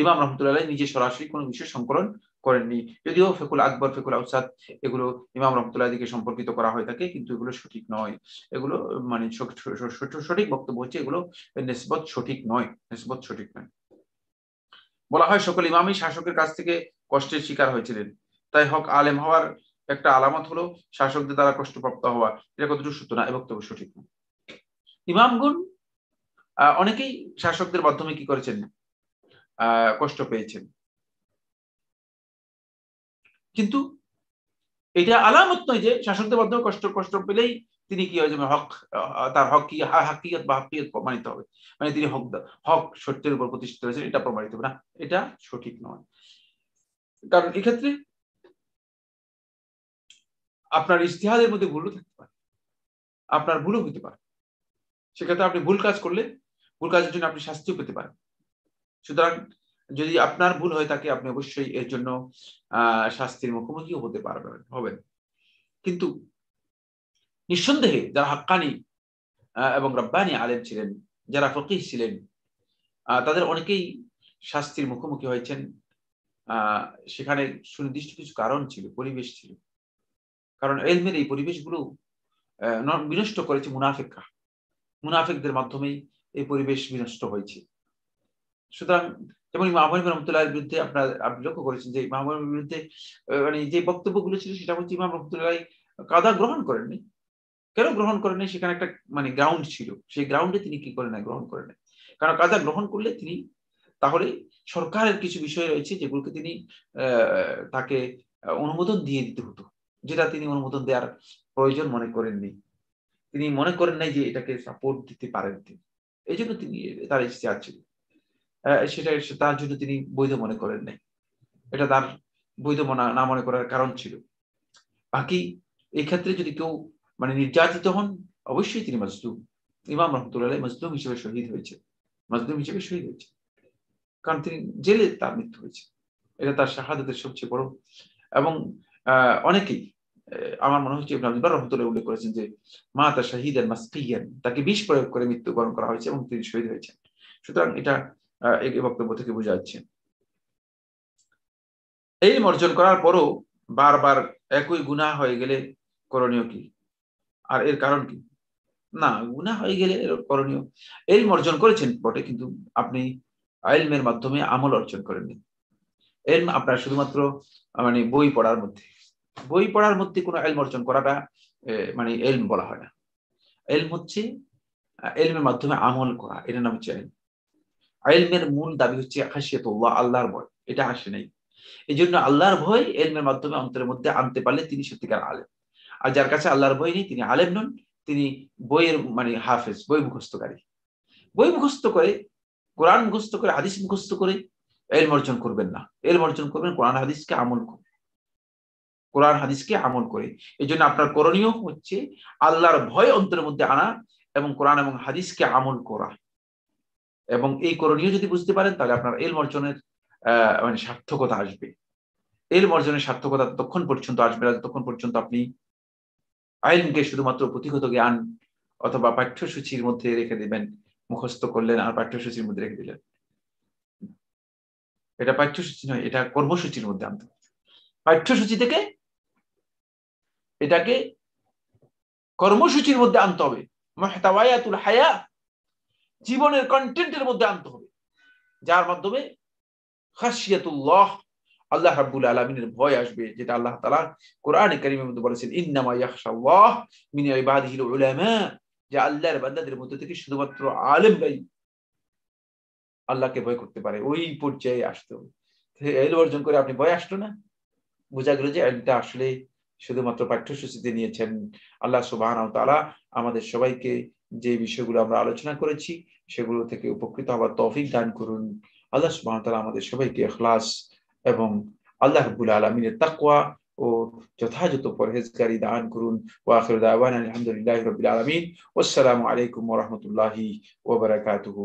[SPEAKER 1] ইমাম রহমতুল্লাহ নিজে সরাসরি কোনো বিষয় সংকলন করেননি। যদিও ফিকুল আকবর, ফিকুল আউসাদ এগুলো ইমাম রহমতুল্লাহ দিকে সম্পর্কিত করা হয়ে থাকে, কিন্তু এগুলো সঠিক নয়। এগুলো মানে সঠিক বক্তব্য হচ্ছে এগুলো নিসবত সঠিক নয়, নিসবত সঠিক নয়। বলা হয় সকল ইমামই শাসকের কাছ থেকে কষ্টের শিকার হয়েছিলেন, তাই হক আলেম হওয়ার একটা আলামত হলো শাসকদের দ্বারা কষ্টপ্রাপ্ত হওয়া। এটা কতটুকু সত্য? না, এ বক্তব্য সঠিক না। ইমামগণ অনেকেই শাসকদের মাধ্যমে কি করেছেন, কষ্ট পেয়েছেন, কিন্তু এটা আলামত নয় যে শাসকদের মাধ্যমে কষ্ট পেলেই তিনি কি হয়ে যাবেন, হক তার হক কি হাকিকত বা হাকিকত প্রমাণিত হবে, মানে তিনি হক সত্যের উপর প্রতিষ্ঠিত হয়েছেন এটা প্রমাণিত হবে না, এটা সঠিক নয়। কারণ এক্ষেত্রে আপনার ইজতিহাদের মধ্যে ভুলও থাকতে পারে, আপনার ভুলও হতে পারে। সেক্ষেত্রে আপনি ভুল কাজ করলে ভুল কাজের জন্য আপনি শাস্তিও পেতে পারেন। সুতরাং যদি আপনার ভুল হয়ে থাকে আপনি অবশ্যই এর জন্য শাস্তির মুখোমুখিও হতে হবেন। কিন্তু নিঃসন্দেহে যারা হাক্কানি এবং রব্বানি আলেম ছিলেন, যারা ফকিহ ছিলেন, তাদের অনেকেই শাস্তির মুখোমুখি হয়েছেন। সেখানে সুনির্দিষ্ট কিছু কারণ ছিল, পরিবেশ ছিল। কারণ ইলমের এই পরিবেশগুলো বিনষ্ট করেছে মুনাফিকরা, মুনাফিকদের মাধ্যমেই এই পরিবেশ বিনষ্ট হয়েছে। সুতরাং যেমন ইমাম আবু হানিফা রাহমাতুল্লাহর বিরুদ্ধে আপনি লক্ষ্য করেছেন যে ইমাম আবু হানিফার বিরুদ্ধে মানে যে বক্তব্যগুলো ছিল সেটা হচ্ছে ইমাম রাহমাতুল্লাহ কাদা গ্রহণ করেননি। কেন গ্রহণ করেননি? সেখানে একটা মানে গ্রাউন্ড ছিল, সেই গ্রাউন্ডে তিনি কি করেন না, গ্রহণ করেন না। কারণ কাদা গ্রহণ করলে তিনি তাহলে সরকারের কিছু বিষয় রয়েছে যেগুলোকে তিনি তাকে অনুমোদন দিয়ে দিতে হতো, যেটা তিনি অনুমোদন দেওয়ার প্রয়োজন মনে করেননি। তিনি মনে করেন নাই যে এটাকে সাপোর্ট দিতে পারেন তিনি, এই জন্য তিনি তার ইচ্ছা ছিল সেটা তার জন্য তিনি বৈধ মনে করেন নাই, এটা তার বৈধ না মনে করার কারণ ছিল। বাকি এই ক্ষেত্রে যদি কেউ মানে নির্যাতিত হন অবশ্যই তিনি মাজলুম। ইমাম রহমতুল্লাহ মাজলুম হিসেবে শহীদ হয়েছে, মাজলুম হিসেবে শহীদ হয়েছে, কারণ তিনি জেলে তার মৃত্যু হয়েছে, এটা তার শাহাদাতের সবচেয়ে বড়। এবং অনেকেই আমার মনে হচ্ছে ইবনে আব্দুল বার রহমতুল্লাহ উল্লেখ করেছেন যে মাতা শাহিদান মাসকিয়ান, তাকে বিষ প্রয়োগ করে মৃত্যুবরণ করা হয়েছে এবং তিনি শহীদ হয়েছেন। সুতরাং এটা এই বক্তব্য থেকে বোঝা যাচ্ছে। এই অর্জন করার পরও বারবার একই গুনাহ হয়ে গেলে করণীয় কি? আর এর কারণ কি? না, গুনাহ হয়ে গেলে করণীয়, ইলম অর্জন করেছেন বটে, কিন্তু আপনি ইলমের মাধ্যমে আমল অর্জন করেননি। ইলম আপনার শুধুমাত্র মানে বই পড়ার মধ্যে কোনো ইলম অর্জন করাটা মানে ইলম বলা হয় না। ইলম হচ্ছে ইলমের মাধ্যমে আমল করা, এটার নাম হচ্ছে ইলম। ইলমের মূল দাবি হচ্ছে খাশিয়াতুল্লাহ, আল্লাহর ভয়, এটা আসে নাই। এই জন্য আল্লাহর ভয় ইলমের মাধ্যমে অন্তরের মধ্যে আনতে পারলে তিনি সত্যিকার আলেম। আর যার কাছে আল্লাহর ভয় নেই তিনি আলেম নন, তিনি বইয়ের মানে হাফেজ, বই মুখস্থকারী। বই মুখস্থ করে, কোরআন মুখস্থ করে, হাদিস মুখস্থ করে ইলম অর্জন করবেন না। ইলম অর্জন করবেন কোরআন হাদিসকে আমল করে, কোরআন হাদিসকে আমল করে। এই জন্য আপনার করণীয় হচ্ছে আল্লাহর ভয় অন্তরের মধ্যে আনা এবং কোরআন এবং হাদিসকে আমল করা। এবং এই করণীয় যদি বুঝতে পারেন তাহলে আপনার ইলম অর্জনের মানে সার্থকতা আসবে। ইলম অর্জনের সার্থকতা ততক্ষণ পর্যন্ত আসবে না যতক্ষণ পর্যন্ত আপনি ইলমকে শুধুমাত্র পুঁথিগত জ্ঞান অথবা পাঠ্যসূচির মধ্যে রেখে দিবেন, মুখস্থ করলেন আর পাঠ্যসূচির মধ্যে রেখে দিলেন। এটা পাঠ্যসূচি নয়, এটা কর্মসূচির মধ্যে আনতে হবে। পাঠ্যসূচি থেকে এটাকে কর্মসূচির মধ্যে আনতে হবে, মুহতাওয়ায়াতুল হায়া, জীবনের কন্টেন্টের মধ্যে আনতে হবে, যার মাধ্যমে খাশিয়াতুল্লাহ, আল্লাহ রাব্বুল আলামিনের ভয় আসবে, যেটা আল্লাহ তাআলা কোরআনে কারীমের মধ্যে বলেছেন, ইন্নামা ইয়াখশাল্লাহ মিন ইবাদিহিল উলামা, যে আল্লাহর বান্দাদের মধ্যে থেকে শুধুমাত্র আলেমরাই আল্লাহকে ভয় করতে পারে। ওই পর্যায়ে আসতে হবে। ইলম অর্জন করে আপনি ভয় আসলো না, বোঝা গেল যে ইলমটা আসলে শুধুমাত্র পাঠ্যসূচিতে নিয়েছেন। আল্লাহ সুবহানাহু ওয়া তাআলা আমাদের সবাইকে যে বিষয়গুলো আমরা আলোচনা করেছি সেগুলো থেকে উপকৃত হওয়ার তৌফিক দান করুন। আল্লাহ সুবহানাহু ওয়া তাআলা আমাদের সবাইকে ইখলাস এবং আল্লাহ রাব্বুল আলামিনের তাকওয়া ও যথাযথ পরহেজগারি দান করুন। ওয়া আখিরু দাওয়ানা আলহামদুলিল্লাহি রাব্বিল আলামিন। ওয়াসসালামু আলাইকুম ওয়া রাহমাতুল্লাহি ওয়া বারাকাতুহু।